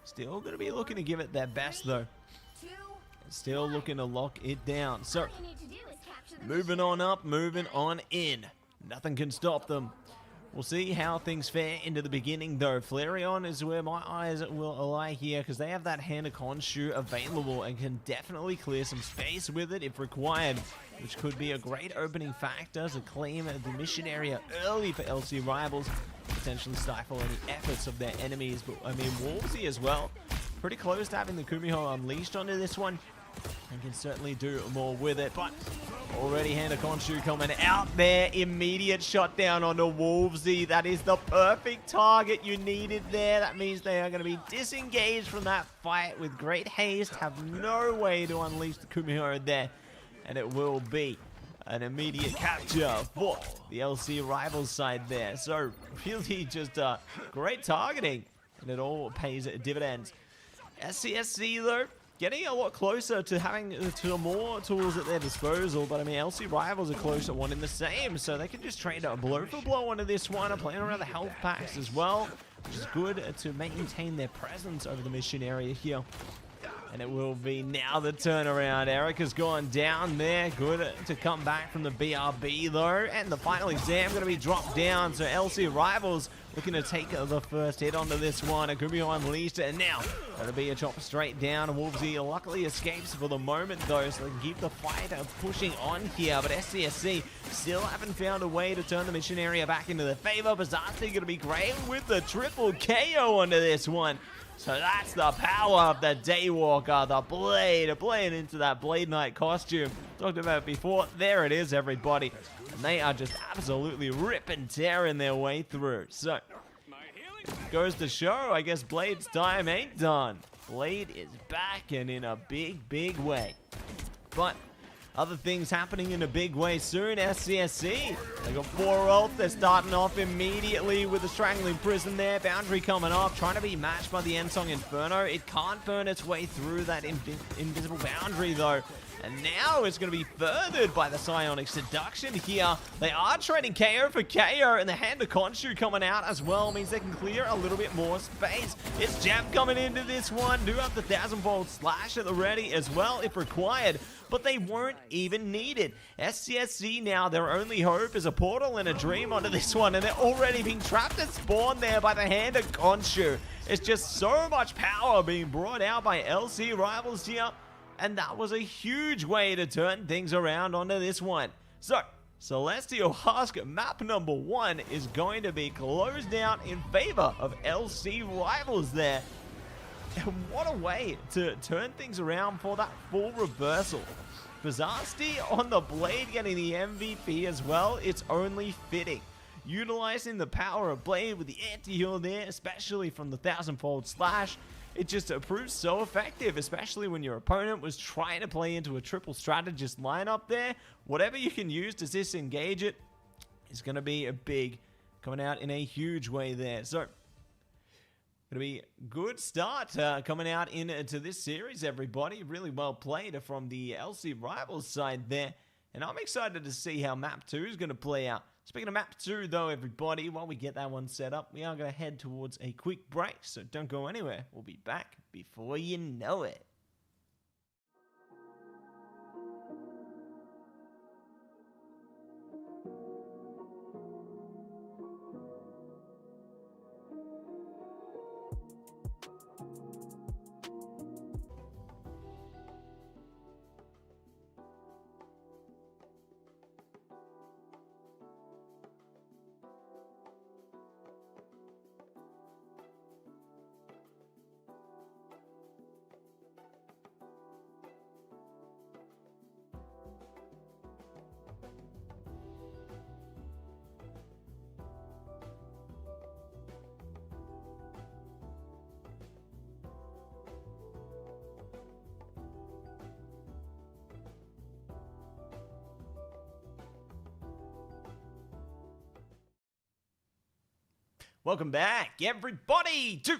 Still going to be looking to give it their best, though. Still looking to lock it down. So, moving on up, moving on in. Nothing can stop them. We'll see how things fare into the beginning, though. Flareon is where my eyes will lie here, because they have that Hand of Khonshu available and can definitely clear some space with it if required, which could be a great opening factor to claim the mission area early for LC Rivals, potentially stifle any efforts of their enemies. But, I mean, Wolvesy as well, pretty close to having the Kumiho unleashed onto this one, and can certainly do more with it. But already Hand of Khonshu coming out there. Immediate shutdown onto Wolvesy. That is the perfect target you needed there. That means they are going to be disengaged from that fight with great haste. Have no way to unleash the Kumiho there. And it will be an immediate capture for the LC Rivals side there. So really just great targeting. And it all pays dividends. SCSC though, getting a lot closer to having more tools at their disposal, but I mean, LC Rivals are close to one in the same, so they can just trade a blow for blow onto this one and playing around the health packs as well, which is good to maintain their presence over the mission area here. And it will be now the turnaround. Erica's gone down there. Good to come back from the BRB though. And the final exam going to be dropped down. So LC Rivals looking to take the first hit onto this one. Agumio unleashed it. And now going to be a chop straight down. Wolvesy luckily escapes for the moment though. So they can keep the fight pushing on here. But SCSC still haven't found a way to turn the mission area back into their favor. Bizarre going to be great with the triple KO onto this one. So that's the power of the Daywalker, the Blade, playing into that Blade Knight costume. Talked about it before. There it is, everybody. And they are just absolutely ripping, tearing their way through. So, goes to show, I guess Blade's time ain't done. Blade is back and in a big, big way. But other things happening in a big way soon. SCSC, they got 4 ult. They're starting off immediately with the Strangling Prison there. Boundary coming up, trying to be matched by the Ensong Inferno. It can't burn its way through that invisible boundary though. And now it's going to be furthered by the Psionic Seduction here. They are trading KO for KO, and the Hand of Khonshu coming out as well means they can clear a little bit more space. It's Jab coming into this one. Do have the 1000-volt slash at the ready as well if required, but they weren't even needed. SCSC now, their only hope is a portal and a dream onto this one, and they're already being trapped and spawned there by the Hand of Khonshu. It's just so much power being brought out by LC Rivals here. And that was a huge way to turn things around onto this one. So, Celestial Husk map number 1 is going to be closed down in favor of LC Rivals there. And what a way to turn things around for that full reversal. Bizarsti on the Blade getting the MVP as well. It's only fitting. Utilizing the power of Blade with the anti-heal there, especially from the 1000-fold slash. It just proves so effective, especially when your opponent was trying to play into a triple strategist lineup there. Whatever you can use to disengage it is going to be a big, coming out in a huge way there. So, going to be good start coming out into this series, everybody. Really well played from the LC Rivals side there. And I'm excited to see how map 2 is going to play out. Speaking of map 2 though, everybody, while we get that one set up, we are going to head towards a quick break, so don't go anywhere. We'll be back before you know it. Welcome back, everybody, to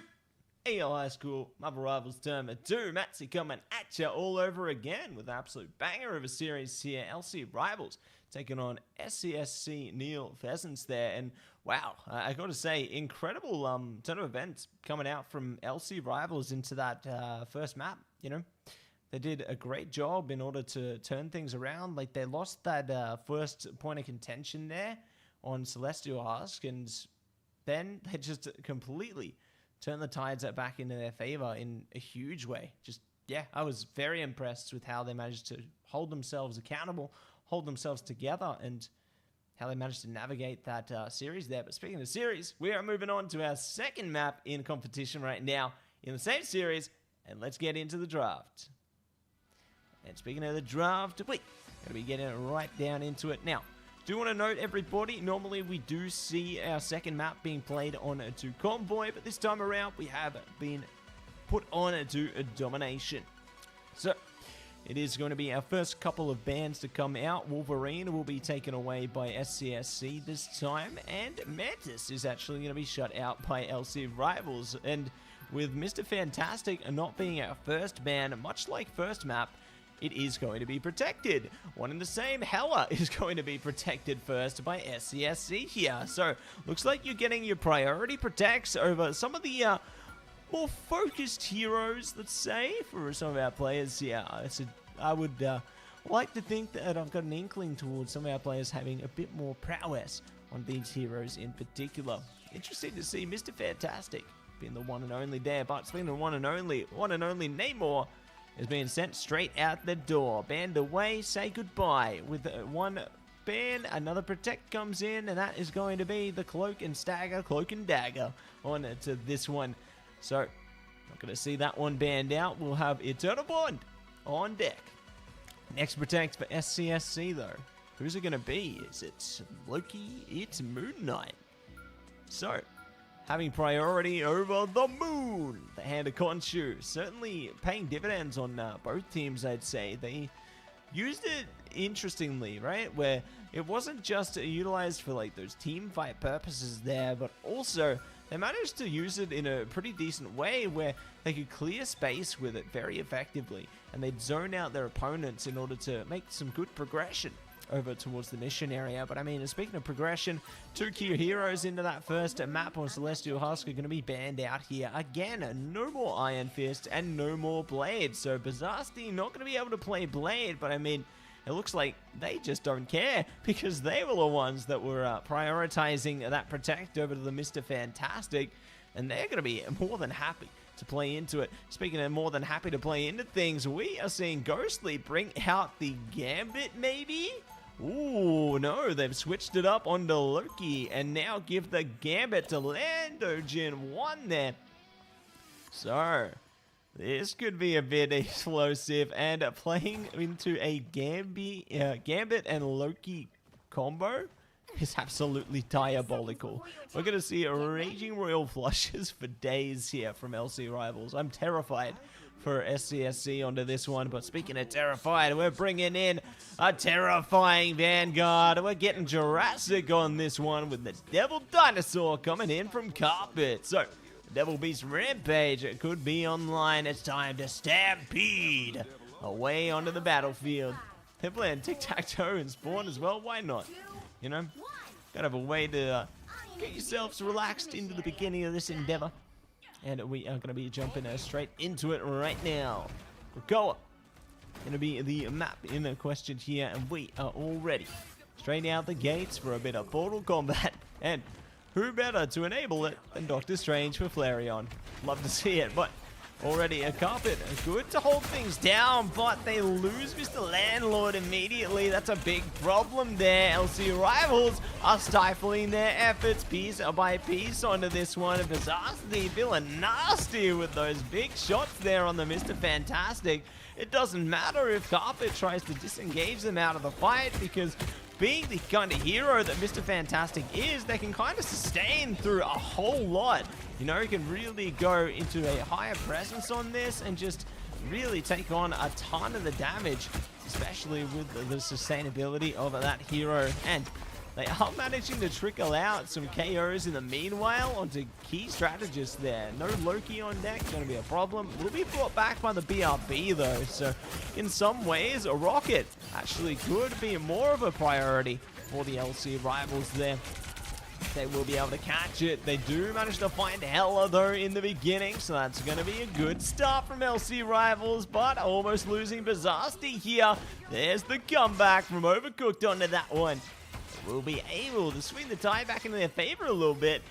AEL High School Marvel Rivals Term 2. Mattse coming at you all over again with an absolute banger of a series here. LC Rivals taking on SCSC Neil Pheasants there. And wow, I got to say, incredible turn of events coming out from LC Rivals into that first map, you know. They did a great job in order to turn things around. Like, they lost that first point of contention there on Celestial Husk, and then they just completely turned the tides back into their favor in a huge way. Just, yeah, I was very impressed with how they managed to hold themselves accountable, hold themselves together, and how they managed to navigate that series there. But speaking of series, we are moving on to our second map in competition right now in the same series, and let's get into the draft. And speaking of the draft, we're going to be getting right down into it now. Do want to note, everybody, normally we do see our second map being played on to Convoy, but this time around we have been put on to Domination. So it is going to be our first couple of bands to come out. Wolverine will be taken away by SCSC this time, and Mattse is actually going to be shut out by LC Rivals. And with Mr. Fantastic not being our first band, much like first map, it is going to be protected. One and the same, Hella is going to be protected first by SCSC here. So looks like you're getting your priority protects over some of the more focused heroes, let's say, for some of our players here. I would like to think that I've got an inkling towards some of our players having a bit more prowess on these heroes in particular. Interesting to see Mr. Fantastic being the one and only there, but speaking of one and only Namor is being sent straight out the door. Banned away, say goodbye. With one ban, another protect comes in, and that is going to be the Cloak and Dagger on to this one. So, not going to see that one banned out. We'll have Eternal Bond on deck. Next protect for SCSC, though. Who's it going to be? Is it Loki? It's Moon Knight. So, having priority over the Moon, the Hand of Khonshu. Certainly paying dividends on both teams, I'd say. They used it interestingly, right? Where it wasn't just utilized for like those team fight purposes there, but also they managed to use it in a pretty decent way where they could clear space with it very effectively, and they'd zone out their opponents in order to make some good progression over towards the mission area. But I mean, speaking of progression, two key heroes into that first map on Celestial Husk are going to be banned out here. Again, no more Iron Fist and no more Blade. So Bizarsti not going to be able to play Blade, but I mean, it looks like they just don't care because they were the ones that were prioritizing that protect over to the Mr. Fantastic, and they're going to be more than happy to play into it. Speaking of more than happy to play into things, we are seeing Ghostly bring out the Gambit, maybe? Ooh, no, they've switched it up onto Loki and now give the Gambit to Lando Gen 1 there. So, this could be a bit explosive, and playing into a Gambit and Loki combo is absolutely diabolical. We're going to see Raging Royal Flushes for days here from LC Rivals. I'm terrified for SCSC onto this one, but speaking of terrified, we're bringing in a terrifying Vanguard. We're getting Jurassic on this one with the Devil Dinosaur coming in from Carpet. So, Devil Beast Rampage, it could be online. It's time to stampede away onto the battlefield. They're playing tic-tac-toe and Spawn as well. Why not? You know, gotta have a way to get yourselves relaxed into the beginning of this endeavor. And we are going to be jumping straight into it right now. Krakoa going to be the map in question here, and we are all ready. Straight out the gates for a bit of Portal Combat. And who better to enable it than Doctor Strange for Flareon? Love to see it, but already a Carpet. Good to hold things down, but they lose Mr. Landlord immediately. That's a big problem there. LC Rivals are stifling their efforts piece by piece onto this one. Bizarsti feeling nasty with those big shots there on the Mr. Fantastic. It doesn't matter if Carpet tries to disengage them out of the fight, because being the kind of hero that Mr. Fantastic is, they can kind of sustain through a whole lot. You know, he can really go into a higher presence on this and just really take on a ton of the damage, especially with the sustainability of that hero. And they are managing to trickle out some KOs in the meanwhile onto key strategists there. No Loki on deck, going to be a problem. Will be brought back by the BRB though, so in some ways a Rocket actually could be more of a priority for the LC Rivals there. They will be able to catch it. They do manage to find Hella, though, in the beginning, so that's going to be a good start from LC Rivals, but almost losing Bizarsti here. There's the comeback from Overcooked onto that one. They will be able to swing the tie back in their favor a little bit.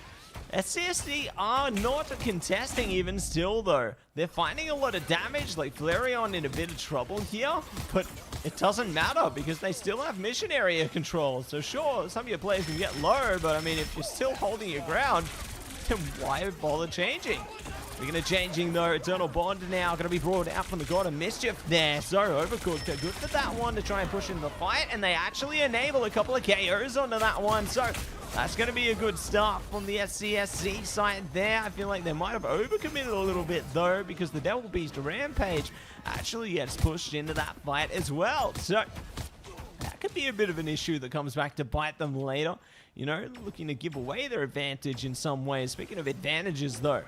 SCSD are not contesting even still, though. They're finding a lot of damage, like Flareon in a bit of trouble here, but it doesn't matter because they still have mission area control. So sure, some of your players can get low, but I mean, if you're still holding your ground, then why bother changing? We're going to changing though. Eternal Bond now going to be brought out from the God of Mischief there. So Overcooked are good for that one to try and push into the fight, and they actually enable a couple of KOs onto that one. So that's going to be a good start from the SCSC side there. I feel like they might have overcommitted a little bit though, because the Devil Beast Rampage actually gets pushed into that fight as well. So that could be a bit of an issue that comes back to bite them later. You know, looking to give away their advantage in some ways. Speaking of advantages though,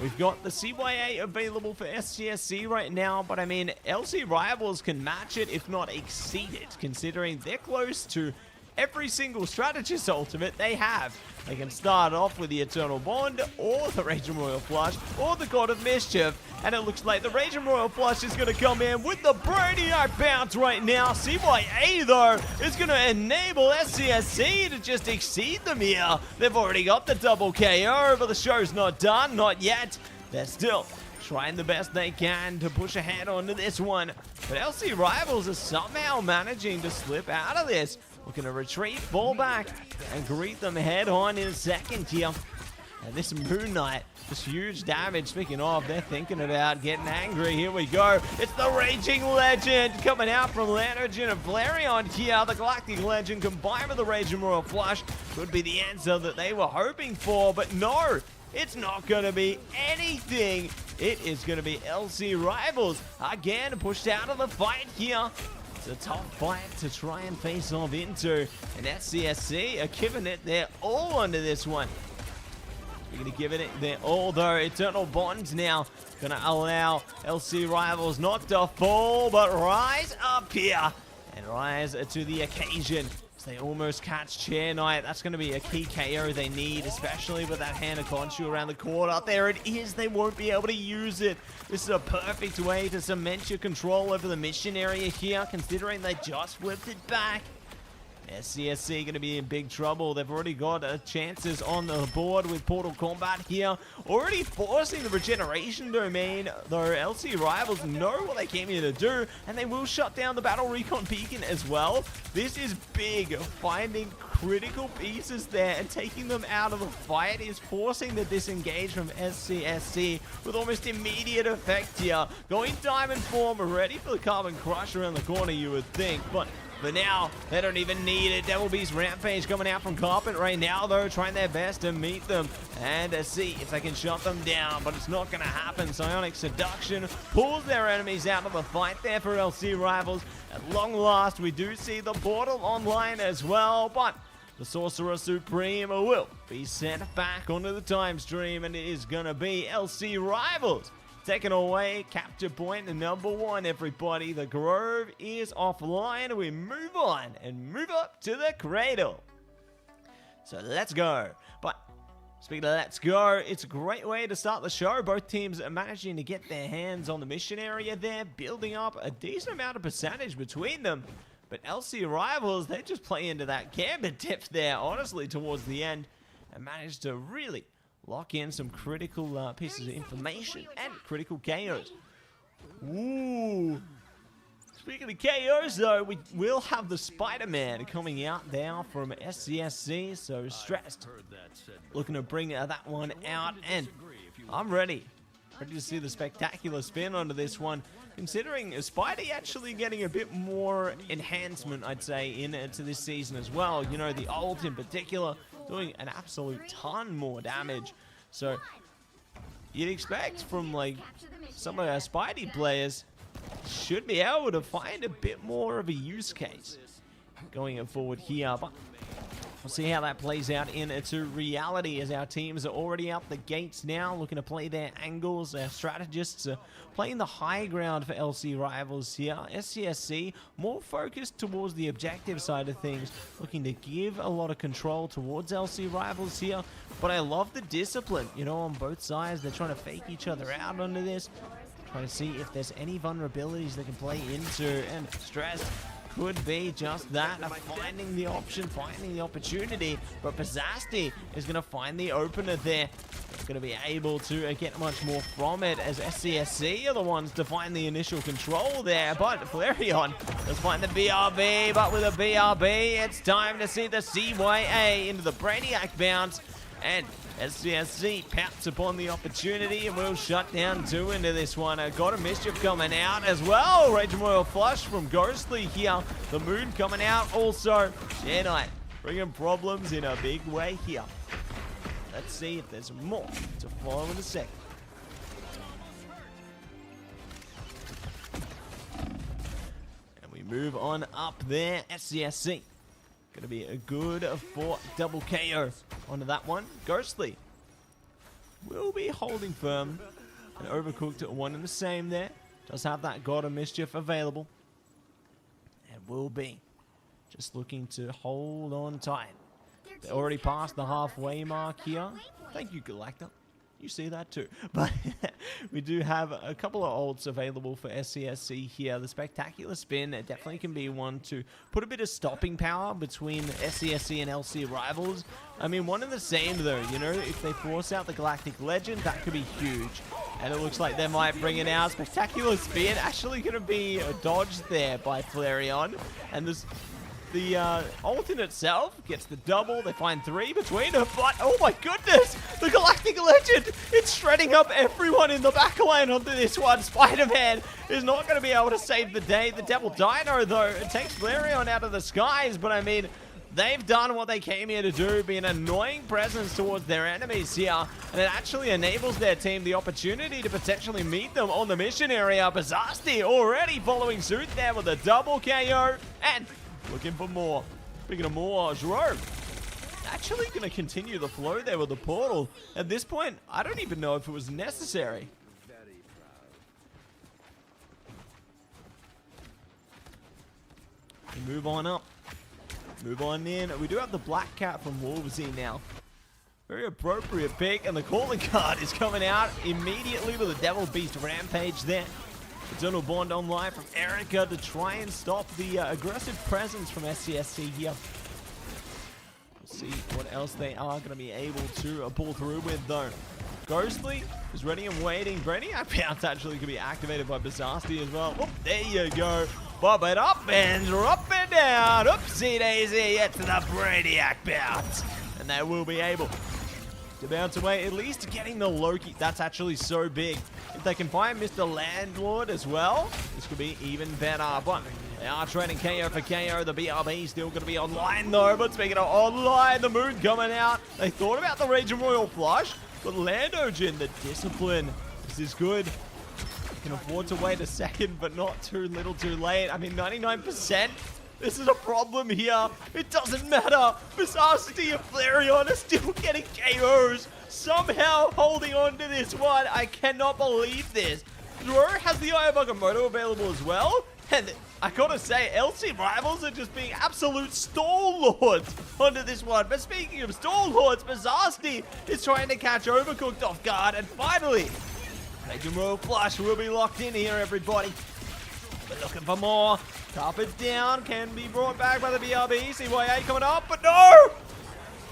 we've got the CYA available for SCSC right now, but I mean, LC Rivals can match it, if not exceed it, considering they're close to every single strategist ultimate they have. They can start off with the Eternal Bond, or the Raging Royal Flush, or the God of Mischief, and it looks like the Raging Royal Flush is going to come in with the Brainiac bounce right now. CYA, though, is going to enable SCSC to just exceed them here. They've already got the double KO, but the show's not done, not yet. They're still trying the best they can to push ahead onto this one, but LC Rivals are somehow managing to slip out of this. Looking to retreat, fall back, and greet them head on in a second here. And this Moon Knight, just huge damage. Speaking of, they're thinking about getting angry. Here we go. It's the Raging Legend coming out from Lanogen and Flareon here. The Galactic Legend combined with the Raging Royal Flush could be the answer that they were hoping for, but no, it's not going to be anything. It is going to be LC Rivals again pushed out of the fight here. It's a tough fight to try and face off into, and SCSC are giving it their all onto this one. We're going to give it their all though. Eternal Bonds now going to allow LC Rivals not to fall, but rise up here and rise to the occasion. They almost catch Chair Knight. That's going to be a key KO they need, especially with that Hand of Khonshu around the corner. There it is. They won't be able to use it. This is a perfect way to cement your control over the mission area here, considering they just whipped it back. SCSC going to be in big trouble. They've already got chances on the board with Portal Combat here. Already forcing the regeneration domain, though LC Rivals know what they came here to do, and they will shut down the Battle Recon Beacon as well. This is big. Finding critical pieces there and taking them out of the fight is forcing the disengage from SCSC with almost immediate effect here. Going Diamond form, ready for the Carbon Crush around the corner, you would think, but for now, they don't even need it. Devil Beast Rampage coming out from Carpet right now, though, trying their best to meet them and see if they can shut them down, but it's not going to happen. Psionic Seduction pulls their enemies out of the fight there for LC Rivals. At long last, we do see the Portal online as well, but the Sorcerer Supreme will be sent back onto the time stream, and it is going to be LC Rivals taking away capture point number 1, everybody. The Grove is offline. We move on and move up to the Cradle. So let's go. But speaking of let's go, it's a great way to start the show. Both teams are managing to get their hands on the mission area there, building up a decent amount of percentage between them. But LC Rivals, they just play into that Gambit depth there, honestly, towards the end, and manage to really lock in some critical pieces of information and critical KOs. Ooh. Speaking of KOs, though, we will have the Spider-Man coming out now from SCSC, so stressed. Looking to bring that one out, and I'm ready. Ready to see the spectacular spin onto this one, considering Spidey actually getting a bit more enhancement, I'd say, into this season as well. You know, the ult in particular doing an absolute ton more damage. So you'd expect from like some of our Spidey players should be able to find a bit more of a use case going forward here. But We'll see how that plays out into reality as our teams are already out the gates now, looking to play their angles. Our strategists are playing the high ground for LC Rivals here. SCSC more focused towards the objective side of things, looking to give a lot of control towards LC Rivals here. But I love the discipline, you know, on both sides. They're trying to fake each other out under this, trying to see if there's any vulnerabilities they can play into, and Stress could be just that, finding the option, finding the opportunity, but Bazasti is going to find the opener there. Going to be able to get much more from it, as SCSC are the ones to find the initial control there, but Flareon does find the BRB, but with a BRB, it's time to see the CYA into the Brainiac bounce, and SCSC pounce upon the opportunity and will shut down 2 into this one. Got a Mischief coming out as well. Raging Royal Flush from Ghostly here. The Moon coming out also. Jedi bringing problems in a big way here. Let's see if there's more to follow in a second. And we move on up there. SCSC. Going to be a good for double KO onto that one. Ghostly will be holding firm. And Overcooked at 1 and the same there. Does have that God of Mischief available. And will be just looking to hold on tight. They already passed the halfway mark here. Thank you, Galacta. You see that too. But we do have a couple of ults available for SCSC here. The Spectacular Spin definitely can be one to put a bit of stopping power between SCSC and LC Rivals. I mean, one and the same though, you know, if they force out the Galactic Legend, that could be huge. And it looks like they might bring it out. Spectacular Spin actually going to be dodged there by Flareon. And this... The ult in itself gets the double. They find 3 between them, but oh my goodness, the Galactic Legend, it's shredding up everyone in the back lane onto this one. Spider-Man is not going to be able to save the day. The Devil Dino, though, it takes Flareon out of the skies, but I mean, they've done what they came here to do, be an annoying presence towards their enemies here, and it actually enables their team the opportunity to potentially meet them on the mission area. Bazasti already following suit there with a double KO, and looking for more. Speaking of more, Jerome actually going to continue the flow there with the portal. At this point, I don't even know if it was necessary. We move on up. Move on in. We do have the Black Cat from Wolvesy now. Very appropriate pick, and the calling card is coming out immediately with a Devil Beast Rampage there. Eternal Bond online from Erica to try and stop the aggressive presence from SCSC here. We'll see what else they are going to be able to pull through with though. Ghostly is ready and waiting. Brainiac Bounce actually could be activated by Bazasti as well. Oh, there you go. Bob it up and drop it down. Oopsie daisy, it's the Brainiac Bounce. And they will be able to bounce away, at least getting the Loki. That's actually so big. If they can find Mr. Landlord as well, this could be even better. But they are trading KO for KO. The BRB still going to be online though. But speaking of online, the Moon coming out. They thought about the Raging Royal Flush, but Landogin, the discipline, this is good. Can afford to wait a second, but not too little too late. I mean, 99%. This is a problem here. It doesn't matter. Bazasti and Flareon are still getting KOs. Somehow holding on to this one. I cannot believe this. Drew has the Eye of Agamotto available as well. And I gotta say, LC Rivals are just being absolute stalwarts onto this one. But speaking of stalwarts, Bazasti is trying to catch Overcooked off guard. And finally, Raging Royal Flush will be locked in here, everybody. We're looking for more. Carpet down, can be brought back by the BRB. CYA coming up, but no!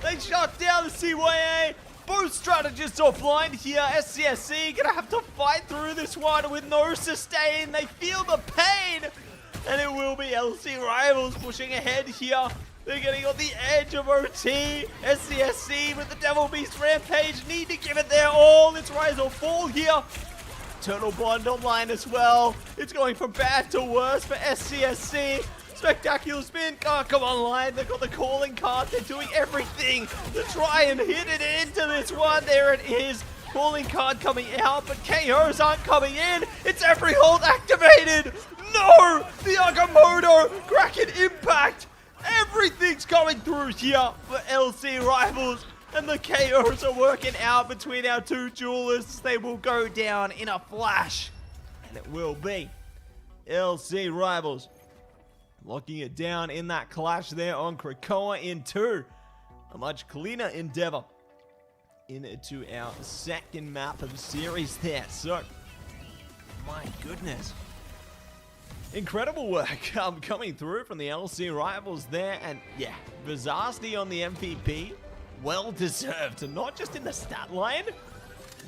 They shut down the CYA. Both strategists offline here. SCSC gonna have to fight through this one with no sustain. They feel the pain. And it will be LC Rivals pushing ahead here. They're getting on the edge of OT. SCSC with the Devil Beast Rampage need to give it their all. It's rise or fall here. Eternal Bond online as well. It's going from bad to worse for SCSC. Spectacular Spin can't come online. They've got the calling card. They're doing everything to try and hit it into this one. There it is. Calling card coming out, but KOs aren't coming in. It's every hold activated. No! The Agamotto Kraken Impact. Everything's going through here for LC Rivals. And the KOs are working out between our two duelists. They will go down in a flash. And it will be LC Rivals locking it down in that clash there on Krakoa in 2. A much cleaner endeavor into our second map of the series there. So, my goodness. Incredible work coming through from the LC Rivals there. And yeah, Vizasti on the MVP. Well deserved, not just in the stat line.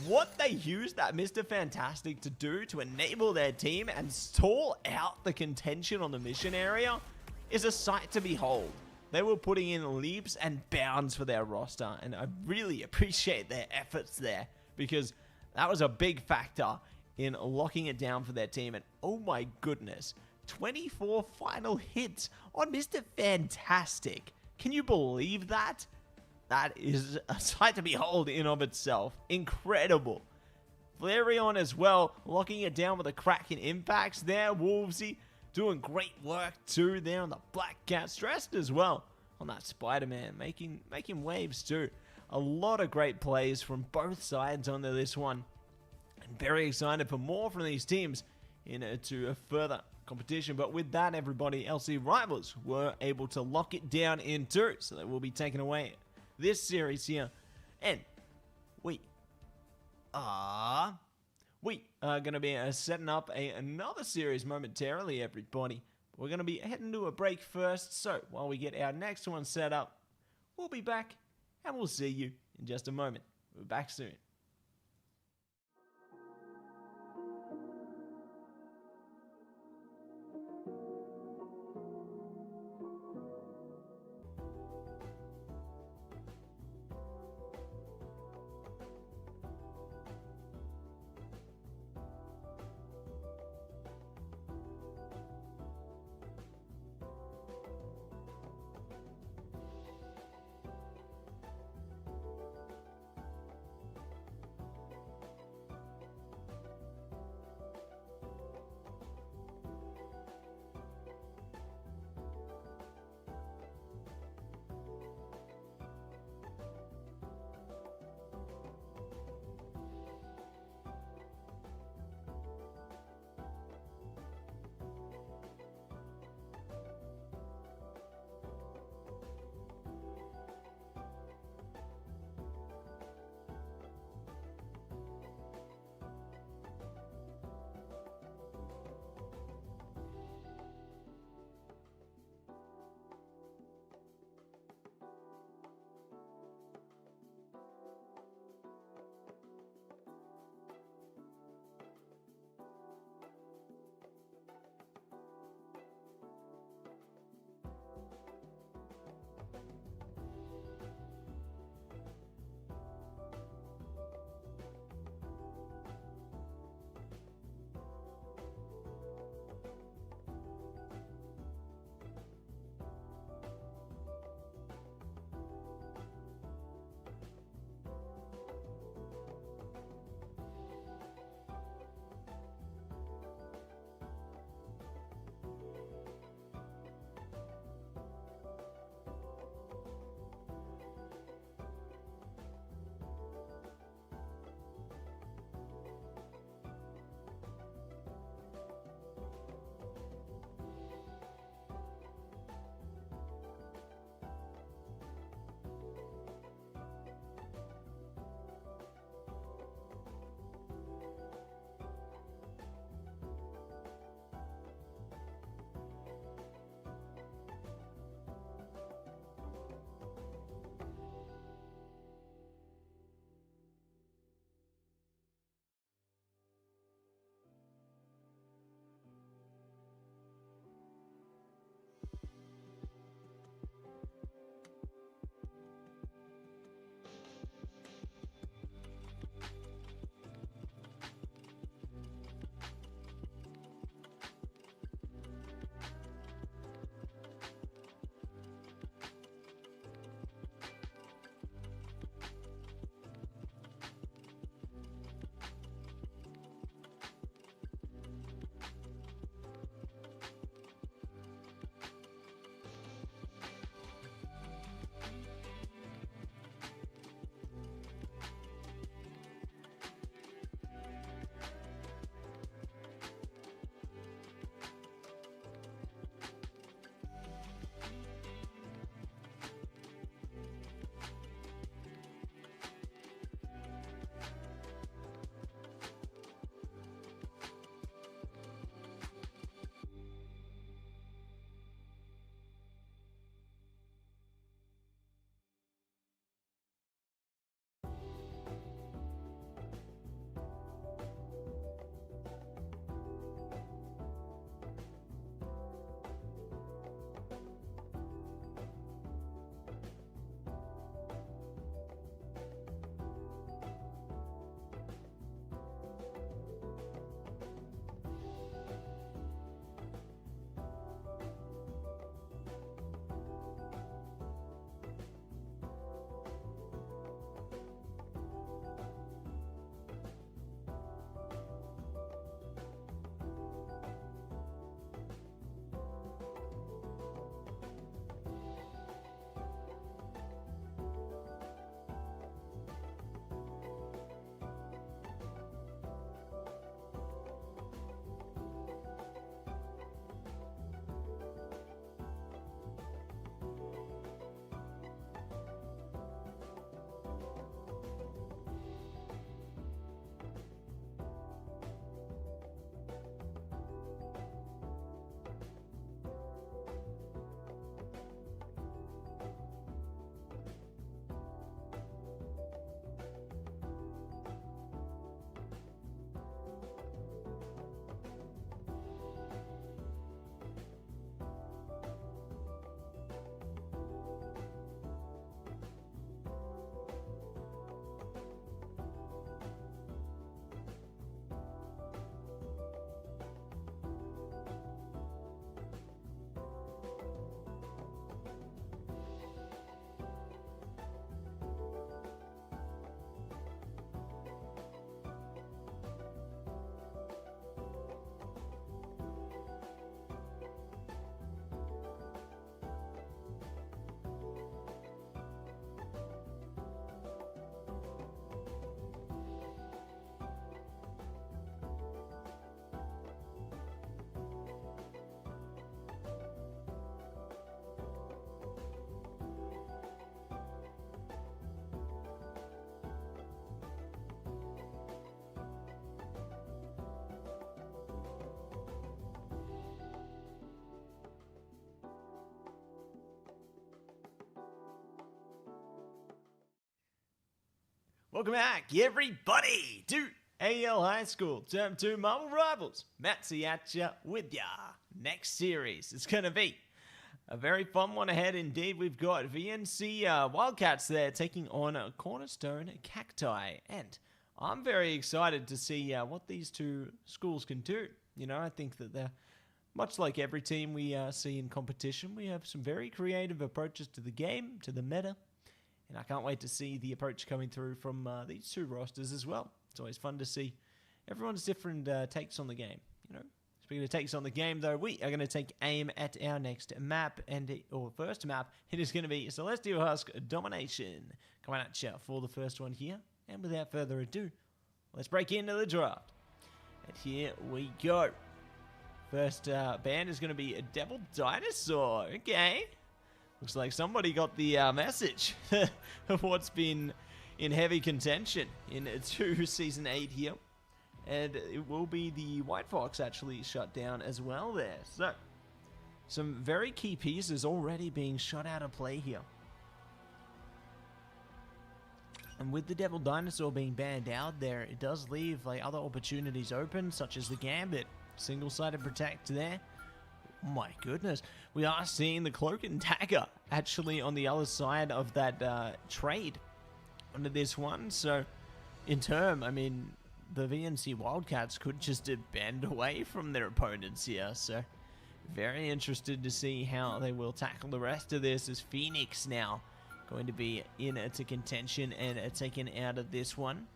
What they used that Mr. Fantastic to do to enable their team and stall out the contention on the mission area is a sight to behold. They were putting in leaps and bounds for their roster, and I really appreciate their efforts there because that was a big factor in locking it down for their team. And oh my goodness, 24 final hits on Mr. Fantastic. Can you believe that? That is a sight to behold in of itself. Incredible. Flareon as well, locking it down with a cracking impacts there. Wolvesy doing great work too there on the Black Cat. Stressed as well on that Spider-Man, making waves too. A lot of great plays from both sides onto this one. And very excited for more from these teams into a further competition. But with that, everybody, LC Rivals were able to lock it down in 2. So they will be taking away this series here, and we are going to be setting up another series momentarily, everybody. We're going to be heading to a break first, so while we get our next one set up, we'll be back, and we'll see you in just a moment. We're back soon. Welcome back, everybody, to AEL High School Term 2 Marble Rivals. Mattse at ya with ya. Next series is going to be a very fun one ahead indeed. We've got VNC Wildcats there taking on Cornerstone Cacti. And I'm very excited to see what these two schools can do. You know, I think that they're much like every team we see in competition. We have some very creative approaches to the game, to the meta. And I can't wait to see the approach coming through from these two rosters as well. It's always fun to see everyone's different takes on the game. You know, speaking of takes on the game, though, we are going to take aim at our next map, or first map. It is going to be Celestial Husk Domination. Coming at you for the first one here. And without further ado, let's break into the draft. And here we go. First band is going to be a Devil Dinosaur. Okay. Looks like somebody got the message of what's been in heavy contention in Season 8 here. And it will be the White Fox actually shut down as well there. So, some very key pieces already being shot out of play here. And with the Devil Dinosaur being banned out there, it does leave like other opportunities open, such as the Gambit. Single-sided protect there. Oh my goodness. We are seeing the Cloak and Dagger actually on the other side of that trade under this one. So, in turn, I mean, the VNC Wildcats could just bend away from their opponents here. So, very interested to see how they will tackle the rest of this, as Phoenix now going to be into contention and taken out of this one.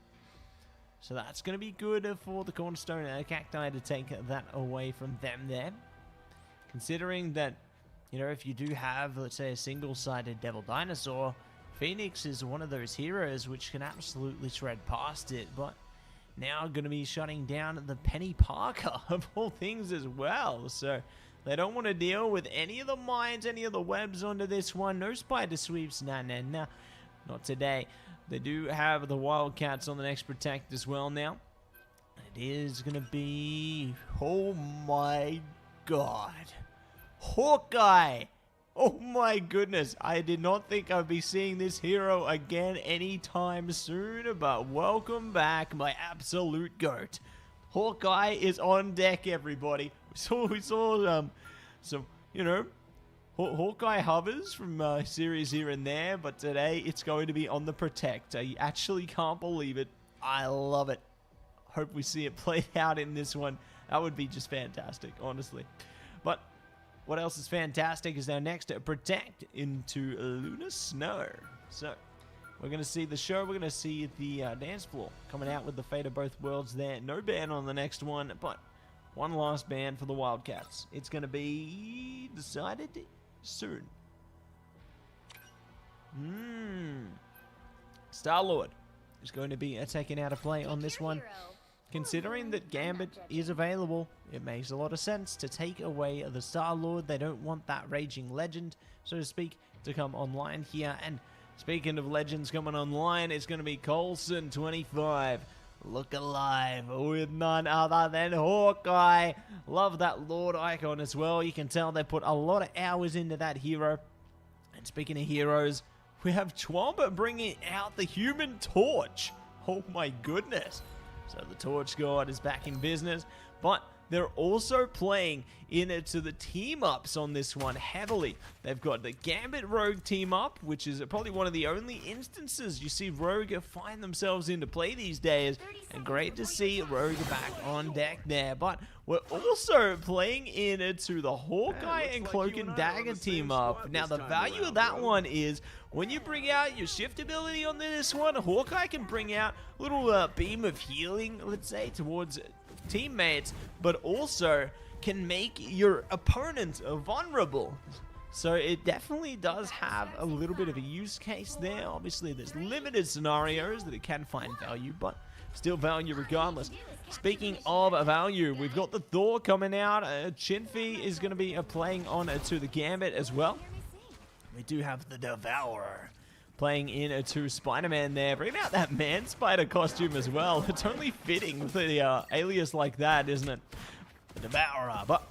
So that's going to be good for the Cornerstone Cacti to take that away from them there. Considering that, you know, if you do have, let's say, a single-sided Devil Dinosaur, Phoenix is one of those heroes which can absolutely shred past it, but now going to be shutting down the Penny Parker of all things as well. So they don't want to deal with any of the mines, any of the webs onto this one. No spider sweeps, nah, not today. They do have the Wildcats on the next protect as well now. It is going to be, oh my god, Hawkeye. Oh my goodness, I did not think I'd be seeing this hero again anytime soon, but welcome back, my absolute goat. Hawkeye is on deck, everybody. We saw some, you know, Hawkeye hovers from series here and there, but today it's going to be on the protect. I actually can't believe it. I love it. Hope we see it played out in this one. That would be just fantastic, honestly. But what else is fantastic is our next protect into Lunar Snow. So we're going to see the show. We're going to see the dance floor coming out with the Fate of Both Worlds there. No ban on the next one, but one last ban for the Wildcats. It's going to be decided soon. Star-Lord is going to be taken out of play on this one. Considering that Gambit is available, it makes a lot of sense to take away the Star-Lord. They don't want that Raging Legend, so to speak, to come online here. And speaking of legends coming online, it's going to be Coulson 25. Look alive with none other than Hawkeye. Love that Lord icon as well. You can tell they put a lot of hours into that hero. And speaking of heroes, we have Chwomba bringing out the Human Torch. Oh my goodness. So the Torch God is back in business, but they're also playing into the team-ups on this one heavily. They've got the Gambit Rogue team-up, which is probably one of the only instances you see Rogue find themselves into play these days. And great to see Rogue back on deck there. But we're also playing into the Hawkeye and Cloak and Dagger team-up. Now, the value of that one is when you bring out your shift ability on this one, Hawkeye can bring out a little beam of healing, let's say, towards teammates, but also can make your opponent vulnerable. So it definitely does have a little bit of a use case there. Obviously, there's limited scenarios that it can find value, but still value regardless. Speaking of value, we've got the Thor coming out. Chinfy is going to be playing on to the Gambit as well. We do have the Devourer playing in to Spider-Man there. Bringing out that Man-Spider costume as well. It's only fitting with the alias like that, isn't it? The Devourer. But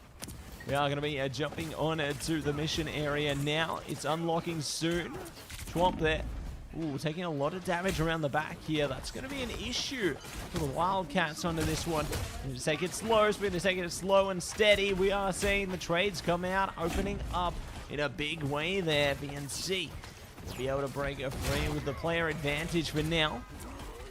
we are going to be jumping on to the mission area now. It's unlocking soon. Swamp there. Ooh, taking a lot of damage around the back here. That's going to be an issue for the Wildcats onto this one. We're going to take it slow. So we're going to take it slow and steady. We are seeing the trades come out, opening up in a big way there. VNC will be able to break it free with the player advantage for now.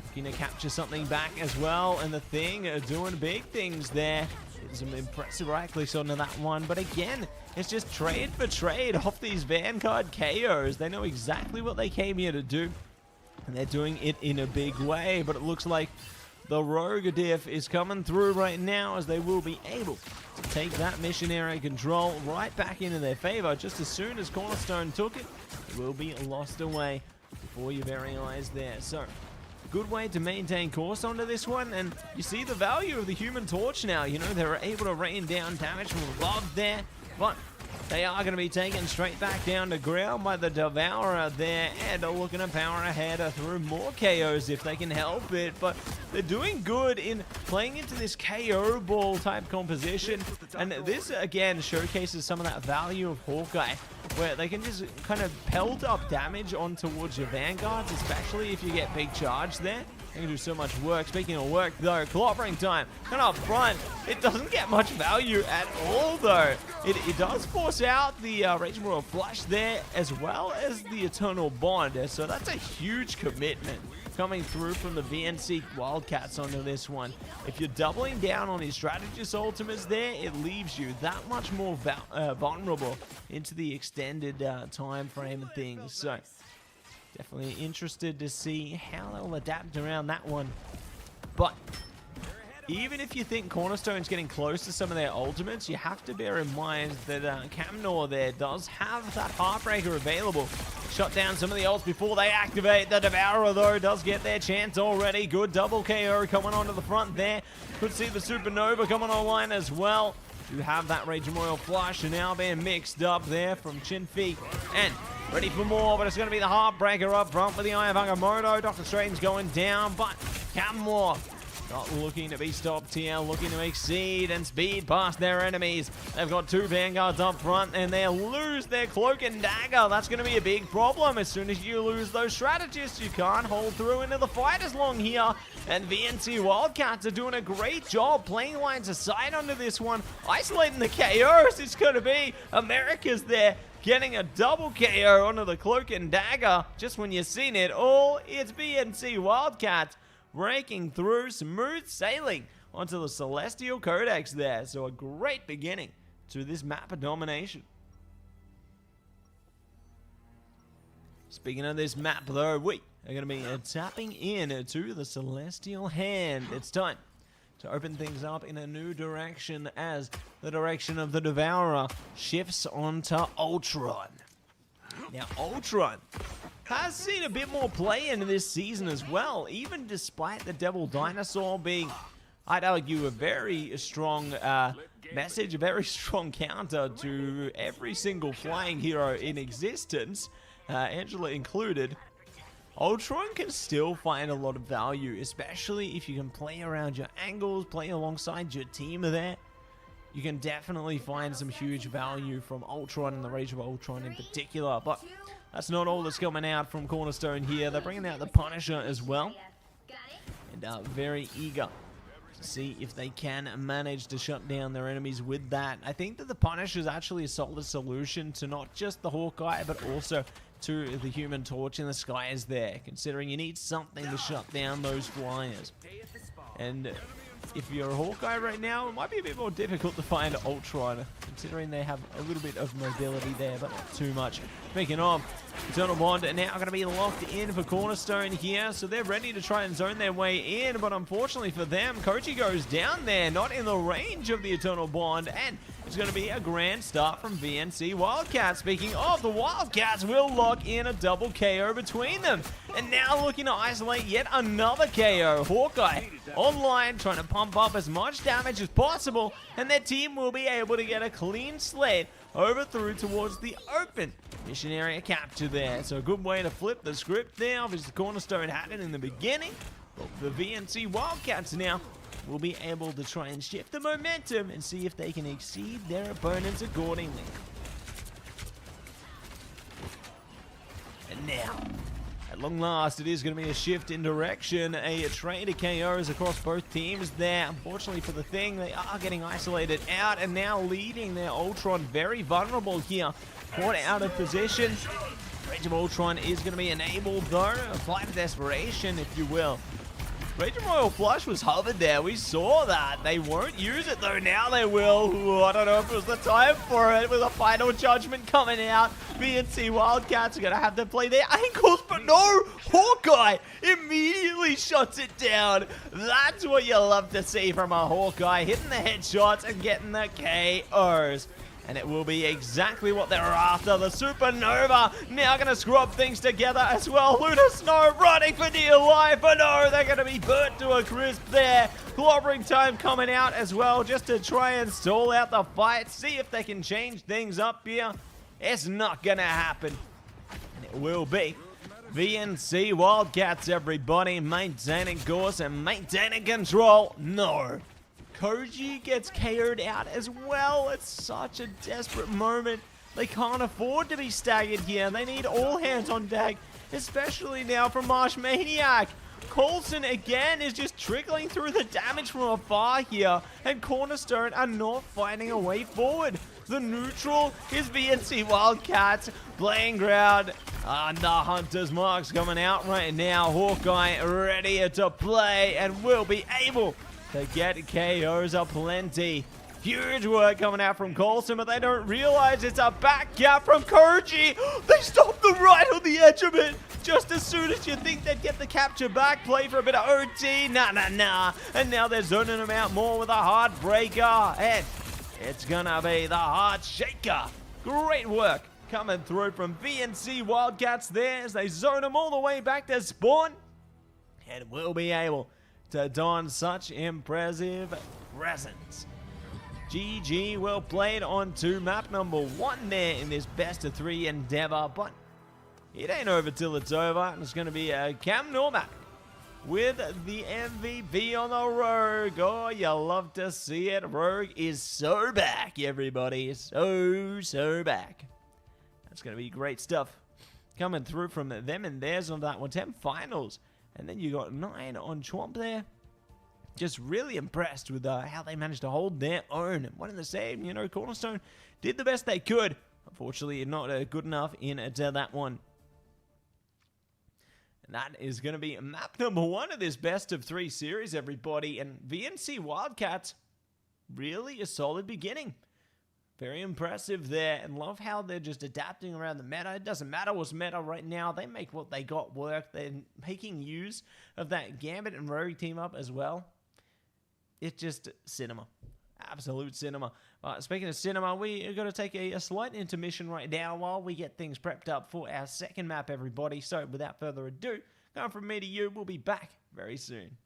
Looking to capture something back as well. And the Thing are doing big things there. Some impressive right clicks onto that one, but again, it's just trade for trade off these Vanguard KOs. They know exactly what they came here to do, and they're doing it in a big way, but it looks like the Rogue diff is coming through right now, as they will be able to take that mission area control right back into their favor. Just as soon as Cornerstone took it, it will be lost away before your very eyes there. So good way to maintain course onto this one, and you see the value of the Human Torch now. You know, they're able to rain down damage from above there, but they are going to be taken straight back down to ground by the Devourer there, and are looking to power ahead through more KOs if they can help it. But they're doing good in playing into this KO ball type composition, and this again showcases some of that value of Hawkeye, where they can just kind of pelt up damage on towards your Vanguards, especially if you get big charge there. They can do so much work. Speaking of work, though, clobbering time, kind of up front. It doesn't get much value at all, though. It does force out the Raging Royal Flush there, as well as the Eternal Bond. So that's a huge commitment coming through from the VNC Wildcats onto this one. If you're doubling down on his strategist ultimates there, it leaves you that much more vulnerable into the extended time frame and things. So definitely interested to see how they'll adapt around that one. But even if you think Cornerstone's getting close to some of their ultimates, you have to bear in mind that Camnor there does have that Heartbreaker available. Shut down some of the ults before they activate. The Devourer, though, does get their chance already. Good double KO coming onto the front there. Could see the Supernova coming online as well. You have that Raging Royal Flush and now being mixed up there from Chinfi. And ready for more, but it's going to be the Heartbreaker up front with the Eye of Agamotto. Dr. Strange going down, but Camnor not looking to be stopped here, looking to exceed and speed past their enemies. They've got two Vanguards up front, and they lose their Cloak and Dagger. That's going to be a big problem. As soon as you lose those strategists, you can't hold through into the fight as long here. And VNC Wildcats are doing a great job playing lines aside onto this one, isolating the KOs. It's going to be America's there, getting a double KO onto the Cloak and Dagger. Just when you've seen it all, it's VNC Wildcats breaking through, smooth sailing onto the Celestial Codex there. So a great beginning to this map of domination. Speaking of this map, though, we are going to be tapping in to the Celestial Hand. It's time to open things up in a new direction, as the direction of the Devourer shifts onto Ultron. Now, Ultron has seen a bit more play in this season as well, even despite the Devil Dinosaur being, I'd argue, a very strong message, a very strong counter to every single flying hero in existence, Angela included. Ultron can still find a lot of value, especially if you can play around your angles, play alongside your team there. You can definitely find some huge value from Ultron and the Rage of Ultron in particular. But that's not all that's coming out from Cornerstone here. They're bringing out the Punisher as well, and are very eager to see if they can manage to shut down their enemies with that. I think that the Punisher is actually a solid solution to not just the Hawkeye, but also to the Human Torch in the skies there, considering you need something to shut down those flyers. And if you're a Hawkeye right now, it might be a bit more difficult to find Ultron, considering they have a little bit of mobility there, but not too much. Speaking of, Eternal Bond are now going to be locked in for Cornerstone here, so they're ready to try and zone their way in, but unfortunately for them, Kochi goes down there, not in the range of the Eternal Bond, and it's going to be a grand start from VNC Wildcats. Speaking of, the Wildcats will lock in a double KO between them, and now looking to isolate yet another KO. Hawkeye online, trying to pump up as much damage as possible, and their team will be able to get a clean slate over through towards the open mission area capture there. So a good way to flip the script there. Obviously, Cornerstone had it in the beginning, but the VNC Wildcats now will be able to try and shift the momentum and see if they can exceed their opponents accordingly. And now, At long last, it is going to be a shift in direction. A trade of KOs across both teams there. Unfortunately for the Thing, they are getting isolated out and now leaving their Ultron very vulnerable here. Caught out of position. Rage of Ultron is going to be enabled though. A flight of desperation, if you will. Rage of Royal Flush was hovered there. We saw that. They won't use it though. Now they will. Ooh, I don't know if it was the time for it. With a final judgment coming out. VNC Wildcats are going to have to play their ankles. But no! Hawkeye immediately shuts it down. That's what you love to see from a Hawkeye. Hitting the headshots and getting the KOs. And it will be exactly what they're after. The Supernova now going to scrub things together as well. Luna Snow running for dear life. But no, they're going to be burnt to a crisp there. Clobbering time coming out as well just to try and stall out the fight. See if they can change things up here. It's not going to happen. And it will be VNC Wildcats, everybody. Maintaining course and maintaining control. No. Koji gets KO'd out as well. It's such a desperate moment. They can't afford to be staggered here. They need all hands on deck, especially now from Marsh Maniac. Coulson again is just trickling through the damage from afar here, and Cornerstone are not finding a way forward. The neutral is VNC Wildcats. Playing ground. And the Hunter's Marks coming out right now. Hawkeye ready to play and will be able to get KOs aplenty. Huge work coming out from Coulson, but they don't realize it's a back gap from Koji. They stopped them right on the edge of it. Just as soon as you think they'd get the capture back, play for a bit of OT. Nah. And now they're zoning them out more with a Heartbreaker. And it's gonna be the Heart Shaker. Great work coming through from VNC Wildcats there as they zone them all the way back to spawn. And we'll be able to don such impressive presence. GG, well played on to map number 1 there in this best of 3 endeavor, but it ain't over till it's over, and it's going to be Cam Normack with the MVP on the Rogue. Oh, you love to see it. Rogue is so back, everybody. So back. That's going to be great stuff coming through from them and theirs on that one. 10 finals. And then you got 9 on Chomp there. Just really impressed with how they managed to hold their own. One and the same, you know, Cornerstone did the best they could. Unfortunately, not good enough into that one. And that is going to be map number 1 of this best of 3 series, everybody. And VNC Wildcats, really a solid beginning. Very impressive there, and love how they're just adapting around the meta. It doesn't matter what's meta right now. They make what they got work. They're making use of that Gambit and Rogue team up as well. It's just cinema. Absolute cinema. Speaking of cinema, we are going to take a slight intermission right now while we get things prepped up for our second map, everybody. So without further ado, going from me to you, we'll be back very soon.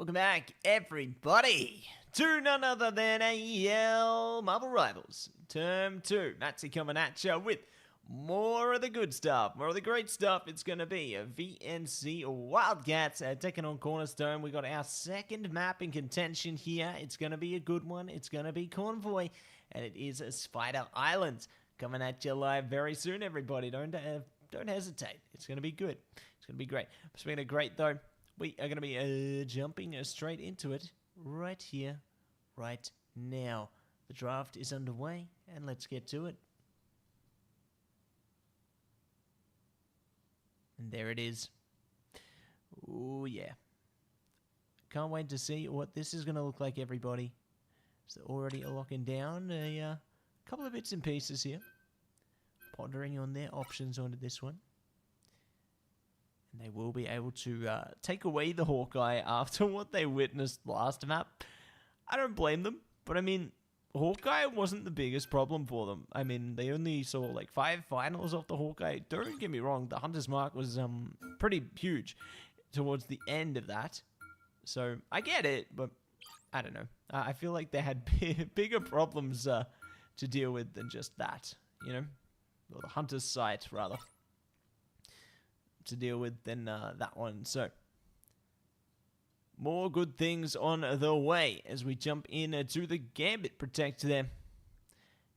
Welcome back, everybody, to none other than AEL Marble Rivals. Term 2. Mattse coming at you with more of the good stuff, more of the great stuff. It's going to be a VNC Wildcats taking on Cornerstone. We got our second map in contention here. It's going to be a good one. It's going to be Convoy, and it is Spider Islands. Coming at you live very soon, everybody. Don't hesitate. It's going to be good. It's going to be great. Speaking of great, though, we are going to be jumping straight into it right here, right now. The draft is underway, and let's get to it. And there it is. Oh, yeah. Can't wait to see what this is going to look like, everybody. So already locking down a couple of bits and pieces here. Pondering on their options onto this one. And they will be able to take away the Hawkeye after what they witnessed last map. I don't blame them, but I mean, Hawkeye wasn't the biggest problem for them. I mean, they only saw like 5 finals off the Hawkeye. Don't get me wrong, the Hunter's Mark was pretty huge towards the end of that. So I get it, but I don't know. I feel like they had bigger problems to deal with than just that, you know? Or the Hunter's Sight, rather, to deal with than that one. So more good things on the way as we jump in to the Gambit Protect there.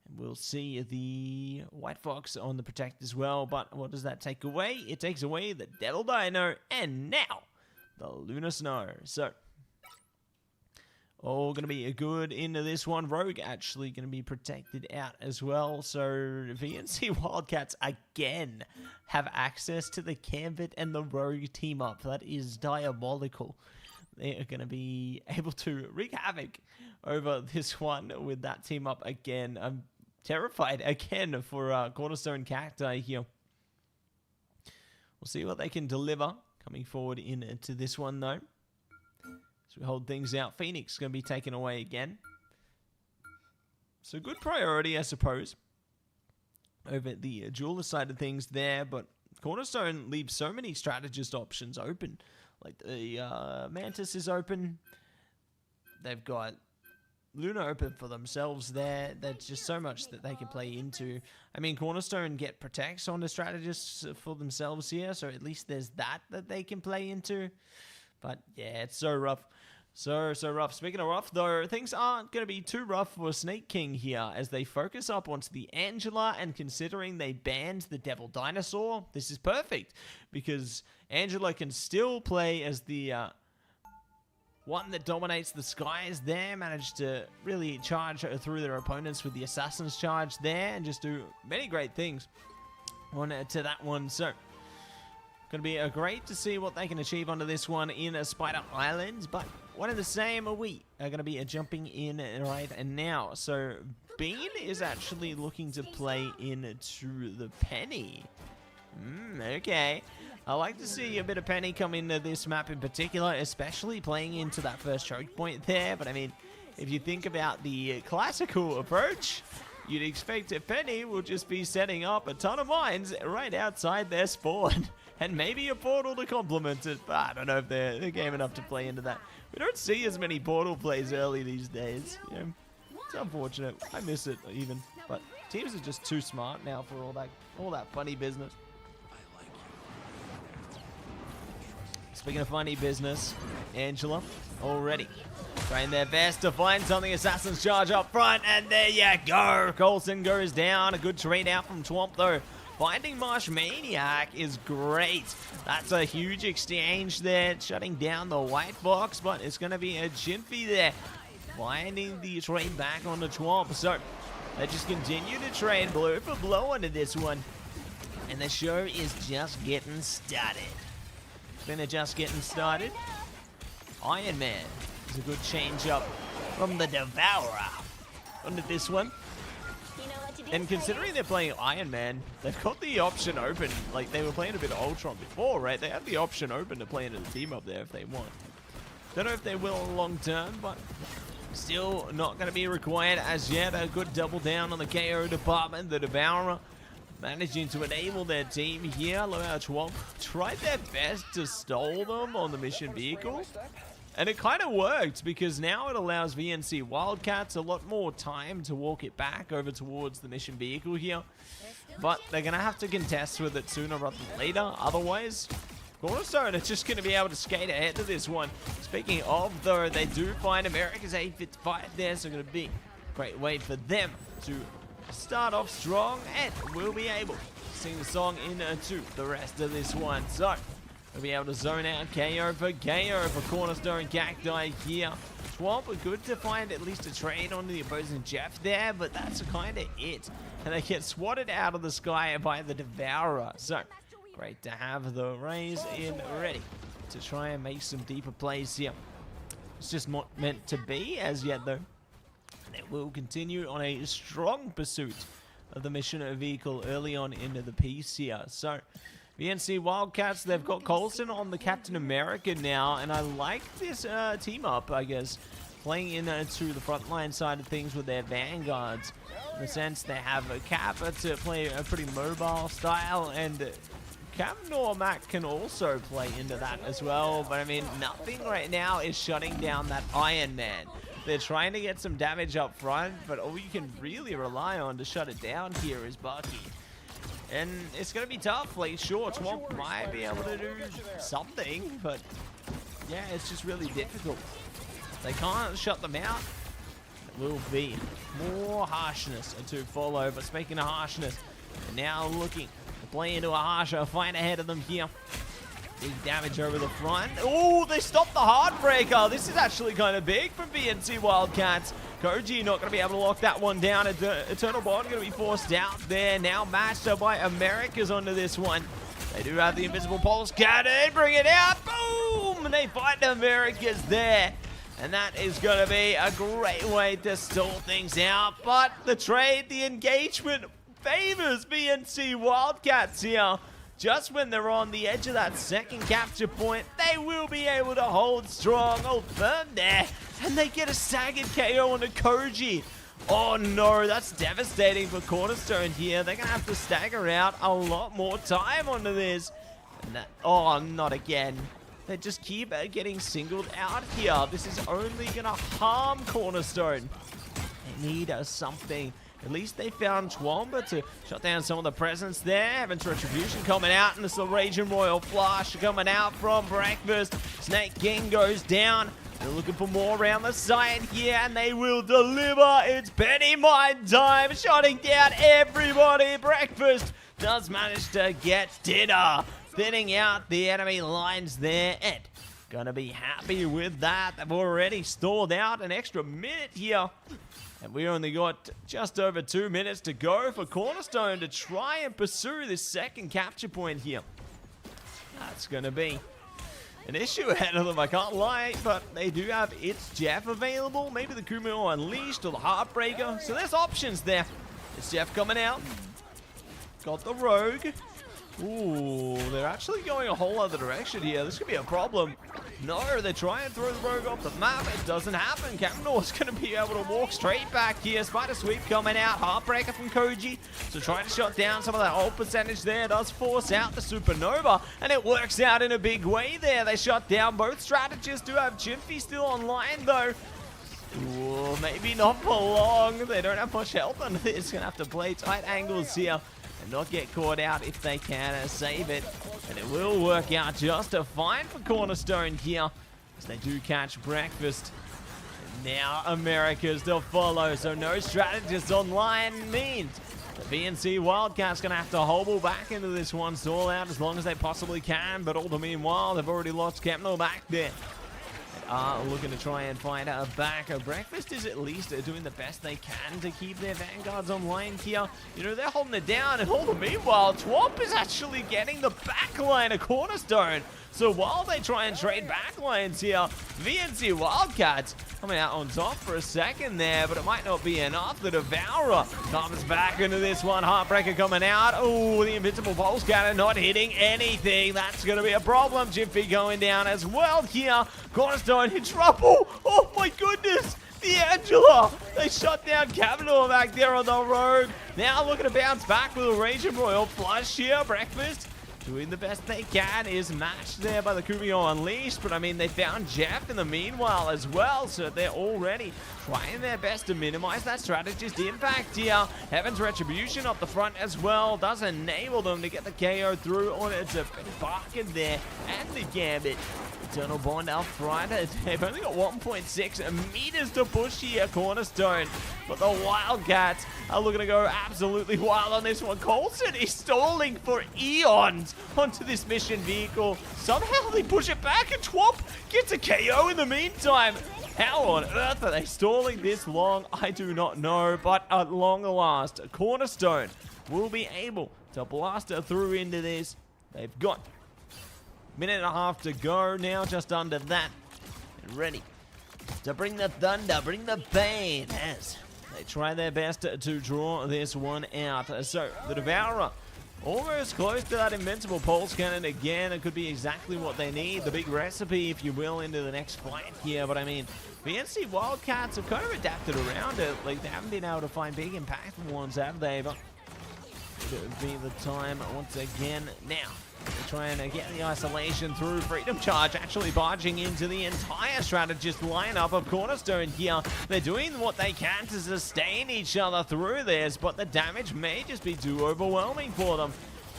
And we'll see the White Fox on the Protect as well. But what does that take away? It takes away the Devil Dino and now the Lunar Snow. So all going to be good into this one. Rogue actually going to be protected out as well. So VNC Wildcats again have access to the Gambit and the Rogue team up. That is diabolical. They are going to be able to wreak havoc over this one with that team up again. I'm terrified again for Cornerstone Cacti here. We'll see what they can deliver coming forward into this one though. As we hold things out, Phoenix is going to be taken away again. So good priority, I suppose, over the jeweler side of things there. But Cornerstone leaves so many strategist options open. Like the Mantis is open. They've got Luna open for themselves there. There's just so much that they can play into. I mean, Cornerstone get protects on the strategists for themselves here. So at least there's that they can play into. But yeah, it's so rough. So rough. Speaking of rough, though, things aren't going to be too rough for Snake King here as they focus up onto the Angela, and considering they banned the Devil Dinosaur, this is perfect because Angela can still play as the one that dominates the skies there, managed to really charge through their opponents with the Assassin's Charge there and just do many great things on to that one. So going to be great to see what they can achieve onto this one in Spider Islands, but one and the same, we are going to be jumping in right now. So Bean is actually looking to play into the Penny. Okay. I like to see a bit of Penny come into this map in particular, especially playing into that first choke point there. But I mean, if you think about the classical approach, you'd expect a Penny will just be setting up a ton of mines right outside their spawn. And maybe a portal to complement it, but I don't know if they're game enough to play into that. We don't see as many portal plays early these days. You know, it's unfortunate. I miss it even, but teams are just too smart now for all that funny business. Speaking of funny business, Angela already trying their best to find something. Assassin's Charge up front, and there you go. Coulson goes down. A good trade out from Twomp though. Finding Marsh Maniac is great. That's a huge exchange there, shutting down the White Fox, but it's going to be a Jimpy there. Finding the trade back on the Twomp. So they just continue to trade blow for blow into this one. And the show is just getting started. Just getting started. Iron Man is a good change up from the Devourer onto this one. And considering they're playing Iron Man, they've got the option open. Like, they were playing a bit of Ultron before, right? They have the option open to play into the team up there if they want. Don't know if they will long term, but still not going to be required as yet. A good double down on the KO department. The Devourer managing to enable their team here. Look how Twomp tried their best to stall them on the mission vehicle. And it kind of worked because now it allows VNC Wildcats a lot more time to walk it back over towards the mission vehicle here. But they're going to have to contest with it sooner rather than later. Otherwise, Cornerstone are just going to be able to skate ahead to this one. Speaking of, though, they do find America's 855 there, so going to be a great way for them to start off strong, and we'll be able to sing the song into the rest of this one. So we'll be able to zone out KO for Cornerstone Cacti here. Swamp, good to find at least a trade onto the opposing Jeff there, but that's kind of it. And they get swatted out of the sky by the Devourer. So great to have the Rays in ready to try and make some deeper plays here. It's just not meant to be as yet, though. It will continue on a strong pursuit of the mission vehicle early on into the piece here. So VNC Wildcats, they've got Colson on the Captain America now, and I like this team up, I guess, playing into the frontline side of things with their Vanguards. In the sense they have a Cap to play a pretty mobile style, and Captain Mac can also play into that as well. But I mean, nothing right now is shutting down that Iron Man. They're trying to get some damage up front, but all you can really rely on to shut it down here is Bucky. And it's going to be tough. Like, sure, Swamp might be able to do something, but yeah, it's just really difficult. They can't shut them out. There will be more harshness to follow. But speaking of harshness, they're now looking to play into a harsher fight ahead of them here. Big damage over the front. Oh, they stopped the Heartbreaker. This is actually kind of big from VNC Wildcats. Koji not going to be able to lock that one down. Eternal Bond going to be forced out there. Now matched by Americas onto this one. They do have the Invisible Pulse Cannon. Bring it out. Boom! And they find Americas there. And that is going to be a great way to stall things out. But the trade, the engagement favors VNC Wildcats here. Just when they're on the edge of that second capture point, they will be able to hold strong, hold firm there, and they get a staggered KO on a Koji. Oh no, that's devastating for Cornerstone here. They're going to have to stagger out a lot more time onto this. And that, oh, not again. They just keep getting singled out here. This is only going to harm Cornerstone. They need something. At least they found Twomba to shut down some of the presence there. Heaven's Retribution coming out, and this is the Raging Royal Flush coming out from Breakfast. Snake King goes down. They're looking for more around the side here, and they will deliver. It's Penny Mine time, shutting down everybody. Breakfast does manage to get dinner, thinning out the enemy lines there, and gonna be happy with that. They've already stalled out an extra minute here. And we only got just over 2 minutes to go for Cornerstone to try and pursue this second capture point here. That's going to be an issue ahead of them, I can't lie, but they do have It's Jeff available. Maybe the Kumo Unleashed or the Heartbreaker. So there's options there. It's Jeff coming out. Got the Rogue. Ooh, they're actually going a whole other direction here. This could be a problem. No, they try and throw the Rogue off the map. It doesn't happen. Capnor's going to be able to walk straight back here. Spider Sweep coming out. Heartbreaker from Koji. So trying to shut down some of that ult percentage there. Does force out the Supernova. And it works out in a big way there. They shut down both strategists. Do have Chimpy still online though. Ooh, maybe not for long. They don't have much health on this. Going to have to play tight angles here and not get caught out if they can save it. And it will work out just fine for Cornerstone here as they do catch Breakfast. And now Americas, they'll follow. So no strategists online means the VNC Wildcats going to have to hobble back into this one, stall out as long as they possibly can. But all the meanwhile, they've already lost Capno back there. Looking to try and find a back. Breakfast is at least doing the best they can to keep their Vanguards online here. You know, they're holding it down, and all the meanwhile, Twomp is actually getting the backline of Cornerstone. So while they try and trade backlines here, VNC Wildcats coming out on top for a second there, but it might not be enough. The Devourer comes back into this one. Heartbreaker coming out. Oh, the Invincible Pulse Cannon not hitting anything. That's going to be a problem. Jiffy going down as well here. Cornerstone in trouble. Oh my goodness. The Angela. They shut down Cavador back there on the road. Now looking to bounce back with a Raging Royal Flush here. Breakfast doing the best they can, is matched there by the Kubio Unleashed, but I mean, they found Jeff in the meanwhile as well, so they're already trying their best to minimize that strategist impact here. Heaven's Retribution up the front as well does enable them to get the KO through on it. It's a Barkin there, and the Gambit. Eternal Bond out front. They've only got 1.6 meters to push here, Cornerstone. But the Wildcats are looking to go absolutely wild on this one. Coulson is stalling for eons onto this mission vehicle. Somehow they push it back, and Twomp gets a KO in the meantime. How on earth are they stalling this long? I do not know, but at long last, Cornerstone will be able to blast her through into this. They've got minute and a half to go now, just under that. And ready to bring the thunder, bring the pain as they try their best to draw this one out. So the Devourer almost close to that invincible pulse cannon again. It could be exactly what they need, the big recipe, if you will, into the next fight here. But I mean, VNC Wildcats have kind of adapted around it. Like, they haven't been able to find big impactful ones, have they? But it would be the time once again now. They're trying to get the isolation through. Freedom Charge actually barging into the entire strategist lineup of Cornerstone here. They're doing what they can to sustain each other through this, but the damage may just be too overwhelming for them.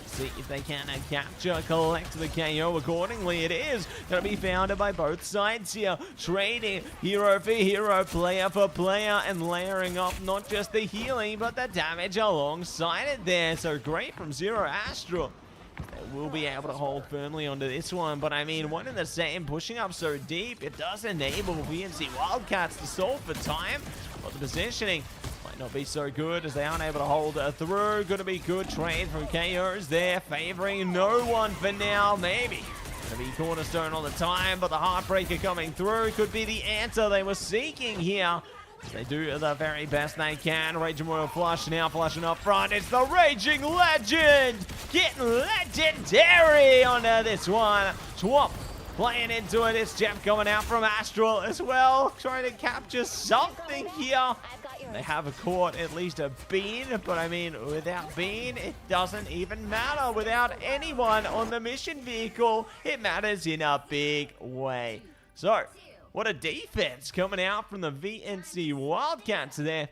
See if they can capture, collect the KO accordingly. It is going to be founded by both sides here. Trading hero for hero, player for player, and layering up not just the healing, but the damage alongside it there. So great from Zero Astral. They will be able to hold firmly onto this one, but I mean, one and the same, pushing up so deep, it does enable VNC Wildcats to solve for time, but the positioning might not be so good as they aren't able to hold through. Going to be good trade from KOs there, favoring no one for now, maybe. Going to be Cornerstone all the time, but the Heartbreaker coming through could be the answer they were seeking here. They do the very best they can. Raging Royal Flush now flushing up front. It's the Raging Legend getting legendary onto this one. Twomp playing into it. It's Jeff coming out from Astral as well, trying to capture something here. They have caught at least a bean, but I mean, without bean, it doesn't even matter. Without anyone on the mission vehicle, it matters in a big way. So, what a defense coming out from the VNC Wildcats there.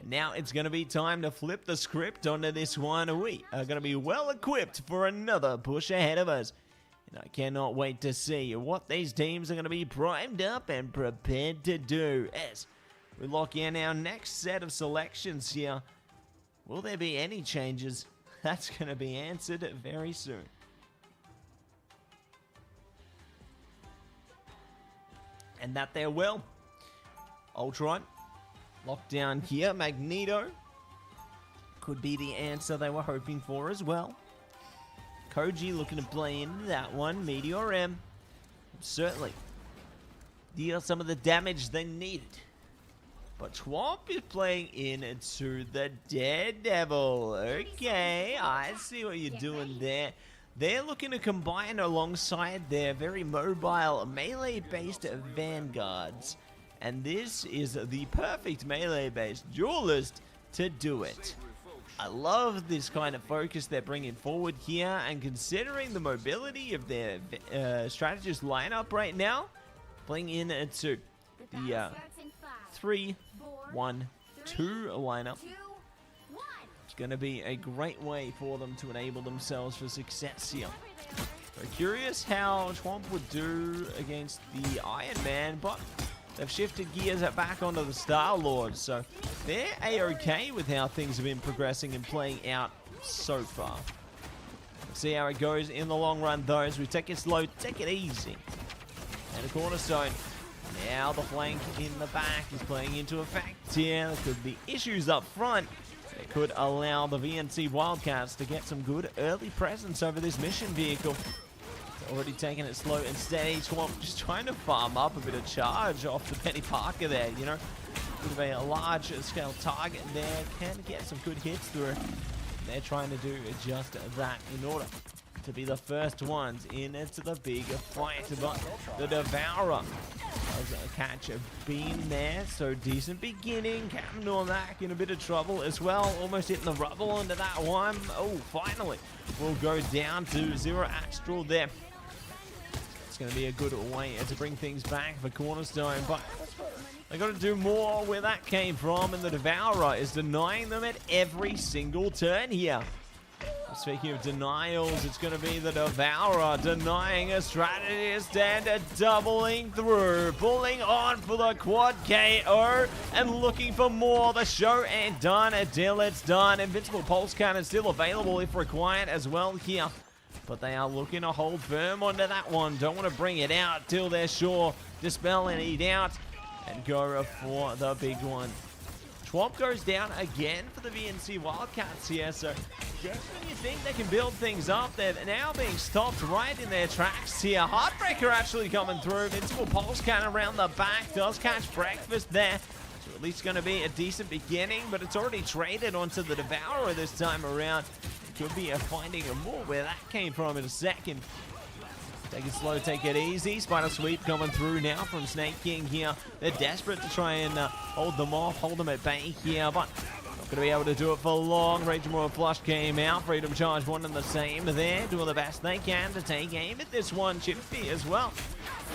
Now it's going to be time to flip the script onto this one. We are going to be well equipped for another push ahead of us. And I cannot wait to see what these teams are going to be primed up and prepared to do as we lock in our next set of selections here. Will there be any changes? That's going to be answered very soon. And that there will. Ultron locked down here. Magneto could be the answer they were hoping for as well. Koji looking to play into that one. Meteor M certainly deal some of the damage they needed. But Twomp is playing into the Daredevil. Okay, I see what you're doing there. They're looking to combine alongside their very mobile melee-based vanguards. And this is the perfect melee-based duelist to do it. I love this kind of focus they're bringing forward here, and considering the mobility of their strategist lineup right now, playing into the 3-1-2 lineup. It's going to be a great way for them to enable themselves for success here. So curious how Twomp would do against the Iron Man, but they've shifted gears back onto the Star-Lord, so they're A-okay with how things have been progressing and playing out so far. Let's see how it goes in the long run, though, as we take it slow, take it easy. And a Cornerstone. Now the flank in the back is playing into effect here. There could be issues up front. It could allow the VNC Wildcats to get some good early presence over this mission vehicle. It's already taking it slow and steady. Twomp just trying to farm up a bit of charge off the Penny Parker there, you know. Bit of a large scale target there. Can get some good hits through. They're trying to do just that in order to be the first ones in into the big fight. But the Devourer Does catch a beam there, so decent beginning. Captain Normac in a bit of trouble as well, almost hitting the rubble into that one. Oh, finally, we'll go down to 0 Astral there. It's going to be a good way to bring things back for Cornerstone, but they got to do more where that came from, and the Devourer is denying them at every single turn here. Speaking of denials, it's going to be the Devourer denying a strategist and doubling through, pulling on for the quad KO and looking for more. The show ain't done until it's done. Invincible Pulse Cannon still available if required as well here, but they are looking to hold firm onto that one. Don't want to bring it out till they're sure. Dispel any doubt and go for the big one. Swamp goes down again for the VNC Wildcats here, so just when you think they can build things up, they're now being stopped right in their tracks here. Heartbreaker actually coming through. Invincible Pulse Cannon around the back does catch Breakfast there. So at least going to be a decent beginning, but it's already traded onto the Devourer this time around. Could be a finding of more where that came from in a second. Take it slow, take it easy. Spider Sweep coming through now from Snake King here. They're desperate to try and hold them off, hold them at bay here, but not going to be able to do it for long. Rage Royal Flush came out. Freedom Charge one and the same there. Doing the best they can to take aim at this one. Chippy as well.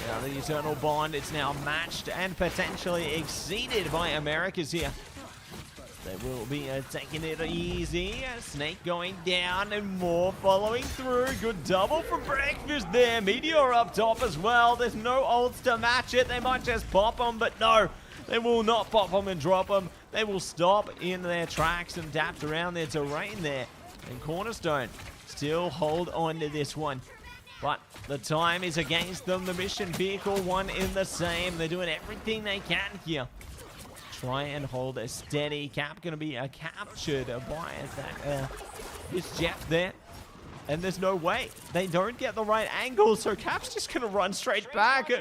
Now the Eternal Bond, it's now matched and potentially exceeded by Americas here. They will be taking it easy. Snake going down and more following through. Good double from Breakfast there. Meteor up top as well. There's no ults to match it. They might just pop them, but no. They will not pop them and drop them. They will stop in their tracks and adapt around their terrain there. And Cornerstone still hold on to this one. But the time is against them. The mission vehicle one in the same. They're doing everything they can here. Try and hold a steady. Cap going to be captured by that. It's Jeff there. And there's no way. They don't get the right angle, so Cap's just going to run straight back.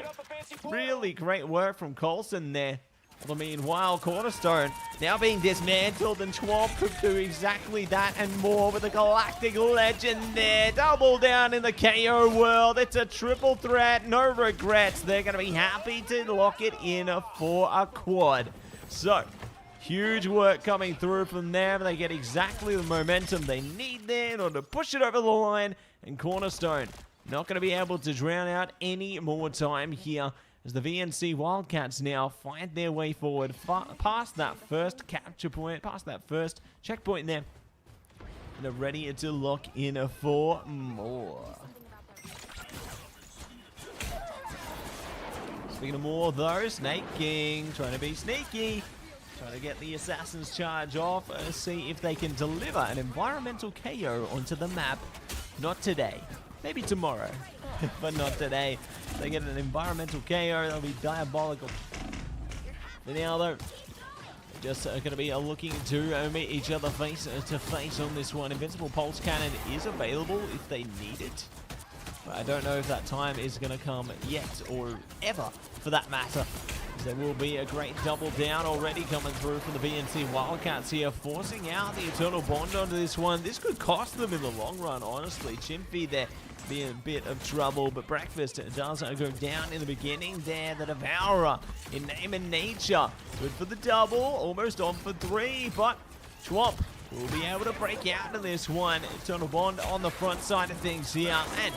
Really great work from Coulson there. Well, meanwhile, Cornerstone now being dismantled, and Schwab could do exactly that and more with the Galactic Legend there. Double down in the KO world. It's a triple threat. No regrets. They're going to be happy to lock it in for a quad. So, huge work coming through from them. They get exactly the momentum they need there in order to push it over the line. And Cornerstone not going to be able to drown out any more time here as the VNC Wildcats now find their way forward past that first capture point, past that first checkpoint there. And they're ready to lock in for more. Speaking of more though, Snake King trying to be sneaky, trying to get the Assassin's Charge off, see if they can deliver an environmental KO onto the map. Not today, maybe tomorrow, but not today. If they get an environmental KO, that'll be diabolical. For now though, just going to be looking to meet each other face to face on this one. Invincible Pulse Cannon is available if they need it. I don't know if that time is going to come yet or ever for that matter. There will be a great double down already coming through from the BNC Wildcats here, forcing out the Eternal Bond onto this one. This could cost them in the long run, honestly. Chimpy there be in a bit of trouble, but Breakfast does go down in the beginning there. The Devourer in name and nature. Good for the double, almost on for 3, but Schwab will be able to break out of this one. Eternal Bond on the front side of things here, and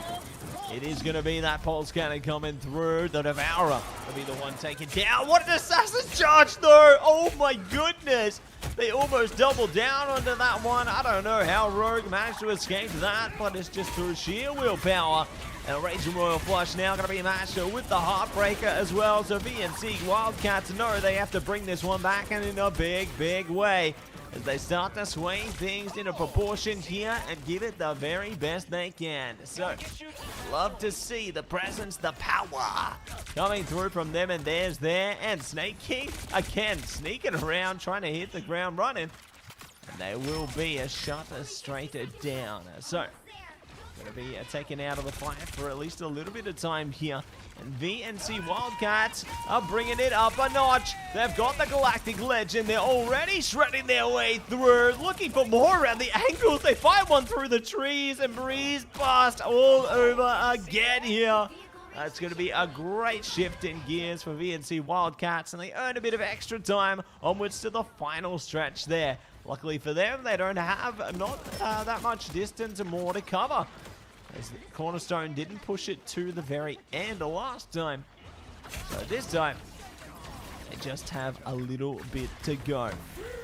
it is going to be that Pulse Cannon coming through. The Devourer will be the one taken down. What an Assassin's Charge though! Oh my goodness! They almost doubled down onto that one. I don't know how Rogue managed to escape that, but it's just through sheer willpower. And Raging Royal Flush now going to be matched with the Heartbreaker as well. So VNC Wildcats know they have to bring this one back, and in a big, big way, as they start to sway things in a proportion here and give it the very best they can. So, love to see the presence, the power coming through from them, and there's there. And Snake King, again, sneaking around, trying to hit the ground running. And they will be a shot straight down. So, going to be taken out of the fight for at least a little bit of time here. And VNC Wildcats are bringing it up a notch. They've got the Galactic Legend. They're already shredding their way through, looking for more around the angles. They find one through the trees and breeze past all over again here. It's going to be a great shift in gears for VNC Wildcats, and they earn a bit of extra time onwards to the final stretch there. Luckily for them, they don't have not that much distance and more to cover, as Cornerstone didn't push it to the very end the last time. So this time, they just have a little bit to go.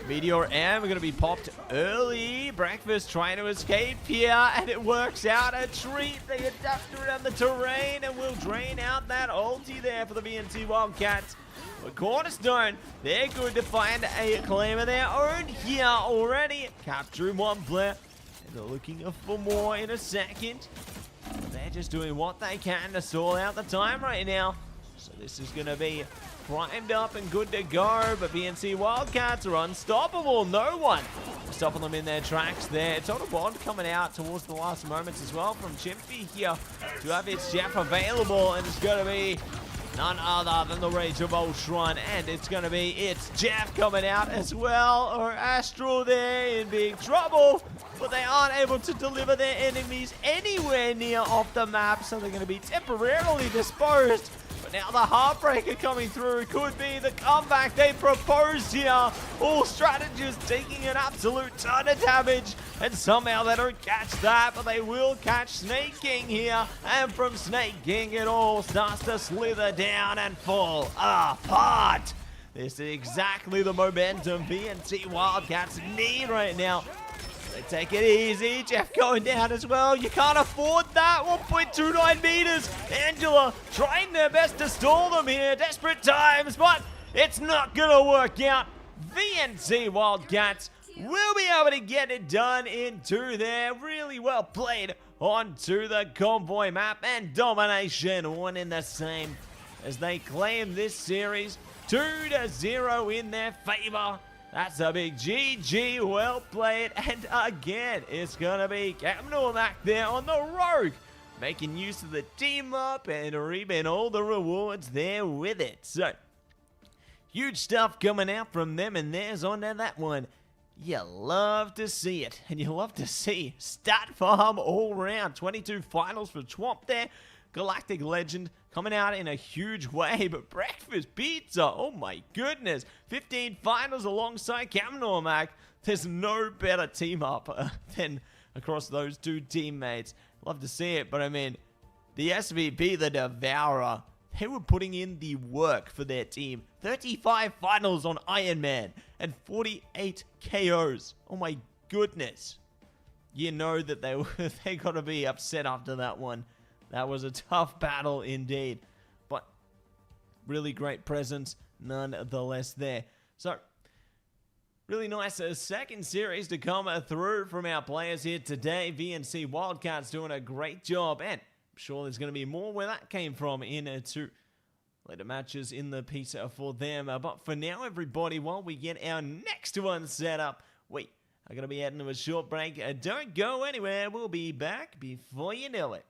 Meteor M are going to be popped early. Breakfast trying to escape here, and it works out a treat. They adapt around the terrain and will drain out that ulti there for the VNC Wildcats. But Cornerstone, they're good to find a claim of their own here already. Capturing one player, and they're looking for more in a second. They're just doing what they can to stall out the time right now. So this is going to be primed up and good to go, but VNC Wildcats are unstoppable. No one stopping them in their tracks there. It's on a bond coming out towards the last moments as well from Chimpy here to have its Jeff available, and it's going to be none other than the Rage of Ultron, and it's going to be its Jeff coming out as well, or Astral there in big trouble, but they aren't able to deliver their enemies anywhere near off the map, so they're going to be temporarily disposed. But now the Heartbreaker coming through could be the comeback they proposed here. All strategists taking an absolute ton of damage, and somehow they don't catch that, but they will catch Snake King here. And from Snake King, it all starts to slither down and fall apart. This is exactly the momentum VNC Wildcats need right now. They take it easy. Jeff going down as well. You can't afford that. 1.29 meters. Angela trying their best to stall them here. Desperate times, but it's not going to work out. VNC Wildcats will be able to get it done in two there. Really well played onto the convoy map, and domination one in the same as they claim this series 2-0 in their favor. That's a big GG, well played, and again, it's going to be Capnormac there on the rogue, making use of the team up and reaping all the rewards there with it. So, huge stuff coming out from them, and there's on to that one. You love to see it, and you love to see Stat Farm all round. 22 finals for Chwomp there. Galactic Legend coming out in a huge way, but Breakfast Pizza, oh my goodness. 15 finals alongside Capnormac. There's no better team up than across those two teammates. Love to see it, but I mean, the SVP, the Devourer, they were putting in the work for their team. 35 finals on Iron Man and 48 KOs. Oh my goodness. You know that they got to be upset after that one. That was a tough battle indeed, but really great presence nonetheless there. So, really nice second series to come through from our players here today. VNC Wildcats doing a great job, and I'm sure there's going to be more where that came from in two later matches in the piece for them. But for now, everybody, while we get our next one set up, we are going to be heading to a short break. Don't go anywhere. We'll be back before you know it.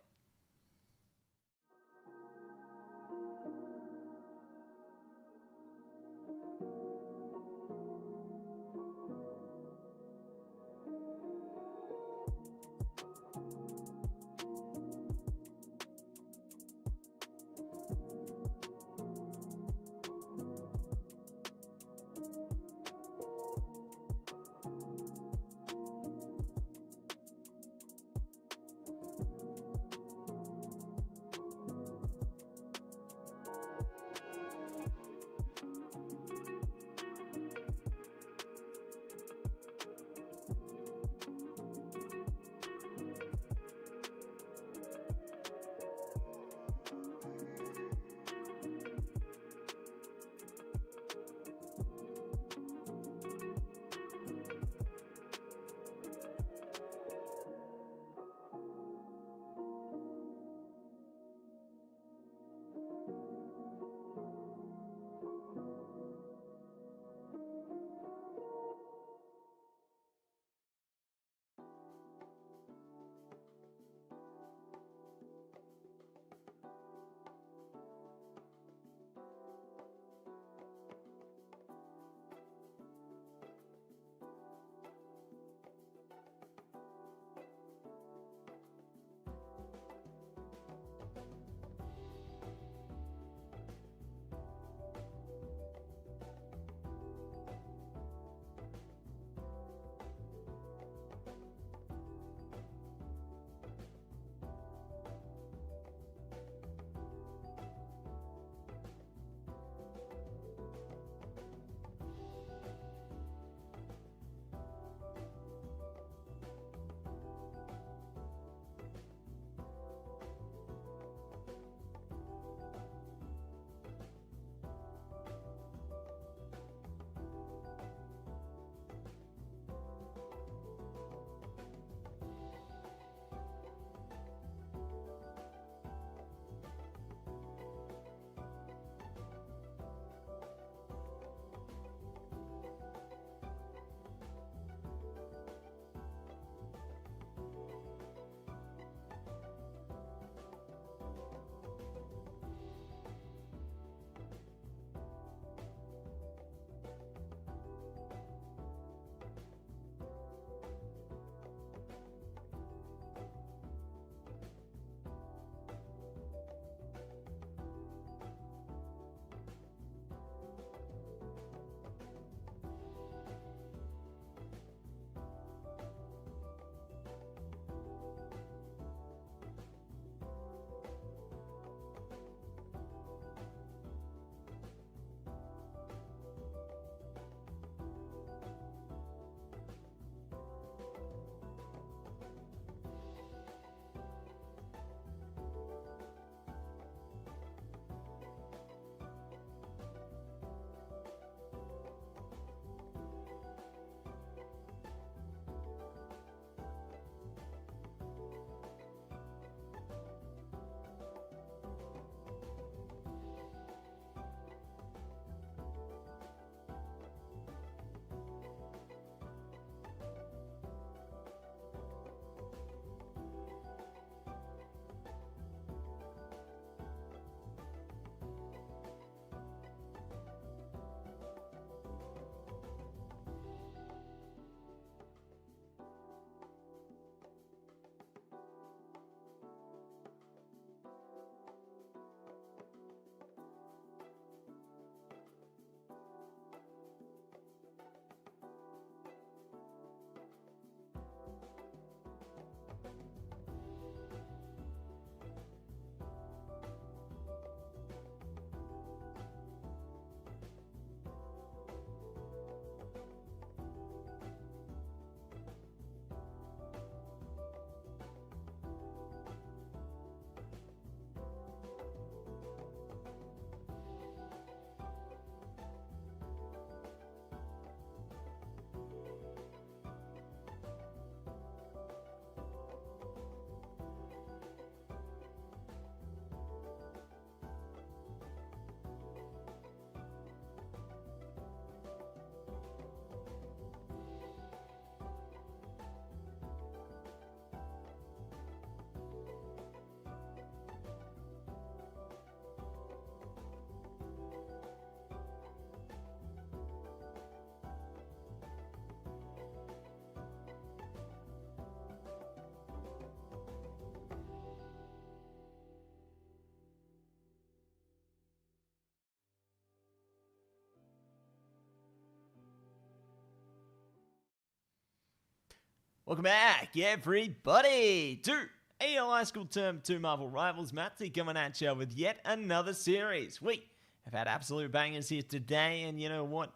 Welcome back, everybody, to AEL High School Term 2 Marvel Rivals. Mattse coming at you with yet another series. We have had absolute bangers here today, and you know what?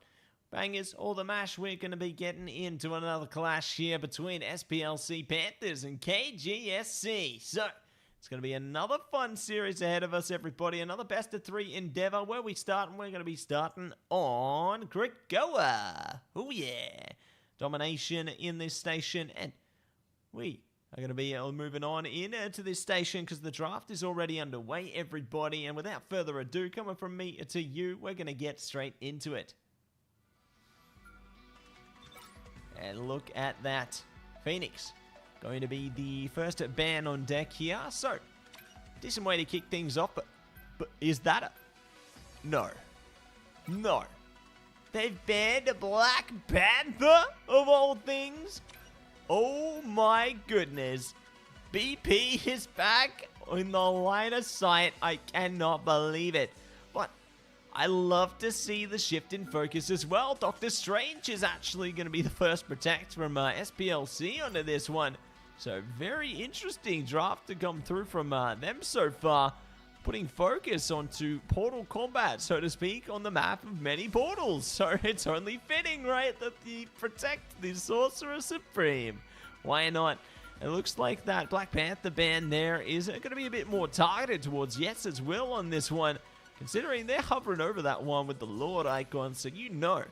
Bangers all the mash, we're going to be getting into another clash here between SPLC Panthers and KGSC. So, it's going to be another fun series ahead of us, everybody. Another best of 3 endeavor. Where we start, and we're going to be starting on Krakoa. Oh yeah. Domination in this station, and we are going to be moving on into this station because the draft is already underway, everybody. And without further ado, coming from me to you, we're going to get straight into it. And look at that. Phoenix going to be the first ban on deck here. So, decent way to kick things off, but is that a... No. No. They've banned Black Panther, of all things. Oh my goodness. BP is back in the line of sight. I cannot believe it. But I love to see the shift in focus as well. Doctor Strange is actually going to be the first protect from SPLC onto this one. So very interesting draft to come through from them so far. Putting focus onto portal combat, so to speak, on the map of many portals. So it's only fitting, right, that they protect the Sorcerer Supreme. Why not? It looks like that Black Panther ban there is going to be a bit more targeted towards Yes as well on this one, considering they're hovering over that one with the Lord icon, so you know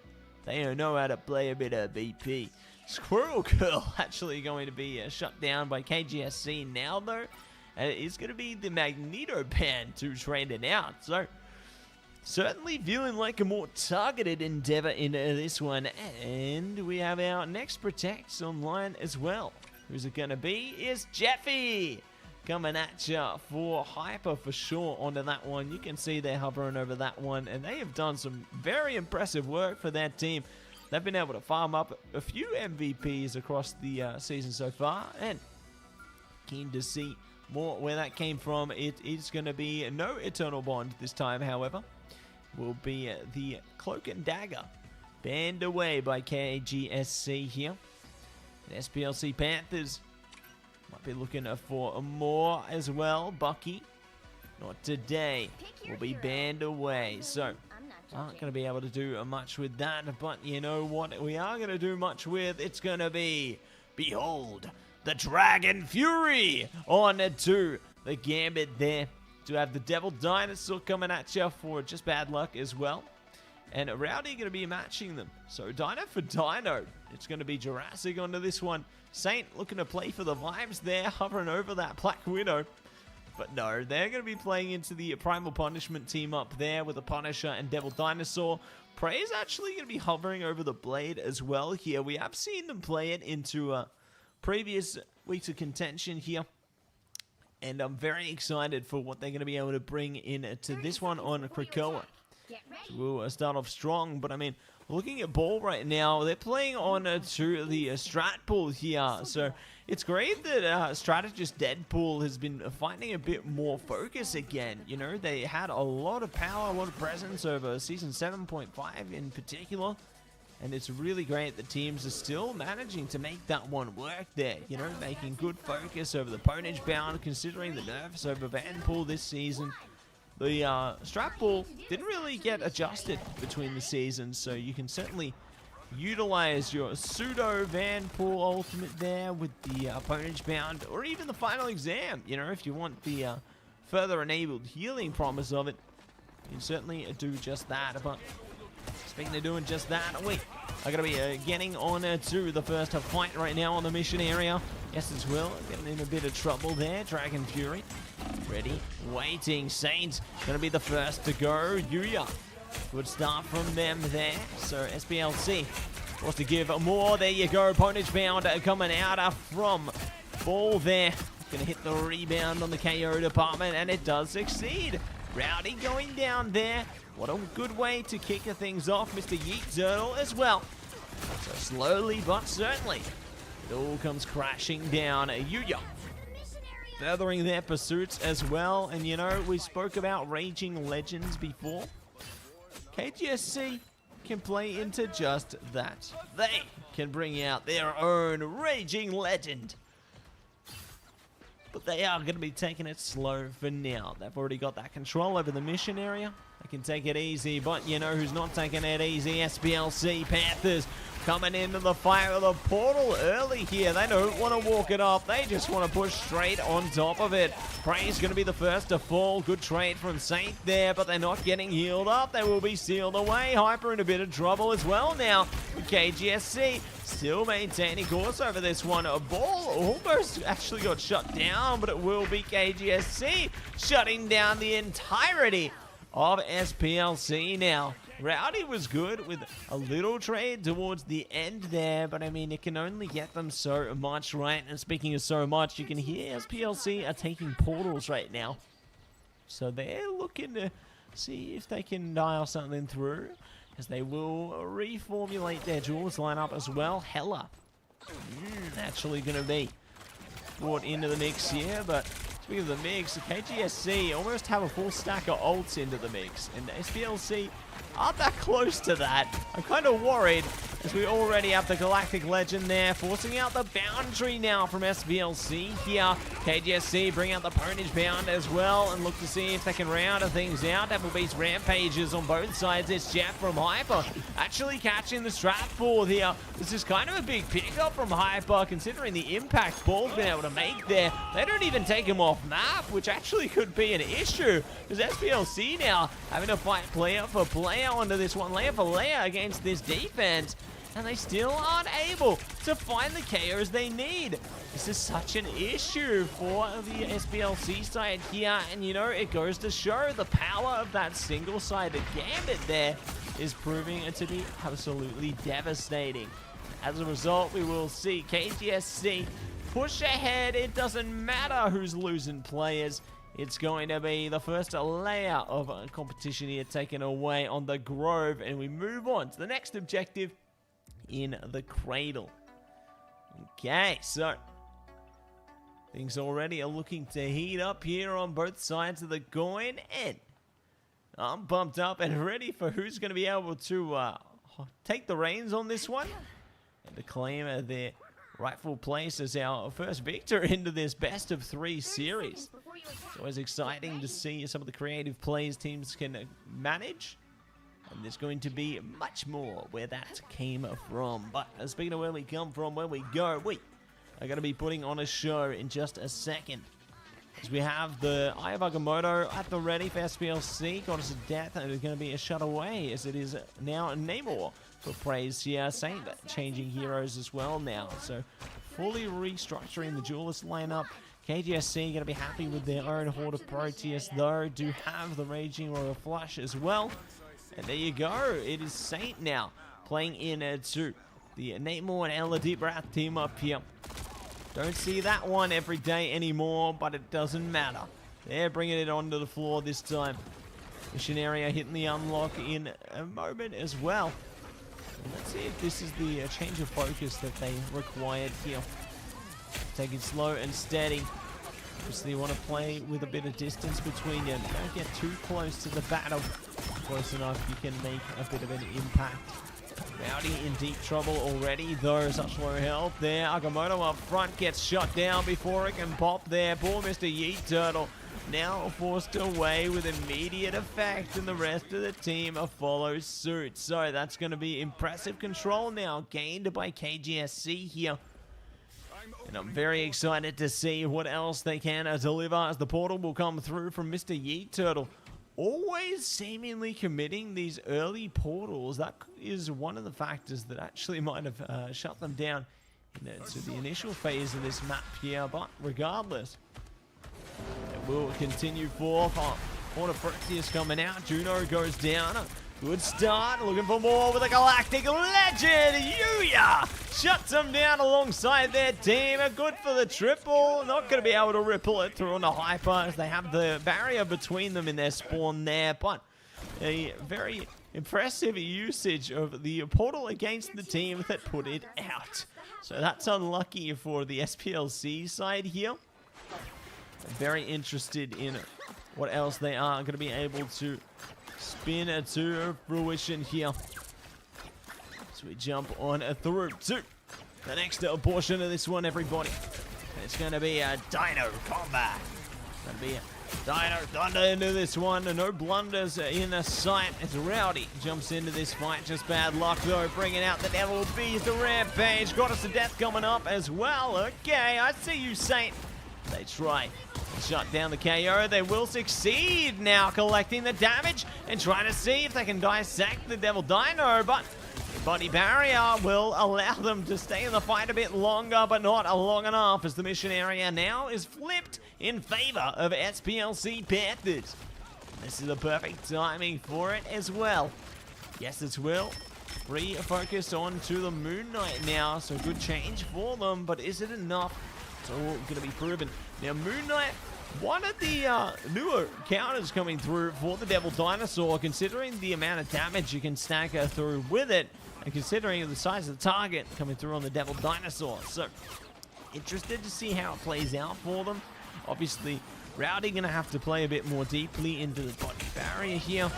they know how to play a bit of BP. Squirrel Girl actually going to be shut down by KGSC now, though. And it is going to be the Magneto ban to trade it out. So, certainly feeling like a more targeted endeavor in this one. And we have our next protects online as well. Who's it going to be? Is Jeffy coming at you for Hyper for sure onto that one. You can see they're hovering over that one. And they have done some very impressive work for their team. They've been able to farm up a few MVPs across the season so far. And keen to see more where that came from. It is going to be no Eternal Bond this time, however. Will be the Cloak and Dagger. Banned away by KGSC here. And SPLC Panthers might be looking for more as well. Bucky, not today. Will be banned away. So, aren't going to be able to do much with that. But you know what we are going to do much with? It's going to be, behold, the Dragon Fury on to the Gambit there. To have the Devil Dinosaur coming at you for just bad luck as well. And Rowdy going to be matching them. So Dino for Dino. It's going to be Jurassic onto this one. Saint looking to play for the vibes there, hovering over that Black Widow. But no, they're going to be playing into the Primal Punishment team up there with the Punisher and Devil Dinosaur. Prey is actually going to be hovering over the Blade as well here. We have seen them play it into previous weeks of contention here, and I'm very excited for what they're going to be able to bring in to this one on Krakoa. So we'll start off strong, but I mean, looking at ball right now, they're playing on to the strat pool here, so it's great that strategist Deadpool has been finding a bit more focus again. You know, they had a lot of power, a lot of presence over season 7.5 in particular. And it's really great that teams are still managing to make that one work there. You know, making good focus over the ponage bound, considering the nerfs over Vanpool this season. The strat pool didn't really get adjusted between the seasons, so you can certainly utilize your pseudo Vanpool ultimate there with the ponage bound, or even the final exam. You know, if you want the further enabled healing promise of it, you can certainly do just that. But speaking of doing just that, we are going to be getting on to the first fight right now on the mission area. Yes, as well. Getting in a bit of trouble there. Dragon Fury. Ready. Waiting. Saints going to be the first to go. Yuya. Good start from them there. So SPLC wants to give more. There you go. Ponage bound coming out from Ball there. Going to hit the rebound on the KO department, and it does succeed. Rowdy going down there. What a good way to kick things off. Mr. Yeet Turtle as well. So slowly but certainly, it all comes crashing down. Yuya furthering their pursuits as well. And you know, we spoke about Raging Legends before. KGSC can play into just that. They can bring out their own raging legend. But they are going to be taking it slow for now. They've already got that control over the mission area. They can take it easy, but you know who's not taking it easy? SPLC Panthers coming into the fight with a portal early here. They don't want to walk it off. They just want to push straight on top of it. Prey's going to be the first to fall. Good trade from Saint there, but they're not getting healed up. They will be sealed away. Hyper in a bit of trouble as well now. KGSC still maintaining course over this one. A ball almost actually got shut down, but it will be KGSC shutting down the entirety of SPLC now. Rowdy was good with a little trade towards the end there, but I mean, it can only get them so much, right? And speaking of so much, you can hear SPLC are taking portals right now. So they're looking to see if they can dial something through, as they will reformulate their duels lineup as well. Hella actually going to be brought into the mix here, but speaking of the mix, KGSC almost have a full stack of ults into the mix, and SPLC aren't that close to that. I'm kind of worried, as we already have the Galactic Legend there, forcing out the boundary now from SPLC here. KGSC bring out the Ponage Bound as well, and look to see if they can round things out. Double Beast Rampages on both sides. It's Jeff from Hyper actually catching the Stratford here. This is kind of a big pickup from Hyper, considering the impact Ball's been able to make there. They don't even take him off map, which actually could be an issue, because SPLC now having to fight player for player onto this one, layer for layer against this defense, and they still aren't able to find the KOs they need. This is such an issue for the SPLC side here, and you know, it goes to show the power of that single-sided gambit there is proving it to be absolutely devastating. As a result, we will see KGSC push ahead. It doesn't matter who's losing players. It's going to be the first layer of competition here taken away on the Grove, and we move on to the next objective in the Cradle. Okay, so things already are looking to heat up here on both sides of the coin, and I'm pumped up and ready for who's going to be able to take the reins on this one and to claim their rightful place as our first victor into this best of 3 series. It's always exciting to see some of the creative plays teams can manage, and there's going to be much more where that came from. But speaking of where we come from, where we go, we are going to be putting on a show in just a second, as we have the Eye of Agamotto at the ready for SPLC. Goddess of Death, and it's going to be a shut away, as it is now Namor for praise here. Saint changing heroes as well now, so fully restructuring the duelist lineup. KGSC going to be happy with their own Horde of Proteus, though. Do have the Raging Royal Flush as well. And there you go. It is Saint now playing in to the Namor and Ella Deep Wrath team up here. Don't see that one every day anymore, but it doesn't matter. They're bringing it onto the floor this time. Mission area hitting the unlock in a moment as well. And let's see if this is the change of focus that they required here. Take it slow and steady. Obviously, you want to play with a bit of distance between you. Don't get too close to the battle. Close enough, you can make a bit of an impact. Rowdy in deep trouble already, though. Such low health there. Agamotto up front gets shut down before it can pop there. Poor Mr. Yeet Turtle now forced away with immediate effect, and the rest of the team follows suit. So that's going to be impressive control now gained by KGSC here. And I'm very excited to see what else they can deliver, as the portal will come through from Mr. Yeet Turtle. Always seemingly committing these early portals. That is one of the factors that actually might have shut them down to the initial phase of this map here. But regardless, it will continue forth. Horde of Proteus coming out. Juno goes down. Good start, looking for more with a Galactic Legend. Yuya shuts them down alongside their team. Good for the triple. Not going to be able to ripple it through on the Hyper, as they have the barrier between them in their spawn there. But a very impressive usage of the portal against the team that put it out. So that's unlucky for the SPLC side here. I'm very interested in what else they are going to be able to spin to fruition here. as we jump on through to the next portion of this one, everybody. It's going to be a Dino combat. It's going to be a Dino Thunder into this one. No blunders in sight as Rowdy jumps into this fight. Just bad luck, though, bringing out the Devil Beast, the Rampage. Got us to death coming up as well. Okay, I see you, Saint. They try to shut down the KO. They will succeed now, collecting the damage and trying to see if they can dissect the Devil Dino, but the body barrier will allow them to stay in the fight a bit longer, but not long enough, as the mission area now is flipped in favor of SPLC Panthers. This is the perfect timing for it as well. Yes, it will refocus on to the Moon Knight now, so good change for them, but is it enough? It's all going to be proven. Now, Moon Knight, one of the newer counters coming through for the Devil Dinosaur, considering the amount of damage you can stack through with it, and considering the size of the target coming through on the Devil Dinosaur. So, interested to see how it plays out for them. Obviously, Rowdy going to have to play a bit more deeply into the body barrier here.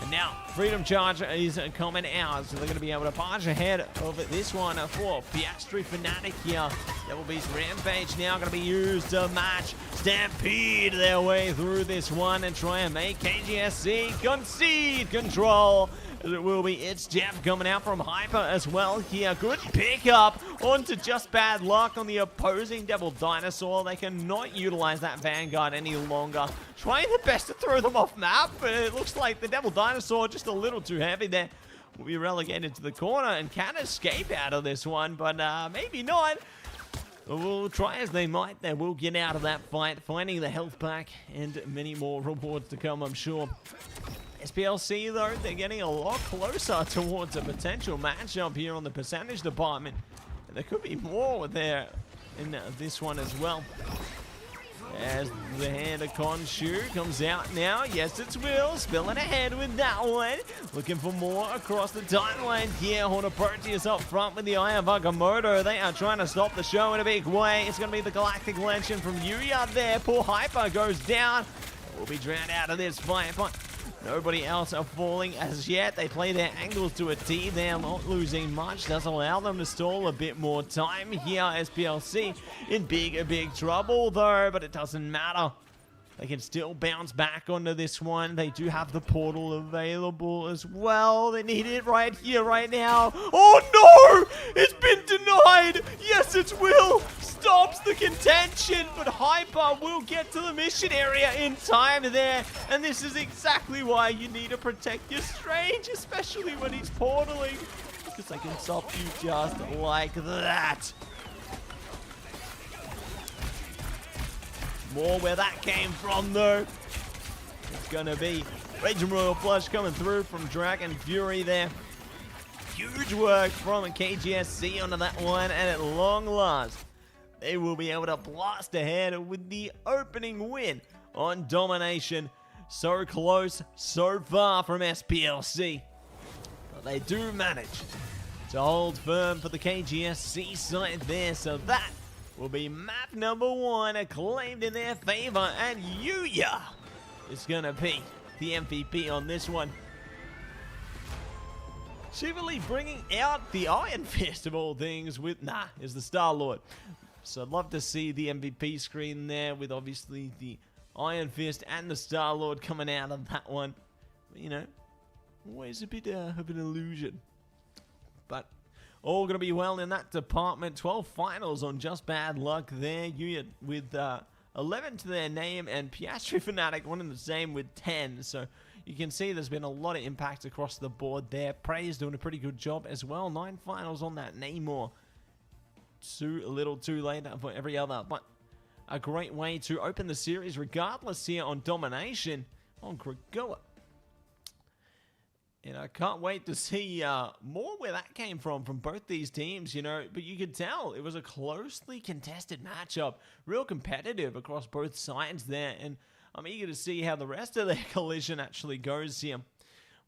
And now, Freedom Charge is coming out, so they're going to be able to barge ahead of this one for Piastri Fnatic here. Devil Beast Rampage now going to be used to match Stampede their way through this one and try and make KGSC concede control. As it will be, it's Jeff coming out from Hyper as well here. Good pickup onto just bad luck on the opposing Devil Dinosaur. They cannot utilize that Vanguard any longer. Trying their best to throw them off map, but it looks like the Devil Dinosaur just a little too heavy there. Will be relegated to the corner and can escape out of this one, but maybe not. We'll try as they might. They will get out of that fight, finding the health pack and many more rewards to come, I'm sure. SPLC, though, they're getting a lot closer towards a potential matchup here on the percentage department. And there could be more there in this one as well. As the hand of Khonshu comes out now. Yes, it's Will. Spilling ahead with that one. Looking for more across the timeline here. Horner Proteus up front with the Eye of Agamotto. They are trying to stop the show in a big way. It's going to be the Galactic Legend from Yuya there. Poor Hyper goes down. Will be drowned out of this fight, but nobody else are falling as yet. They play their angles to a T. They're not losing much. Does allow them to stall a bit more time here. SPLC in big trouble though, but it doesn't matter. They can still bounce back onto this one. They do have the portal available as well. They need it right here, right now. Oh no! It's been denied! Yes, it's Will! Stops the contention, but Hyper will get to the mission area in time there. And this is exactly why you need to protect your Strange, especially when he's portaling, because they can stop you just like that. More where that came from, though. It's going to be Raging Royal Flush coming through from Dragon Fury there. Huge work from a KGSC onto that one, and at long last, they will be able to blast ahead with the opening win on Domination. So close, so far from SPLC. But they do manage to hold firm for the KGSC side there, so that will be map number 1 acclaimed in their favor, and Yuya is going to be the MVP on this one. Chivalry bringing out the Iron Fist of all things with, is the Star-Lord. So I'd love to see the MVP screen there with obviously the Iron Fist and the Star-Lord coming out of that one. But, you know, always a bit of an illusion. But all going to be well in that department. 12 finals on just bad luck there. Yuya with 11 to their name, and Piastri Fnatic one and the same with 10. So you can see there's been a lot of impact across the board there. Prey's doing a pretty good job as well. 9 finals on that Namor. A little too late for every other, but a great way to open the series regardless here on Domination on Krakoa. And I can't wait to see more where that came from both these teams, you know. But you could tell it was a closely contested matchup. Real competitive across both sides there. And I'm eager to see how the rest of their collision actually goes here.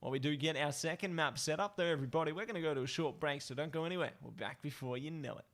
While we do get our second map set up there, everybody, we're going to go to a short break, so don't go anywhere. We're back before you know it.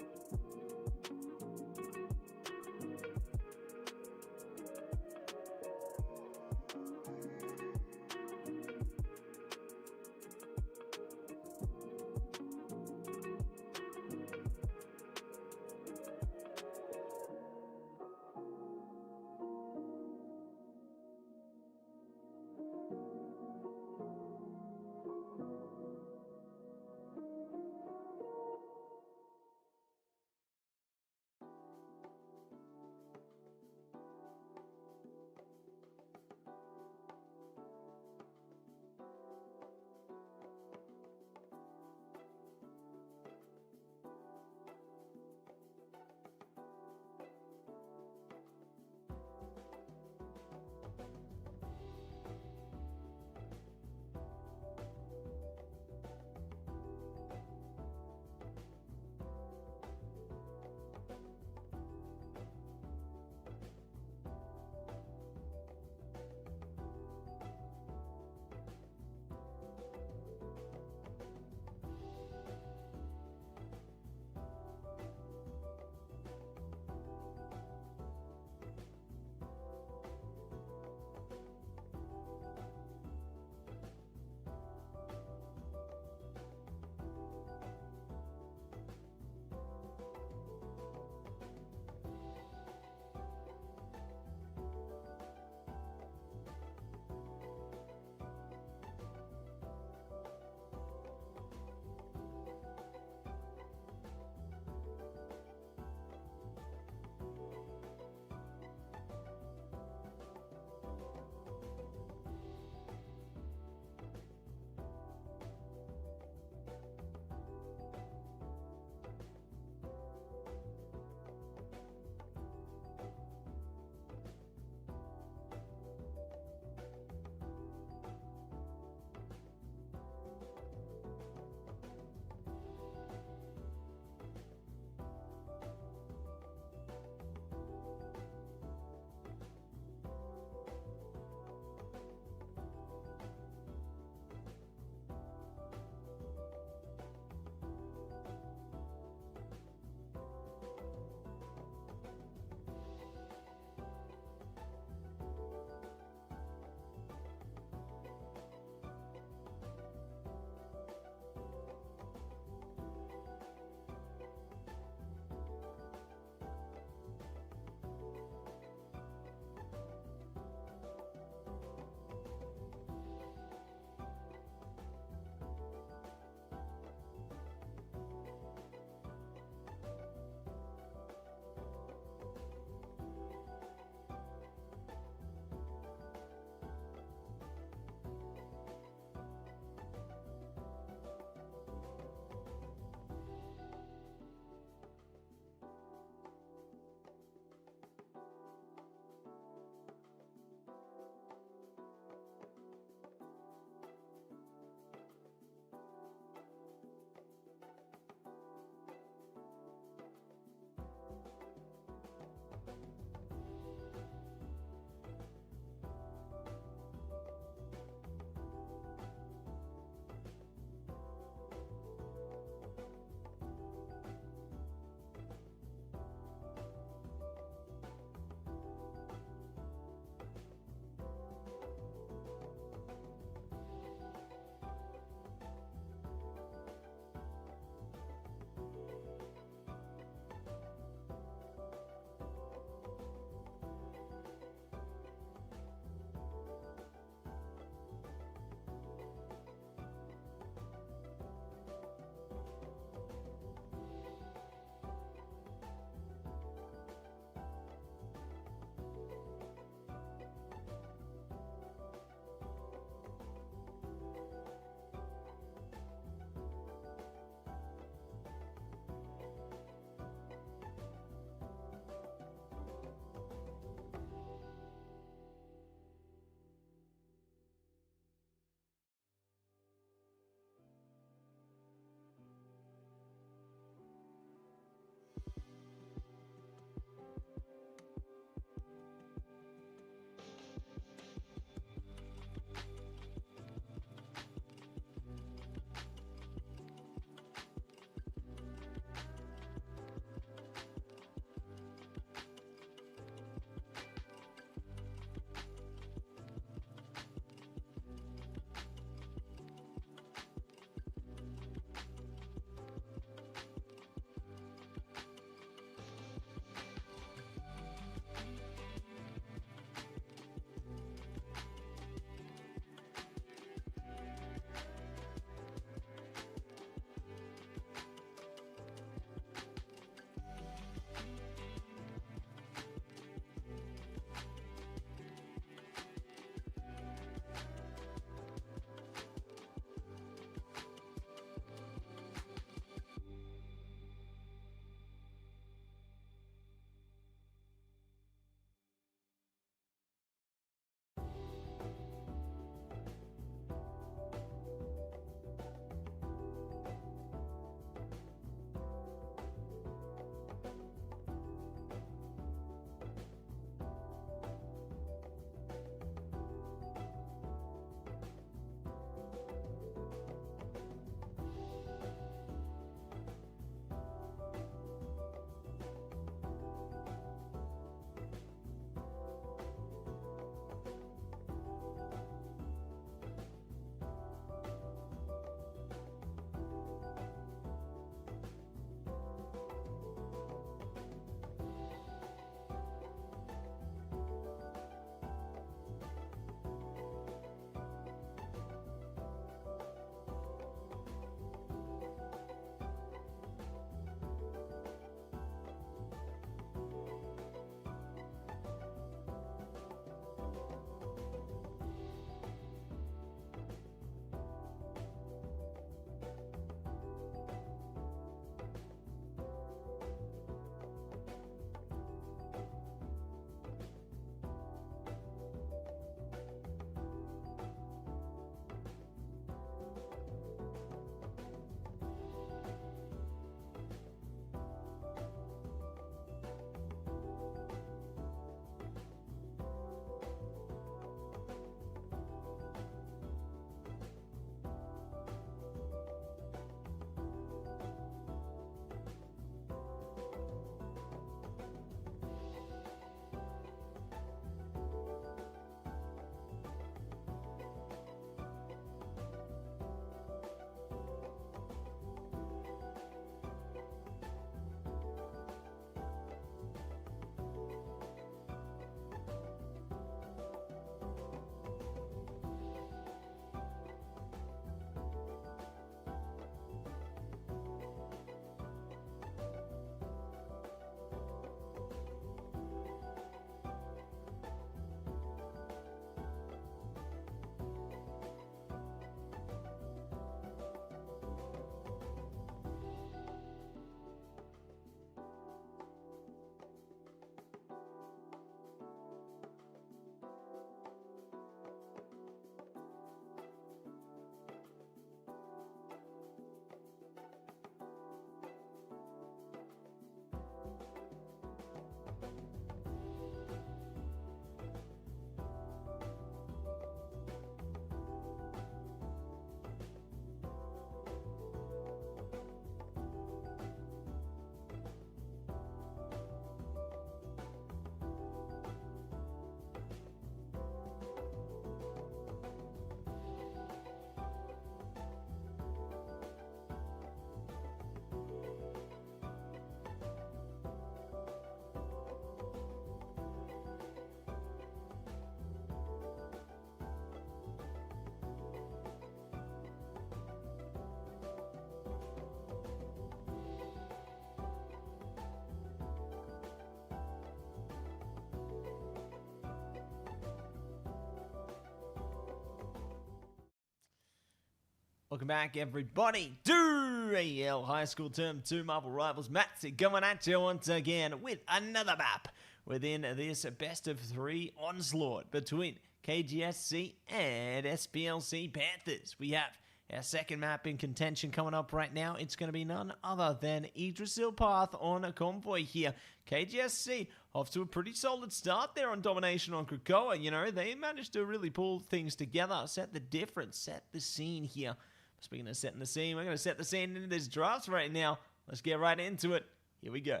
Welcome back, everybody, to AEL High School Term 2 Marble Rivals. Mattse coming at you once again with another map within this best of 3 onslaught between KGSC and SPLC Panthers. We have our second map in contention coming up right now. It's going to be none other than Yggdrasil Path on a convoy here. KGSC off to a pretty solid start there on domination on Krakoa. You know, they managed to really pull things together, set the difference, set the scene here. Speaking of setting the scene, we're going to set the scene into this draft right now. Let's get right into it. Here we go.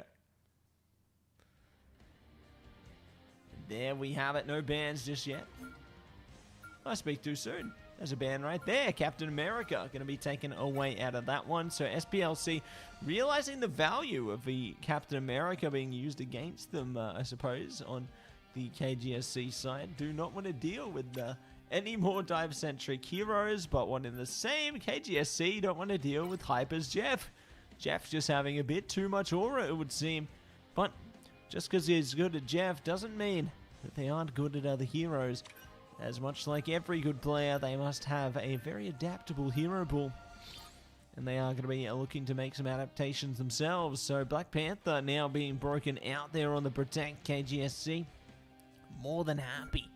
And there we have it. No bans just yet. I speak too soon. There's a ban right there. Captain America going to be taken away out of that one. So SPLC realizing the value of the Captain America being used against them, I suppose, on the KGSC side. Do not want to deal with any more dive-centric heroes, but one in the same. KGSC don't want to deal with Hyper's Jeff. Jeff just having a bit too much aura, it would seem. But just because he's good at Jeff doesn't mean that they aren't good at other heroes. As much like every good player, they must have a very adaptable hero pool. And they are going to be looking to make some adaptations themselves. So Black Panther now being broken out there on the Protect. KGSC more than happy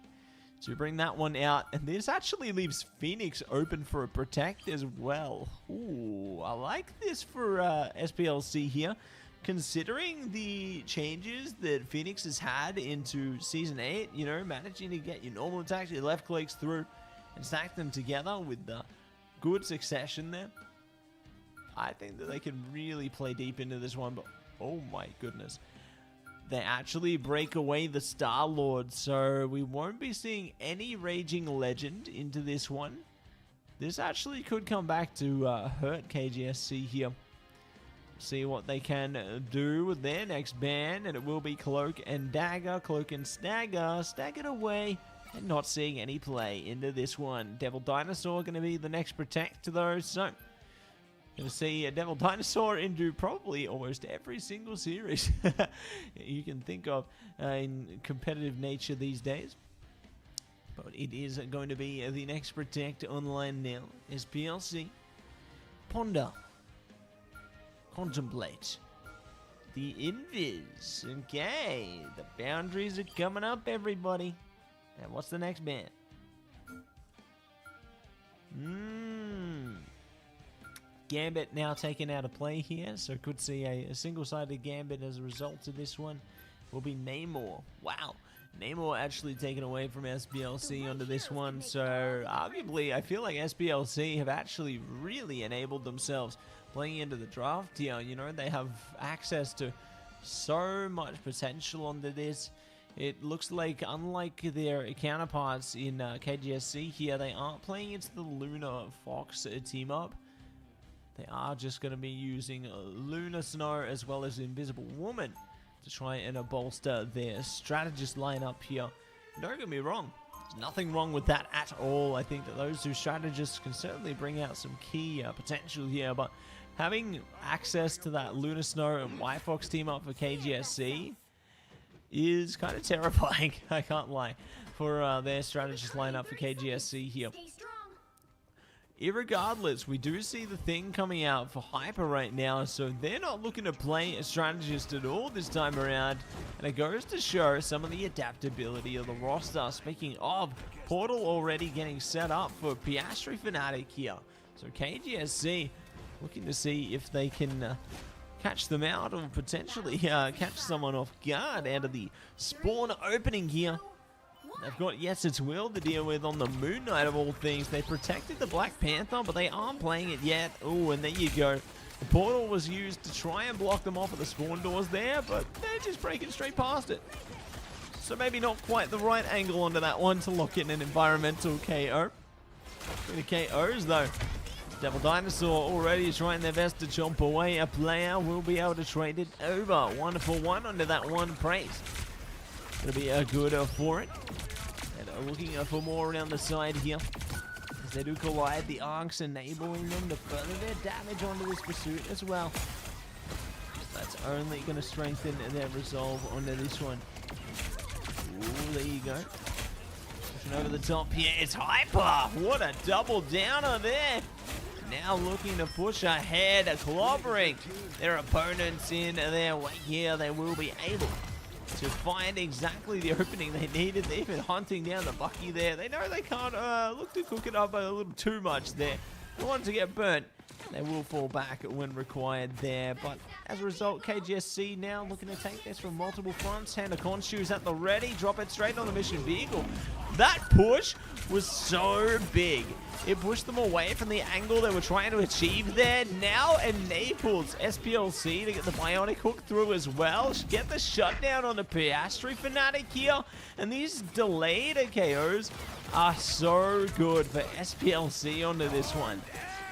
to bring that one out. And this actually leaves Phoenix open for a Protect as well. Ooh, I like this for SPLC here. Considering the changes that Phoenix has had into Season 8, you know, managing to get your normal attacks, your left clicks through, and stack them together with the good succession there, I think that they can really play deep into this one. But oh my goodness, they actually break away the Star-Lord, so we won't be seeing any Raging Legend into this one. This actually could come back to hurt KGSC here. See what they can do with their next ban, and it will be Cloak and Dagger. Cloak and Stagger, staggered away, and not seeing any play into this one. Devil Dinosaur going to be the next Protect though, so going to see a Devil Dinosaur into probably almost every single series you can think of in competitive nature these days. But it is going to be the next Protect online now. SPLC, ponder, contemplate the invis. Okay, the boundaries are coming up, everybody. And what's the next ban? Gambit now taken out of play here, so could see a single-sided Gambit as a result of this one. Will be Namor. Wow, Namor actually taken away from SPLC onto this one, so arguably I feel like SPLC have actually really enabled themselves playing into the draft here. You know, they have access to so much potential onto this. It looks like, unlike their counterparts in KGSC here, they aren't playing into the Luna Fox team up. They are just going to be using Luna Snow as well as Invisible Woman to try and bolster their strategist lineup here. Don't get me wrong, there's nothing wrong with that at all. I think that those two strategists can certainly bring out some key potential here, but having access to that Luna Snow and White Fox team up for KGSC is kind of terrifying, I can't lie, for their strategist lineup for KGSC here. Irregardless, we do see the thing coming out for Hyper right now, so they're not looking to play a strategist at all this time around, and it goes to show some of the adaptability of the roster. Speaking of, Portal already getting set up for Piastri Fnatic here, so KGSC looking to see if they can catch them out or potentially catch someone off guard out of the spawn opening here. They've got Yes It's Will to deal with on the Moon Knight of all things. They protected the Black Panther, but they aren't playing it yet. Oh, and there you go. The portal was used to try and block them off at the spawn doors there, but they're just breaking straight past it. So maybe not quite the right angle onto that one to lock in an environmental KO. The KOs though. Devil Dinosaur already trying their best to chomp away. A player will be able to trade it over. 1 for 1 onto that one. Praise. Gonna be a good for it. And looking for more around the side here. As they do collide, the arcs enabling them to further their damage onto this pursuit as well. That's only going to strengthen their resolve onto this one. Ooh, there you go. Pushing over the top here. It's Hyper. What a double downer there. now looking to push ahead, clobbering their opponents in their way here. They will be able to find exactly the opening they needed. They've been hunting down the Bucky there. They know they can't look to cook it up a little too much there. They want to get burnt. They will fall back when required there, but as a result, KGSC now looking to take this from multiple fronts. Hand of Khonshu's at the ready, drop it straight on the mission vehicle. That push was so big. It pushed them away from the angle they were trying to achieve there. Now enables SPLC to get the bionic hook through as well. Get the shutdown on the Piastri Fnatic here. And these delayed KOs are so good for SPLC onto this one.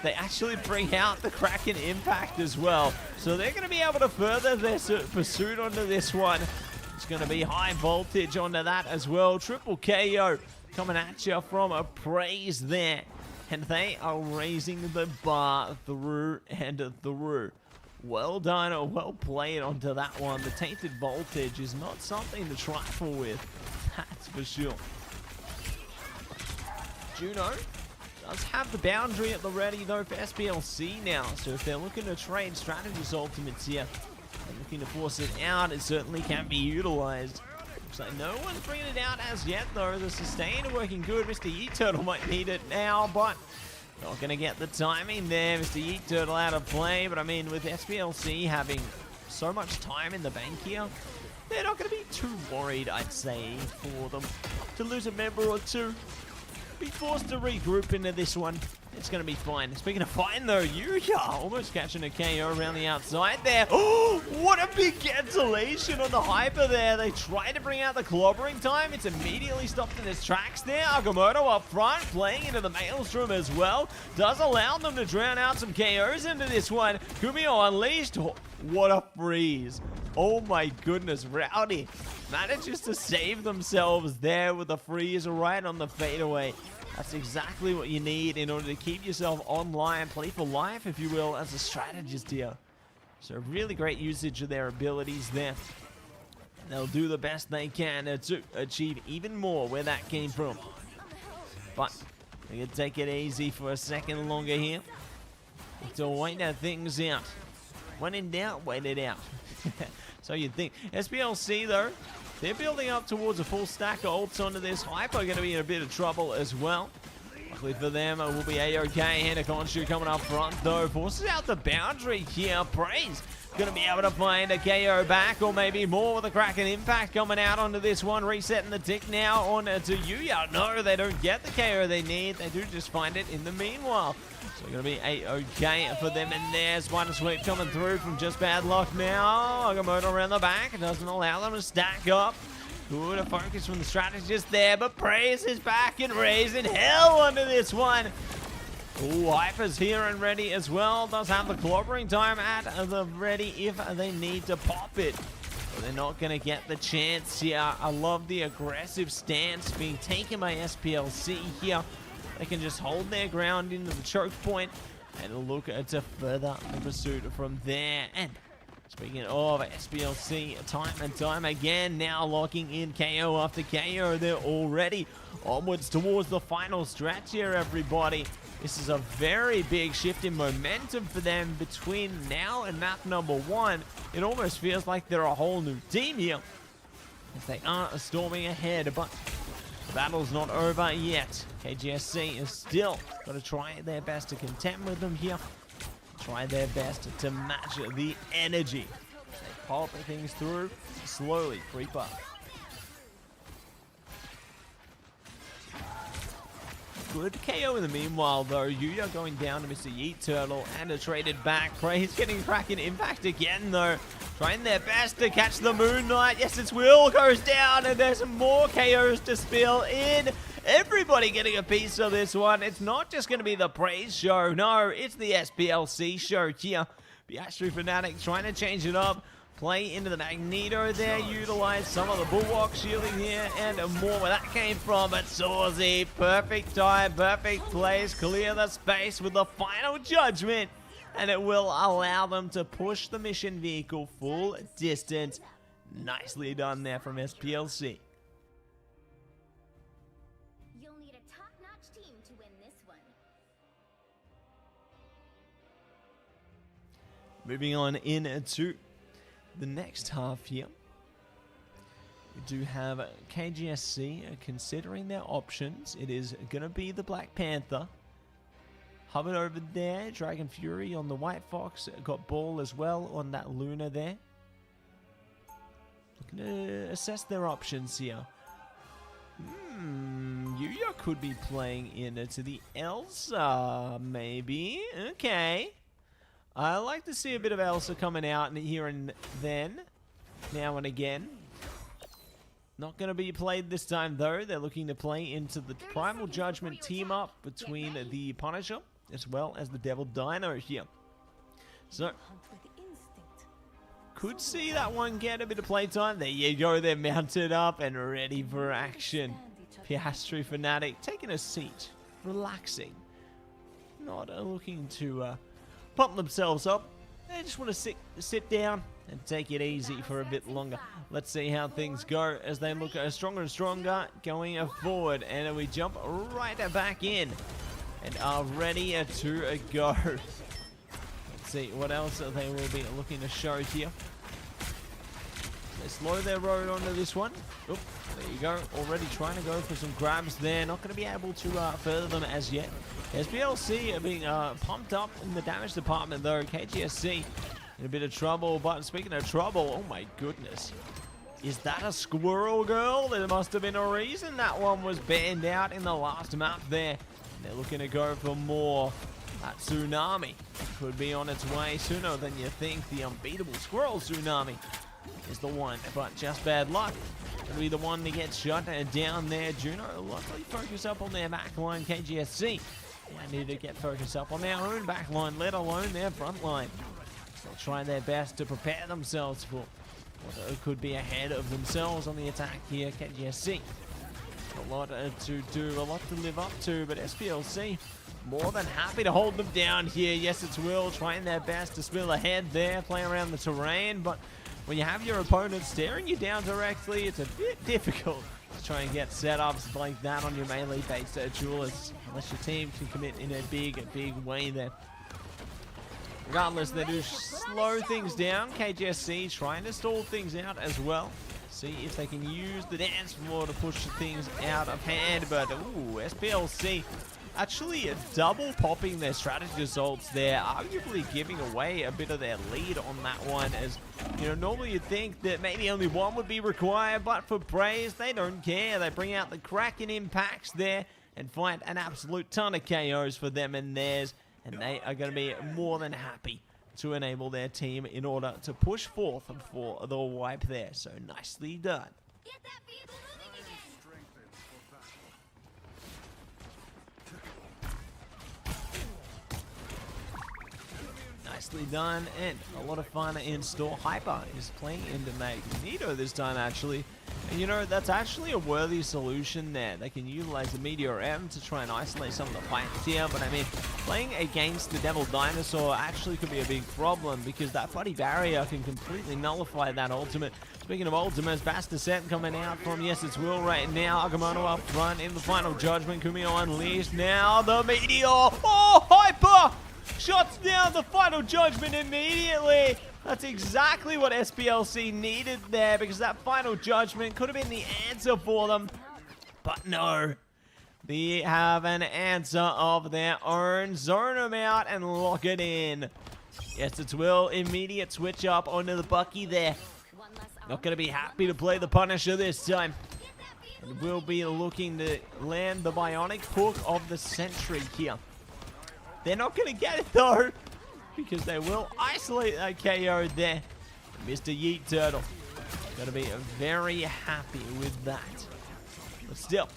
They actually bring out the Kraken impact as well. So they're going to be able to further their pursuit onto this one. It's going to be high voltage onto that as well. Triple KO coming at you from a Praise there. And they are raising the bar through and through. Well done or well played onto that one. The tainted voltage is not something to trifle with. That's for sure. Juno does have the boundary at the ready though for SPLC now. So if they're looking to trade strategist ultimates here and looking to force it out, it certainly can be utilized. Looks like no one's bringing it out as yet though. The sustain working good. Mr. Yeet Turtle might need it now, but not going to get the timing there. Mr. Yeet Turtle out of play, but I mean with SPLC having so much time in the bank here, they're not going to be too worried, I'd say, for them to lose a member or two. Be forced to regroup into this one. It's going to be fine. Speaking of fine, though, Yuya almost catching a KO around the outside there. Oh, what a big cancellation on the Hyper there. They tried to bring out the clobbering time. It's immediately stopped in its tracks there. Agamotto up front, playing into the Maelstrom as well. Does allow them to drown out some KOs into this one. Kumio unleashed. Oh, what a freeze. Oh my goodness, Rowdy manages to save themselves there with a freeze right on the fadeaway. That's exactly what you need in order to keep yourself online, play for life, if you will, as a strategist here. So really great usage of their abilities there. And they'll do the best they can to achieve even more where that came from. But we can take it easy for a second longer here to wait things out. When in doubt, wait it out. So you'd think. SPLC, though, they're building up towards a full stack of ults onto this. Hyper going to be in a bit of trouble as well. Luckily for them, it will be AOK. Hand of Khonshu coming up front, though. Forces out the boundary here. Praise going to be able to find a KO back, or maybe more with a Kraken impact coming out onto this one. Resetting the tick now on to Yuya. No, they don't get the KO they need. They do just find it in the meanwhile. So going to be AOK for them in there. Spider Sweep coming through from just bad luck now. Agamotto around the back. It doesn't allow them to stack up. Good a focus from the strategist there, but Praise is back and raising hell onto this one. Ooh, Hyper's here and ready as well. Does have the clobbering time at the ready if they need to pop it. But they're not going to get the chance here. I love the aggressive stance being taken by SPLC here. They can just hold their ground into the choke point and look to further the pursuit from there. And speaking of SPLC, time and time again, now locking in KO after KO. They're already onwards towards the final stretch here, everybody. This is a very big shift in momentum for them between now and map number 1. It almost feels like they're a whole new team here if they aren't storming ahead, but the battle's not over yet. KGSC is still got to try their best to contend with them here. Try their best to match the energy. They pop things through, slowly creep up. Good KO in the meanwhile, though. Yuya going down to Mr. Yeet Turtle and a traded back. Praise getting Kraken impact again, though. Trying their best to catch the Moon Knight. Yes, its will goes down, and there's more KOs to spill in. Everybody getting a piece of this one. It's not just going to be the Praise show. No, it's the SPLC show here. Piastri Fnatic trying to change it up. Play into the Magneto there, utilize some of the Bulwark shielding here, and more where that came from. But Sawzy, perfect time, perfect place, clear the space with the final judgment, and it will allow them to push the mission vehicle full distance. Nicely done there from SPLC. You'll need a top-notch team to win this one. Moving on into the next half here. We do have KGSC considering their options. It is going to be the Black Panther. Hubbard over there. Dragon Fury on the White Fox. Got Ball as well on that Luna there. Looking to assess their options here. Yuya could be playing into the Elsa, maybe. Okay. I like to see a bit of Elsa coming out here and then. Now and again. Not going to be played this time, though. They're looking to play into the Primal Judgment team-up between the Punisher as well as the Devil Dino here. So, could see that one get a bit of playtime. There you go. They're mounted up and ready for action. Piastri Fanatic taking a seat, relaxing. Not looking to pump themselves up. They just want to sit down and take it easy for a bit longer. Let's see how things go as they look stronger and stronger going forward. And we jump right back in and are ready to go. Let's see what else they will be looking to show here. They slow their road onto this one. Oop, there you go. Already trying to go for some grabs there. Not going to be able to further them as yet. SPLC are being pumped up in the damage department though. KGSC in a bit of trouble. But speaking of trouble, oh my goodness. Is that a squirrel girl? There must have been a reason that one was banned out in the last map there. And they're looking to go for more. That tsunami could be on its way sooner than you think. The unbeatable squirrel tsunami is the one, but just bad luck. It'll be the one that gets shut down there. Juno luckily focus up on their back line. KGSC they need to get focused up on their own back line, let alone their front line. They'll try their best to prepare themselves for what could be ahead of themselves on the attack here. KGSC a lot to do, a lot to live up to, but SPLC more than happy to hold them down here. Yes, it's Will trying their best to spill ahead there, play around the terrain, but when you have your opponent staring you down directly, it's a bit difficult to try and get setups like that on your melee-based duelists, unless your team can commit in a big way there. Regardless, they do slow things down. KGSC trying to stall things out as well. See if they can use the dance floor to push things out of hand, but ooh, SPLC actually double popping their strategy assaults there, arguably giving away a bit of their lead on that one. As you know, normally you'd think that maybe only one would be required, but for Praise, they don't care. They bring out the Kraken impacts there and find an absolute ton of KOs for them and theirs, and they are going to be more than happy to enable their team in order to push forth for the wipe there. So nicely done. Get that vehicle moving again. Nicely done, and a lot of fun in store. Hyper is playing into Magneto this time, actually. And you know, that's actually a worthy solution there. They can utilize the Meteor M to try and isolate some of the fights here, but I mean, playing against the Devil Dinosaur actually could be a big problem because that Buddy Barrier can completely nullify that ultimate. Speaking of ultimates, Fast Descent coming out from Yes It's Will right now. Agamotto up front in the Final Judgment. Kumio unleashed now. The Meteor! Oh, Hyper! Shuts down the Final Judgment immediately. That's exactly what SPLC needed there, because that Final Judgment could have been the answer for them. But no. They have an answer of their own. Zone them out and lock it in. Yes, it's Will. Immediate switch up onto the Bucky there. Not going to be happy to play the Punisher this time. And will be looking to land the bionic hook of the Sentry here. They're not going to get it though, because they will isolate that KO there. Mr. Yeet Turtle going to be very happy with that. But still,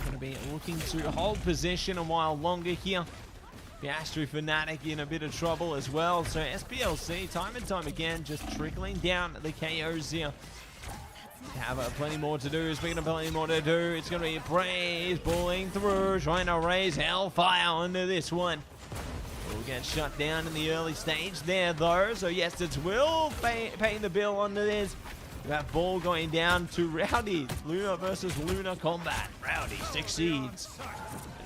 going to be looking to hold position a while longer here. Piastri Fanatic in a bit of trouble as well. So SPLC, time and time again, just trickling down the KOs here. Have plenty more to do. Speaking of plenty more to do, it's going to be Praise pulling through, trying to raise Hellfire onto this one. Will get shut down in the early stage there, though. So yes, it's Will paying the bill onto this. That ball going down to Rowdy. Luna versus Luna combat. Rowdy succeeds.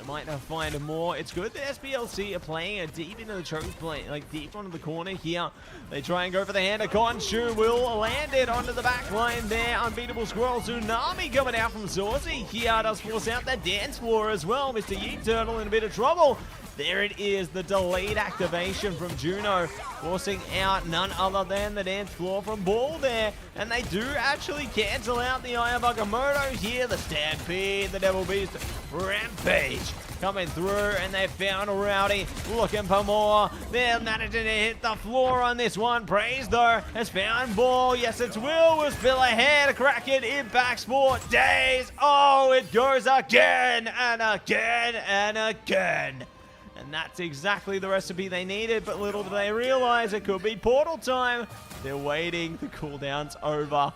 might find more. It's good that SPLC are playing deep into the choke play, like deep onto the corner here. They try and go for the hand. Konshu will land it onto the back line there. Unbeatable Squirrel Tsunami coming out from Saucy here. Does force out that dance floor as well. Mr. Yeet Turtle in a bit of trouble. There it is, the delayed activation from Juno, forcing out none other than the dance floor from Ball there. And they do actually cancel out the Eye of Agamotto here. The Stampede, the Devil Beast, Rampage coming through, and they found Rowdy looking for more. They're managing to hit the floor on this one. Praise, though, has found Ball. Yes, it's Will spill ahead. Kraken Impact Sport Days. Oh, it goes again and again and again. And that's exactly the recipe they needed, but little do they realize it could be portal time. They're waiting, the cooldown's over.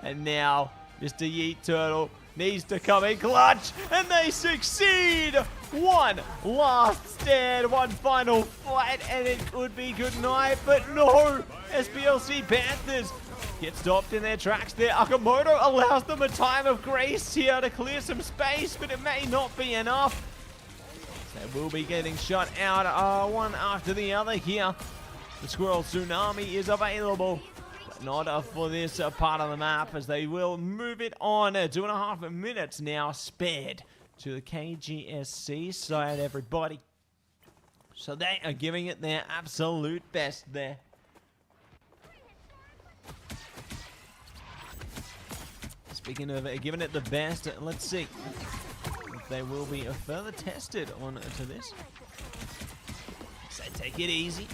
And now, Mr. Yeet Turtle needs to come in clutch, and they succeed! One last stand, one final fight, and it could be good night, but no! SPLC Panthers get stopped in their tracks there. Agamotto allows them a time of grace here to clear some space, but it may not be enough. They will be getting shut out one after the other here. The Squirrel Tsunami is available, but not for this part of the map, as they will move it on. 2.5 minutes now spared to the KGSC side, everybody. So they are giving it their absolute best there. Speaking of giving it the best, let's see. They will be further tested on to this. So take it easy.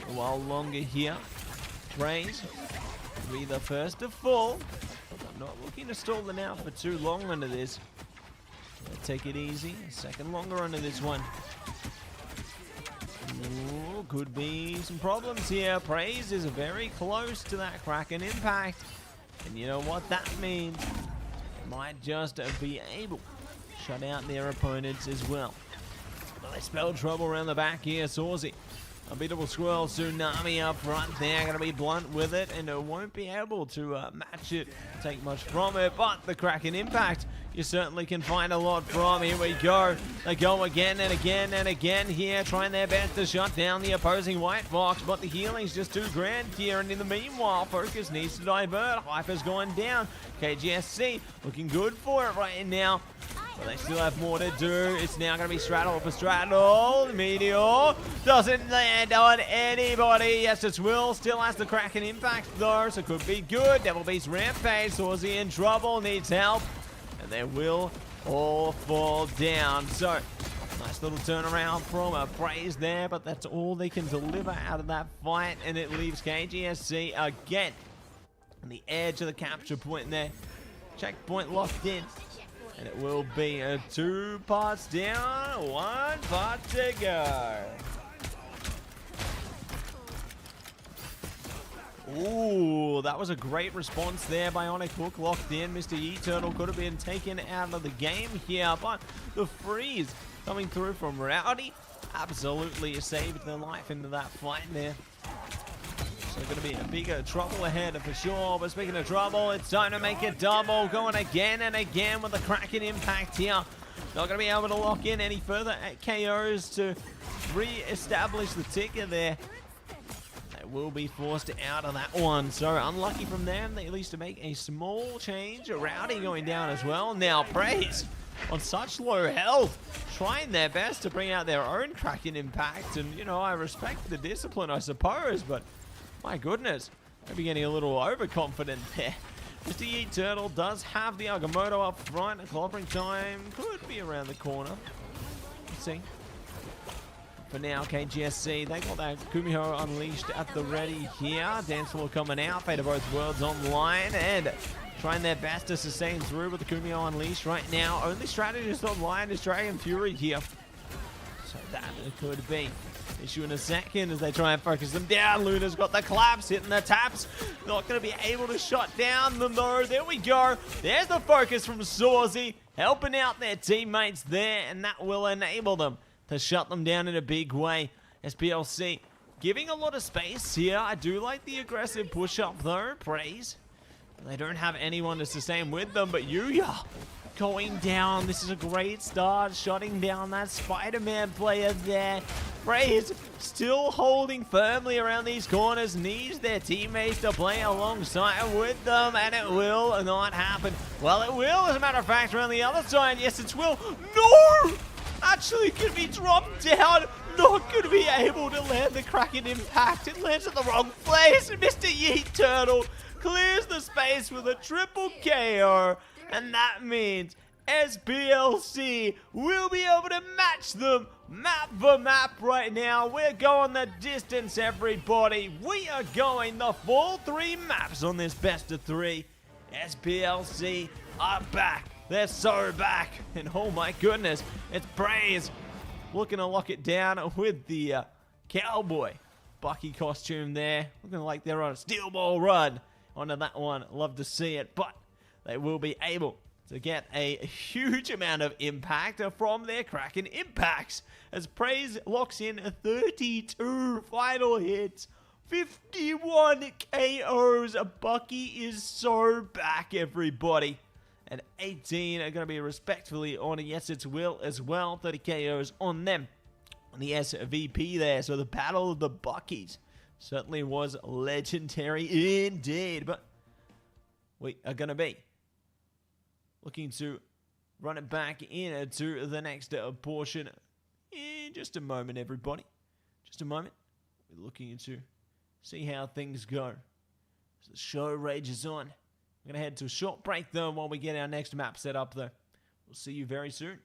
A while longer here. Praise will be the first to fall. I'm not looking to stall them out for too long under this. Take it easy. A second longer under this one. Ooh, could be some problems here. Praise is very close to that Kraken impact. And you know what that means? They might just be able shut out their opponents as well. Well, they spell trouble around the back here. Saucy, Unbeatable Squirrel Tsunami up front there. Going to be blunt with it, and it won't be able to match it, take much from it. But the Kraken impact, you certainly can find a lot from. Here we go. They go again and again and again here, trying their best to shut down the opposing White Fox, but the healing's just too grand here. And in the meanwhile, Focus needs to divert. Hyper's going down. KGSC looking good for it right now. But they still have more to do. It's now going to be Straddle for Straddle. Meteor doesn't land on anybody. Yes, it's Will. Still has the Kraken impact, though, so could be good. Devil Beast Rampage. Saucy in trouble. Needs help. And they will all fall down. So, nice little turnaround from a Praise there, but that's all they can deliver out of that fight. And it leaves KGSC again on the edge of the capture point there. Checkpoint locked in. And it will be 2 parts down, 1 part to go. Ooh, that was a great response there. Bionic Hook locked in. Mr. Yeet Turtle could have been taken out of the game here, but the freeze coming through from Rowdy absolutely saved their life into that fight there. So going to be a bigger trouble ahead for sure. But speaking of trouble, it's time to make it double. Going again and again with the Kraken impact here. Not going to be able to lock in any further KOs to re-establish the ticker there. They will be forced out of that one. So unlucky from them. They at least to make a small change. Rowdy going down as well. Now Praise on such low health, trying their best to bring out their own Kraken impact. And, you know, I respect the discipline, I suppose, but my goodness, maybe getting a little overconfident there. Mr. Yeet Turtle does have the Agamotto up front. Clobbering time could be around the corner. Let's see. For now, KGSC, they got that Kumiho Unleashed at the ready here. Dance floor coming out. Fate of Both Worlds online, and trying their best to sustain through with the Kumiho Unleashed right now. Only strategist online is Dragon Fury here. So that could be issue in a second as they try and focus them down. Luna's got the collapse, hitting the taps. Not going to be able to shut down them though. There we go. There's the focus from Saucy, helping out their teammates there, and that will enable them to shut them down in a big way. SPLC giving a lot of space here. I do like the aggressive push-up though. Praise. They don't have anyone to sustain with them, but Yuya going down. This is a great start, shutting down that Spider-Man player there. Praise still holding firmly around these corners, needs their teammates to play alongside with them, and it will not happen. Well, it will, as a matter of fact, around the other side. Yes, it will. No! Actually could be dropped down. Not going to be able to land the Kraken impact. It lands in the wrong place. Mr. Yeet Turtle clears the space with a triple KO, and that means SBLC will be able to match them map for map right now. We're going the distance, everybody. We are going the full 3 maps on this best of 3. SBLC are back. They're so back. And oh my goodness, it's Praise looking to lock it down with the cowboy Bucky costume there. Looking like they're on a steel ball run onto that one. Love to see it, but they will be able to get a huge amount of impact from their Kraken impacts as Praise locks in 32 final hits, 51 KOs. Bucky is so back, everybody. And 18 are going to be respectfully on Yes It's Will as well. 30 KOs on them on the SVP there. So the Battle of the Buckies certainly was legendary indeed. But we are going to be looking to run it back into the next portion in just a moment, everybody. Just a moment. We're looking to see how things go as the show rages on. We're going to head to a short break, though, while we get our next map set up, though. We'll see you very soon.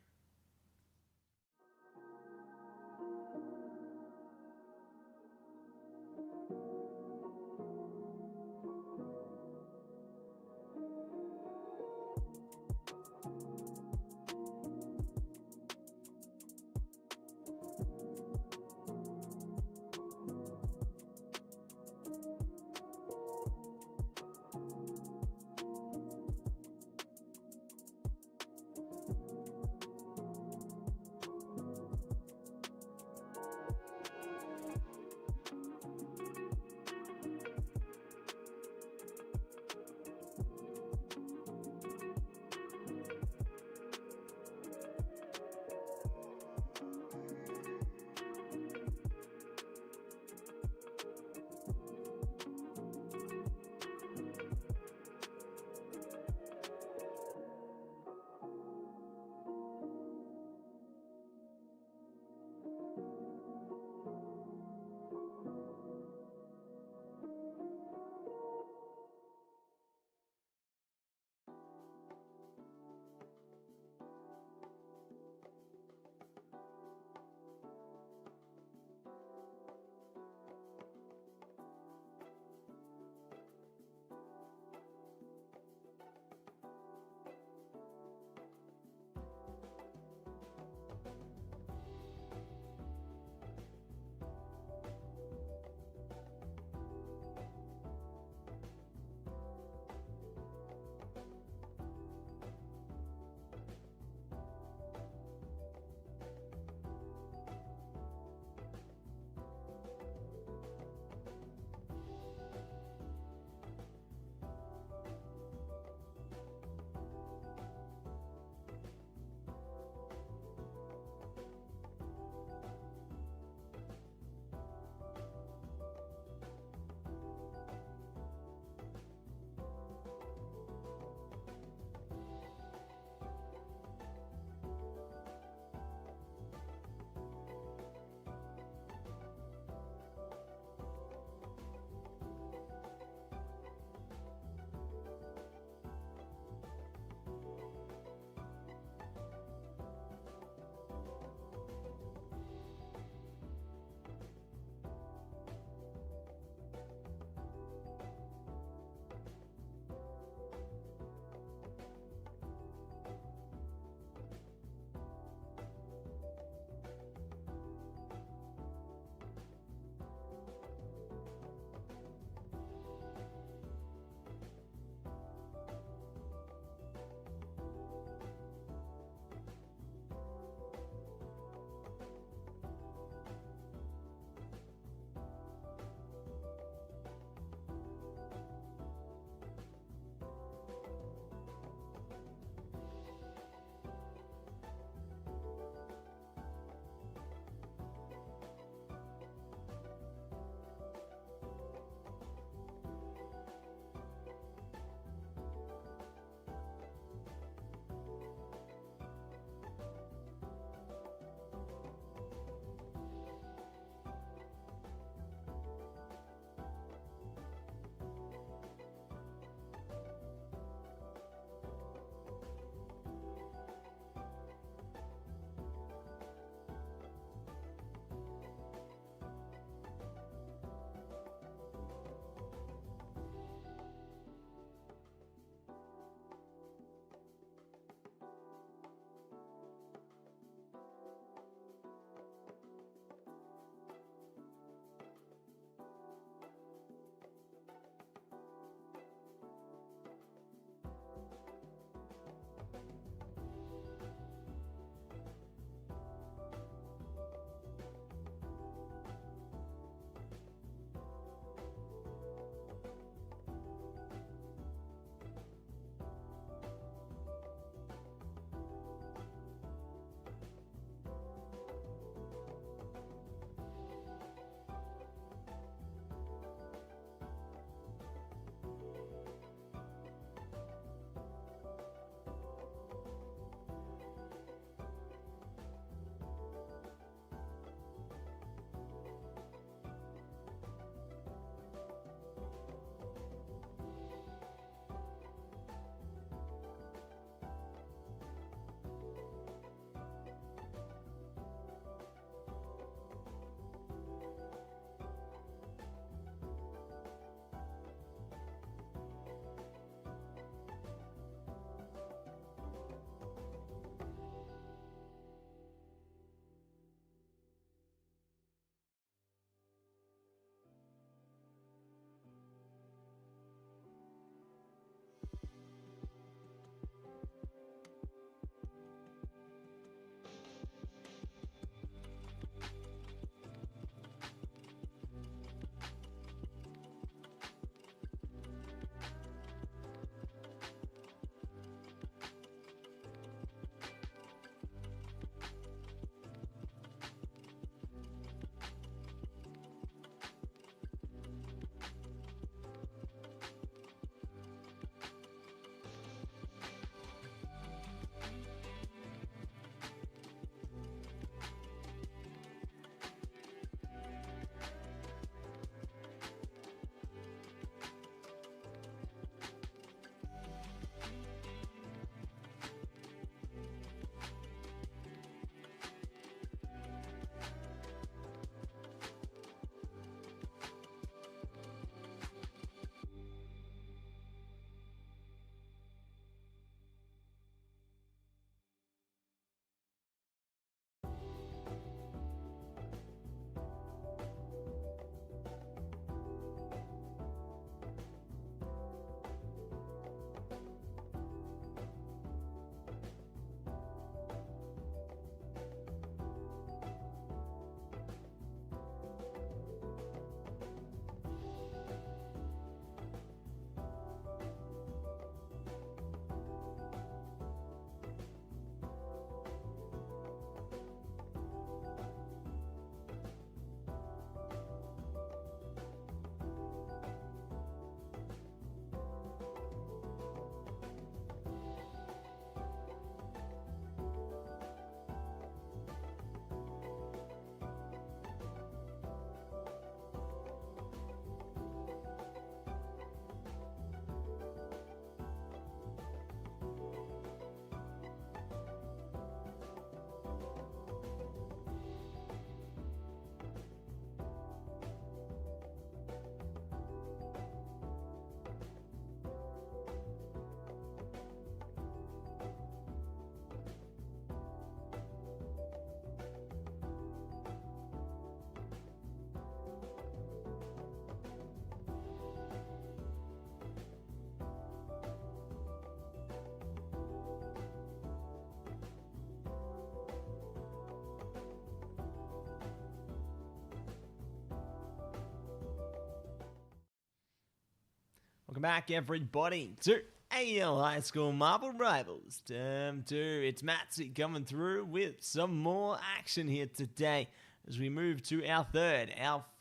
Welcome back, everybody, to AEL High School Marble Rivals Term 2. It's Mattse coming through with some more action here today as we move to our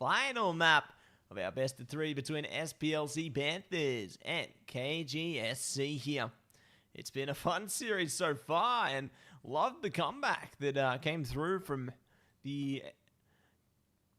final map of our best of 3 between SPLC Panthers and KGSC here. It's been a fun series so far, and loved the comeback that came through from the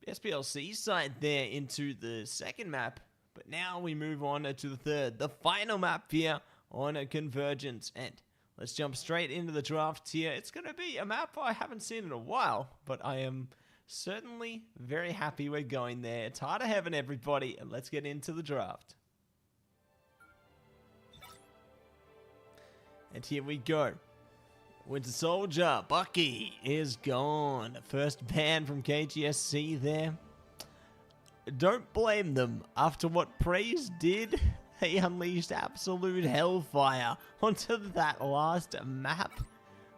SPLC side there into the second map. But now we move on to the third, the final map here on a Convergence. And let's jump straight into the draft here. It's going to be a map I haven't seen in a while, but I am certainly very happy we're going there. It's Heart of Heaven, everybody, and let's get into the draft. And here we go. Winter Soldier, Bucky is gone. First ban from KGSC there. Don't blame them. After what Praise did, they unleashed absolute hellfire onto that last map.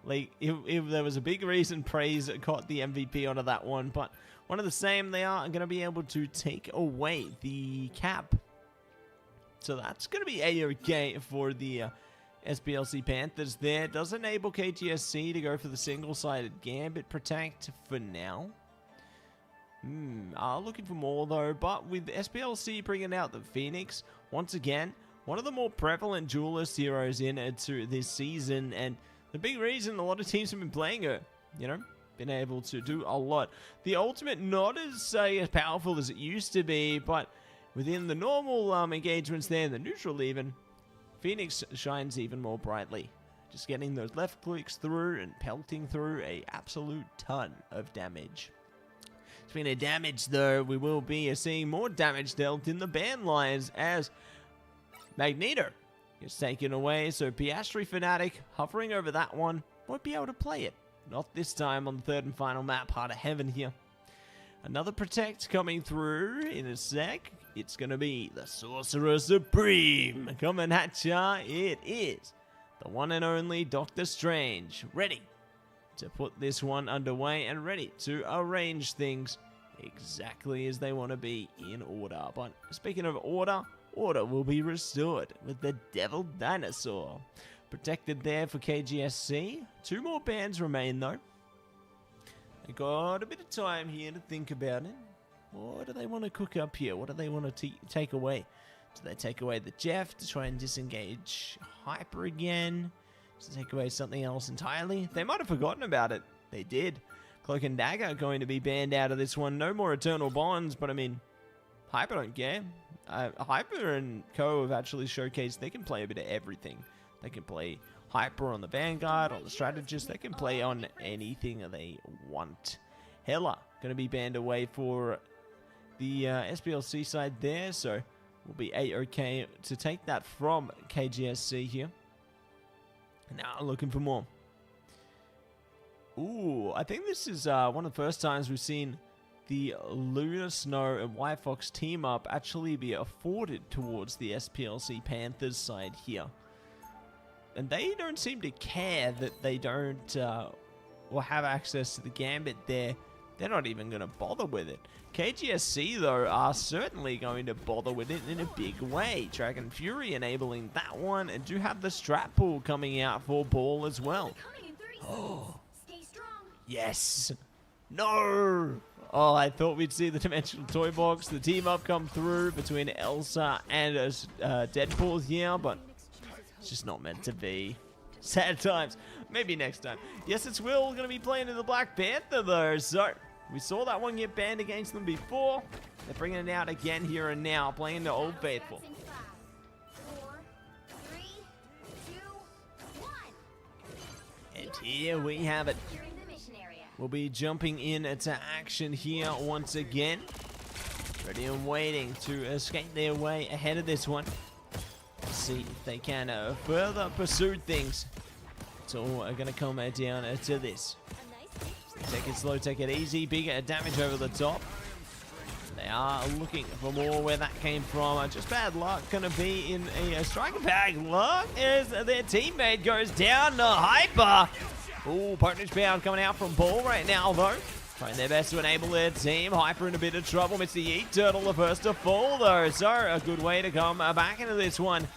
Like, if there was a big reason Praise caught the MVP onto that one, but one of the same, they are going to be able to take away the cap. So that's going to be A-OK for the SPLC Panthers there. Does enable KGSC to go for the single-sided Gambit Protect for now. Looking for more though, but with SPLC bringing out the Phoenix, once again, one of the more prevalent duelist heroes into this season, and the big reason a lot of teams have been playing her, you know, been able to do a lot. The ultimate not as powerful as it used to be, but within the normal engagements there, the neutral even, Phoenix shines even more brightly. Just getting those left clicks through and pelting through a absolute ton of damage. Speaking of damage, though, we will be seeing more damage dealt in the ban lines as Magneto is taken away. So Piastri Fanatic hovering over that one, won't be able to play it. Not this time on the third and final map, Heart of Heaven here. Another Protect coming through in a sec. It's going to be the Sorcerer Supreme coming at ya. It is the one and only Doctor Strange, ready to put this one underway and ready to arrange things exactly as they want to be in order. But speaking of order, order will be restored with the Devil Dinosaur. Protected there for KGSC. 2 more bans remain though. They got a bit of time here to think about it. What do they want to cook up here? What do they want to take away? Do they take away the Jeff to try and disengage Hyper again? To take away something else entirely? They might have forgotten about it. They did. Cloak and Dagger are going to be banned out of this one. No more Eternal Bonds, but I mean, Hyper don't care. Hyper and Co have actually showcased they can play a bit of everything. They can play Hyper on the Vanguard, on the Strategist. They can play on anything they want. Hela going to be banned away for the SPLC side there, so we'll be A-OK to take that from KGSC here. Now looking for more. Ooh, I think this is one of the first times we've seen the Lunar Snow and White Fox team up actually be afforded towards the SPLC Panthers side here. And they don't seem to care that they don't or have access to the Gambit there. They're not even going to bother with it. KGSC, though, are certainly going to bother with it in a big way. Dragon Fury enabling that one, and do have the Strat Pool coming out for Ball as well. Oh, yes. No. Oh, I thought we'd see the Dimensional Toy Box, the team up come through between Elsa and Deadpool here, but it's just not meant to be. Sad times. Maybe next time. Yes, it's Will going to be playing in the Black Panther, though, so we saw that one get banned against them before. They're bringing it out again here and now, playing the Old Faithful. 4, 3, 2, 1. And here we have it. We'll be jumping into action here once again. Ready and waiting to escape their way ahead of this one. See if they can further pursue things. It's all going to come down to this. Take it slow, take it easy. Bigger damage over the top. They are looking for more where that came from. Just bad luck. Going to be in a striker bag. Luck as their teammate goes down to Hyper. Ooh, Partridge Bound coming out from Ball right now, though. Trying their best to enable their team. Hyper in a bit of trouble. It's the Yeet Turtle, the first to fall, though. So, a good way to come back into this one.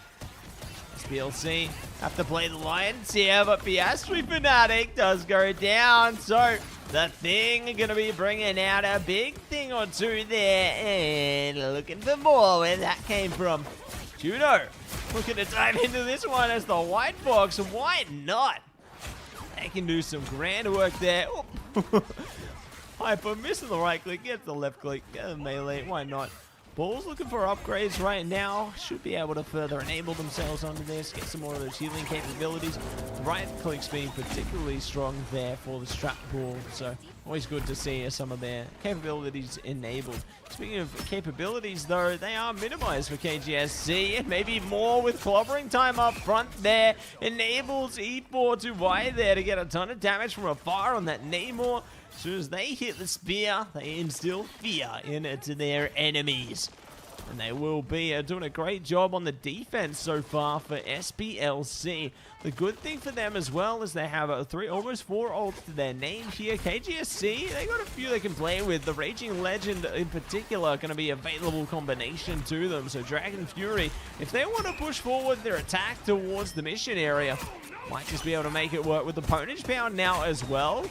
SPLC have to play the Lions here, but Piastri Fnatic does go down. So, the Thing going to be bringing out a big thing or two there. And looking for more where that came from. Juno looking to dive into this one as the white box. Why not? They can do some grand work there. Hyper missing the right click, gets the left click, get the melee, why not? Ball's looking for upgrades right now. Should be able to further enable themselves onto this, get some more of those healing capabilities. Right clicks being particularly strong there for the Strat Ball, so always good to see some of their capabilities enabled. Speaking of capabilities though, they are minimized for KGSC, and maybe more with clobbering time up front there. Enables E4 to Y there to get a ton of damage from afar on that Namor. As soon as they hit the spear, they instill fear into their enemies. And they will be doing a great job on the defense so far for SPLC. The good thing for them as well is they have almost 4 ults to their name here. KGSC, they got a few they can play with. The Raging Legend in particular going to be a available combination to them. So Dragon Fury, if they want to push forward their attack towards the mission area, might just be able to make it work with the Ponage Pound now as well.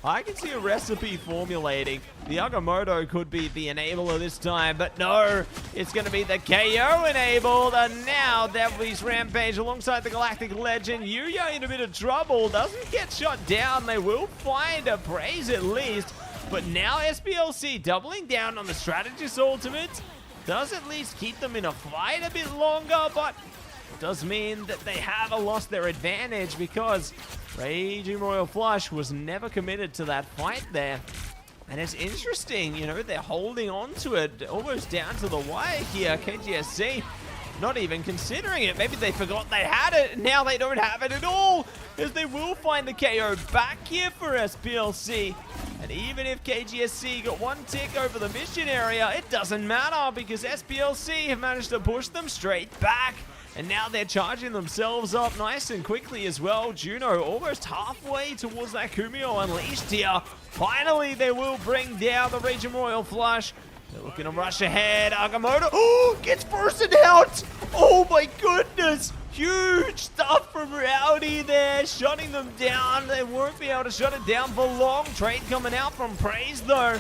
I can see a recipe formulating. The Agamotto could be the enabler this time, but no, it's going to be the KO enabled, and now Devil's Rampage alongside the Galactic Legend. Yuya in a bit of trouble, doesn't get shot down. They will find a praise at least, but now SPLC doubling down on the Strategist Ultimate does at least keep them in a fight a bit longer, but does mean that they have lost their advantage because Raging Royal Flush was never committed to that fight there. And it's interesting, you know, they're holding on to it almost down to the wire here. KGSC not even considering it. Maybe they forgot they had it. Now they don't have it at all, as they will find the KO back here for SPLC. And even if KGSC got one tick over the mission area, it doesn't matter because SPLC have managed to push them straight back. And now they're charging themselves up nice and quickly as well. Juno almost halfway towards that Kumio Unleashed here. Finally, they will bring down the Raging Royal Flush. They're looking to rush ahead. Agamotto gets bursted out. Oh my goodness. Huge stuff from Rowdy there, shutting them down. They won't be able to shut it down for long. Trade coming out from Praise though.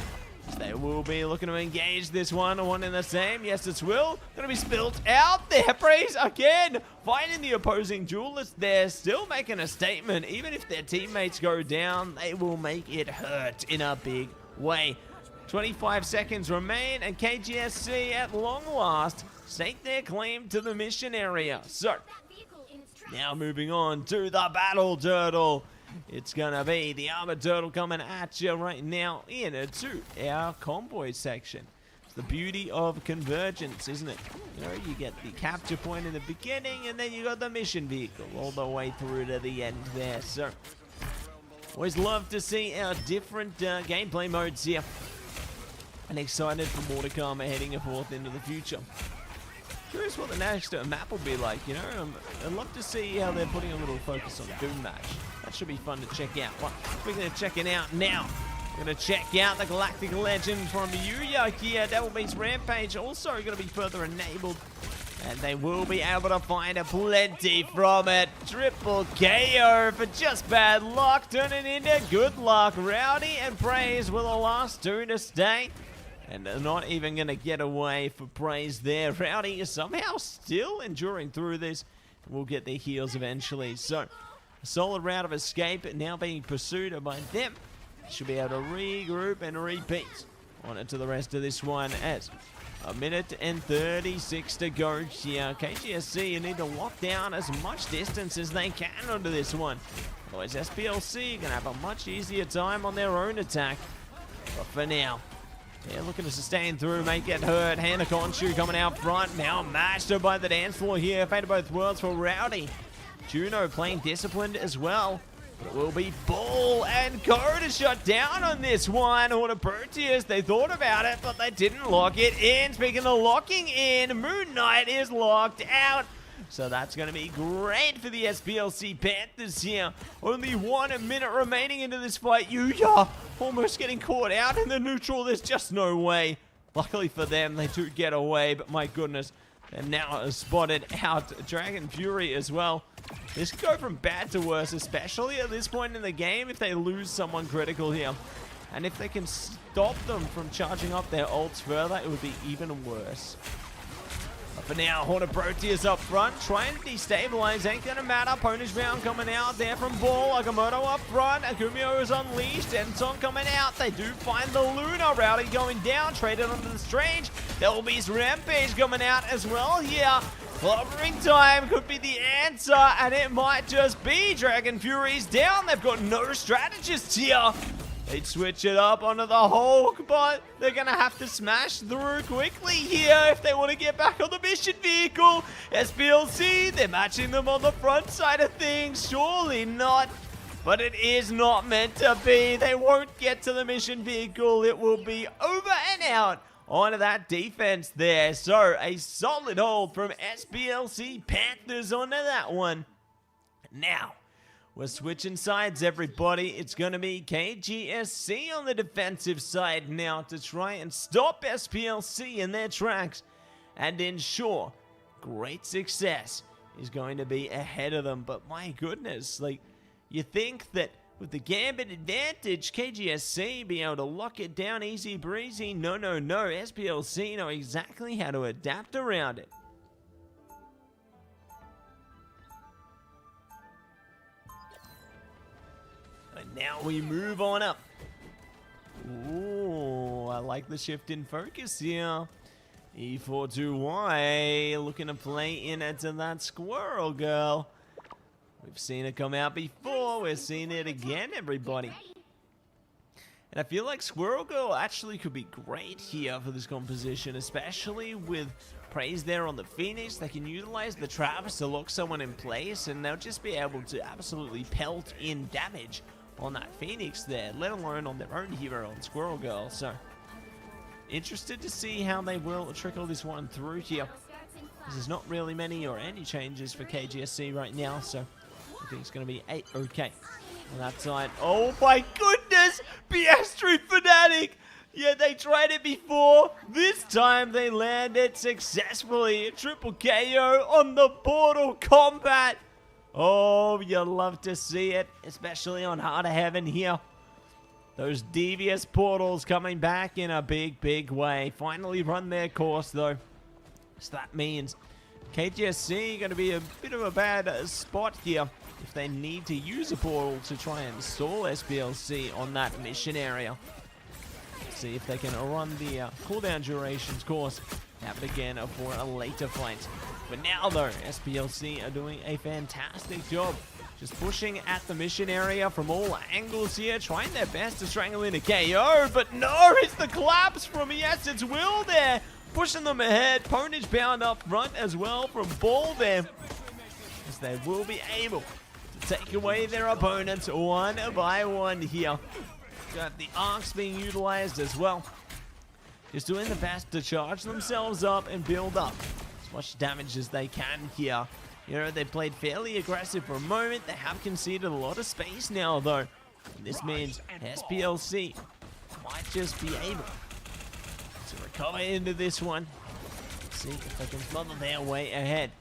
They will be looking to engage this one in the same. Yes, it's Will. Going to be spilt out there. Praise again. Finding the opposing duelist there. Still making a statement. Even if their teammates go down, they will make it hurt in a big way. 25 seconds remain, and KGSC at long last stake their claim to the mission area. So, now moving on to the Battle Turtle. It's gonna be the Armored Turtle coming at you right now into our convoy section. It's the beauty of convergence, isn't it? You know, you get the capture point in the beginning, and then you got the mission vehicle all the way through to the end there. So, always love to see our different gameplay modes here. And excited for more to come heading forth into the future. Curious what the next map will be like, you know. I'd love to see how they're putting a little focus on Doom Match. That should be fun to check out. Well, speaking of checking out now, we're going to check out the Galactic Legend from Yuya here. Devil's Rampage also going to be further enabled. And they will be able to find a plenty from it. Triple KO for just bad luck, turning into good luck. Rowdy and Praise were the last two to stay. And they're not even going to get away for Praise there. Rowdy is somehow still enduring through this. We'll get their heals eventually. So, a solid route of escape now being pursued by them. Should be able to regroup and repeat on it to the rest of this one as a minute and 36 to go here. KGSC need to lock down as much distance as they can onto this one. Otherwise, SPLC going to have a much easier time on their own attack. But for now, they're looking to sustain through, make it hurt. Hannah Khonshu coming out front. Now matched by the dance floor here. Fate of both worlds for Rowdy. Juno playing disciplined as well. But it will be Bull and Co to shut down on this one. Order Proteus, they thought about it, but they didn't lock it in. Speaking of locking in, Moon Knight is locked out. So that's going to be great for the SPLC Panthers here. Only 1 minute remaining into this fight. Yuya almost getting caught out in the neutral. There's just no way. Luckily for them, they do get away, but my goodness. They're now spotted out Dragon Fury as well. This could go from bad to worse, especially at this point in the game if they lose someone critical here. And if they can stop them from charging up their ults further, it would be even worse. But for now, Hornet Proteus up front, trying to destabilize, ain't gonna matter. Punish Bound coming out there from Ball, Agamotto up front, Agumio is unleashed, Ensong coming out. They do find the Luna, Rowdy going down, traded onto the Strange. There will be Rampage coming out as well here. Clobbering time could be the answer, and it might just be Dragon Fury's down. They've got no strategists here. They'd switch it up onto the Hulk, but they're going to have to smash through quickly here if they want to get back on the mission vehicle. SPLC, they're matching them on the front side of things. Surely not, but it is not meant to be. They won't get to the mission vehicle. It will be over and out onto that defense there. So a solid hold from SPLC Panthers onto that one. Now, we're switching sides, everybody. It's going to be KGSC on the defensive side now to try and stop SPLC in their tracks and ensure great success is going to be ahead of them. But my goodness, like, you think that with the Gambit advantage, KGSC be able to lock it down easy breezy. No, no, no. SPLC know exactly how to adapt around it. And now we move on up. Ooh, I like the shift in focus here. E42Y looking to play in into that Squirrel Girl. We've seen it come out before. We're seeing it again, everybody. And I feel like Squirrel Girl actually could be great here for this composition, especially with Praise there on the Phoenix. They can utilize the traps to lock someone in place, and they'll just be able to absolutely pelt in damage on that Phoenix there, let alone on their own hero on Squirrel Girl. So, interested to see how they will trickle this one through here. There's not really many or any changes for KGSC right now, so I think it's going to be okay on that side. Oh my goodness! Piastri Fnatic! Yeah, they tried it before. This time they landed successfully. A triple KO on the Portal Combat. Oh, you love to see it, especially on Heart of Heaven here. Those devious portals coming back in a big, big way. Finally run their course, though. So that means KGSC going to be a bit of a bad spot here if they need to use a portal to try and stall SPLC on that mission area. See if they can run the cooldown durations course. Happen again for a later fight. But now, though, SPLC are doing a fantastic job. Just pushing at the mission area from all angles here, trying their best to strangle in a KO, but no, it's the collapse from It's Will there, pushing them ahead. Ponage bound up front as well from Ball there, as they will be able to take away their opponents one by one here. Got the arcs being utilized as well. Just doing the best to charge themselves up and build up as much damage as they can here. You know, they played fairly aggressive for a moment. They have conceded a lot of space now, though. And this means SPLC might just be able to recover into this one. See if they can smother their way ahead.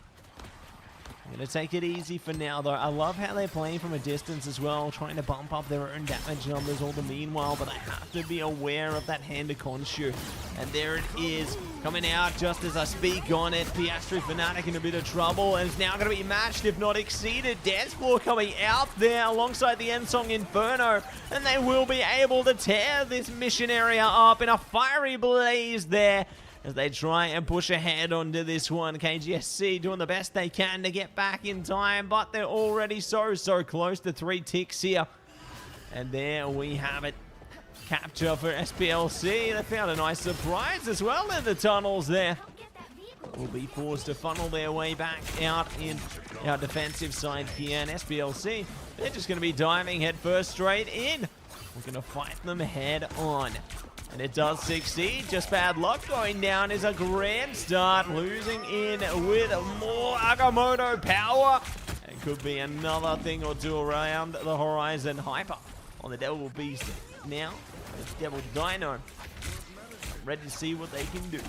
I'm going to take it easy for now, though. I love how they're playing from a distance as well, trying to bump up their own damage numbers all the meanwhile, but I have to be aware of that hand of Khonshu. And there it is, coming out just as I speak on it. Piastri Fnatic in a bit of trouble, and it's now going to be matched, if not exceeded. Dance Floor coming out there alongside the Ensong Inferno, and they will be able to tear this mission area up in a fiery blaze there, as they try and push ahead onto this one. KGSC doing the best they can to get back in time, but they're already so close to 3 ticks here. And there we have it. Capture for SPLC. They found a nice surprise as well in the tunnels there. Will be forced to funnel their way back out in our defensive side here. And SPLC, they're just going to be diving headfirst straight in. We're going to fight them head on. And it does succeed. Just bad luck. Going down is a grand start. Losing in with more Agamotto power. It could be another thing or two around the horizon. Hyper on the Devil Beast now. It's Devil Dino. Ready to see what they can do.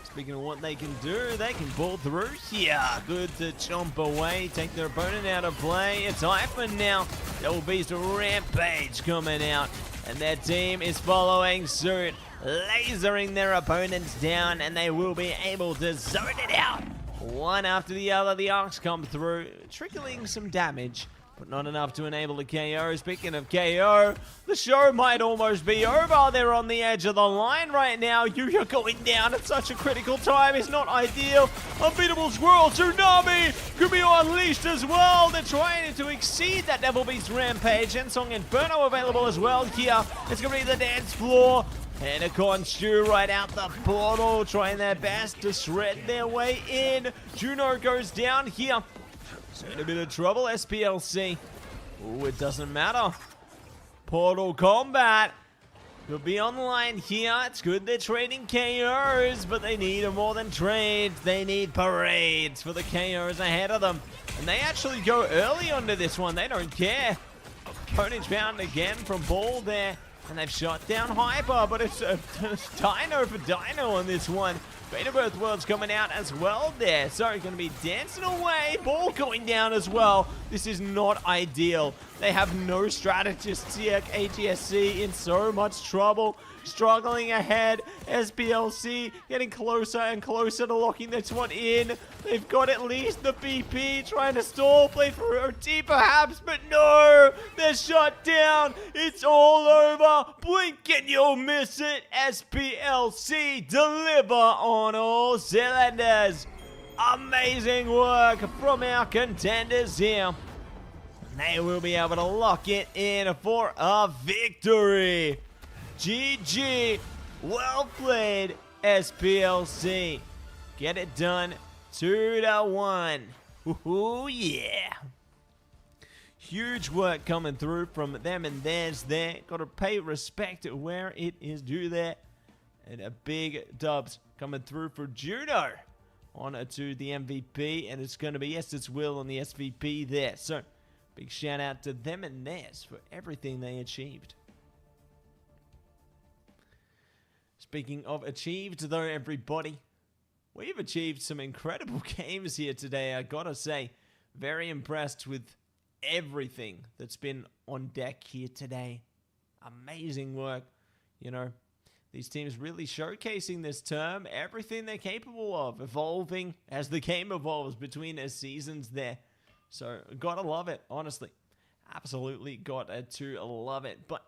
Speaking of what they can do, they can ball through. Yeah, good to chomp away, take their opponent out of play. It's Hyper now. Devil Beast Rampage coming out, and their team is following suit, lasering their opponents down, and they will be able to zone it out. One after the other, the arcs come through, trickling some damage, but not enough to enable the KO. Speaking of KO, the show might almost be over. They're on the edge of the line right now. Yuya going down at such a critical time is not ideal. Unbeatable Squirrel Tsunami could be unleashed as well. They're trying to exceed that Devil Beast Rampage. Ensong Inferno available as well here. It's going to be the dance floor. And a Conchu right out the portal, trying their best to shred their way in. Juno goes down here. So in a bit of trouble, SPLC. Oh, it doesn't matter. Portal combat could be online here. It's good they're trading KOs, but they need more than trades. They need parades for the KOs ahead of them. And they actually go early onto this one. They don't care. Opponent found again from Ball there. And they've shot down Hyper, but it's Dino for Dino on this one. Beta Birth World's coming out as well there. So going to be dancing away. Ball going down as well. This is not ideal. They have no strategists here. AGSC in so much trouble. Struggling ahead. SPLC getting closer and closer to locking this one in. They've got at least the BP trying to stall. Play for OT perhaps, but no. They're shut down. It's all over. Blink and you'll miss it. SPLC deliver on all cylinders. Amazing work from our contenders here. They will be able to lock it in for a victory. GG. Well played, SPLC. Get it done 2-1. Ooh, yeah. Huge work coming through from them and theirs there. Got to pay respect where it is due there. And a big dubs coming through for Juno. On to the MVP. And it's going to be Estes Will on the SVP there. So, big shout out to them and theirs for everything they achieved. Speaking of achieved, though, everybody, we've achieved some incredible games here today. I gotta say, very impressed with everything that's been on deck here today. Amazing work. You know, these teams really showcasing this term, everything they're capable of, evolving as the game evolves between their seasons there. So, gotta love it, honestly. Absolutely got to love it. But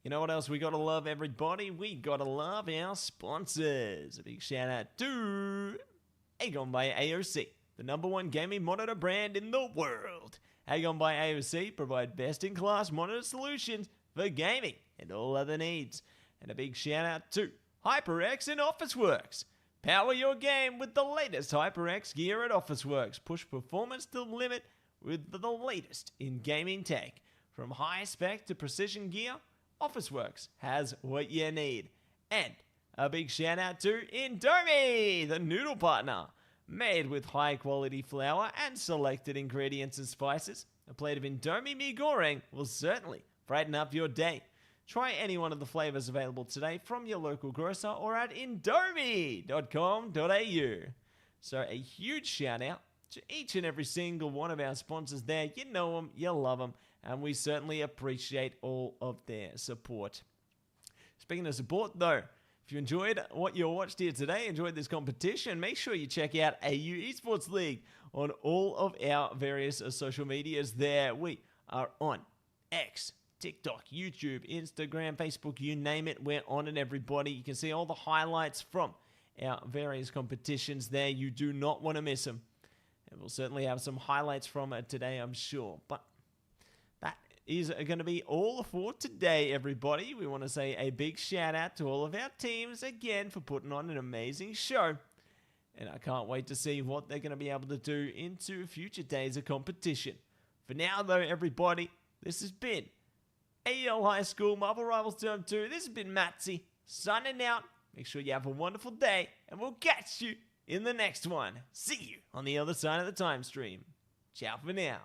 you know what else we gotta love, everybody? We gotta love our sponsors. A big shout out to AGON by AOC, the #1 gaming monitor brand in the world. AGON by AOC provide best-in-class monitor solutions for gaming and all other needs. And a big shout out to HyperX and Officeworks. Power your game with the latest HyperX gear at Officeworks. Push performance to the limit with the latest in gaming tech. From high spec to precision gear, Officeworks has what you need. And a big shout out to Indomie, the noodle partner. Made with high quality flour and selected ingredients and spices, a plate of Indomie mee goreng will certainly brighten up your day. Try any one of the flavors available today from your local grocer or at indomie.com.au. So a huge shout out to each and every single one of our sponsors there. You know them, you love them, and we certainly appreciate all of their support. Speaking of support though, if you enjoyed what you watched here today, enjoyed this competition, make sure you check out AU Esports League on all of our various social medias there. We are on X, TikTok, YouTube, Instagram, Facebook, you name it, we're on it, everybody. You can see all the highlights from our various competitions there. You do not want to miss them. And we'll certainly have some highlights from it today, I'm sure. But that is going to be all for today, everybody. We want to say a big shout out to all of our teams again for putting on an amazing show. And I can't wait to see what they're going to be able to do into future days of competition. For now, though, everybody, this has been AEL High School Marble Rivals Term 2. This has been Mattse, signing out. Make sure you have a wonderful day, and we'll catch you in the next one. See you on the other side of the time stream. Ciao for now.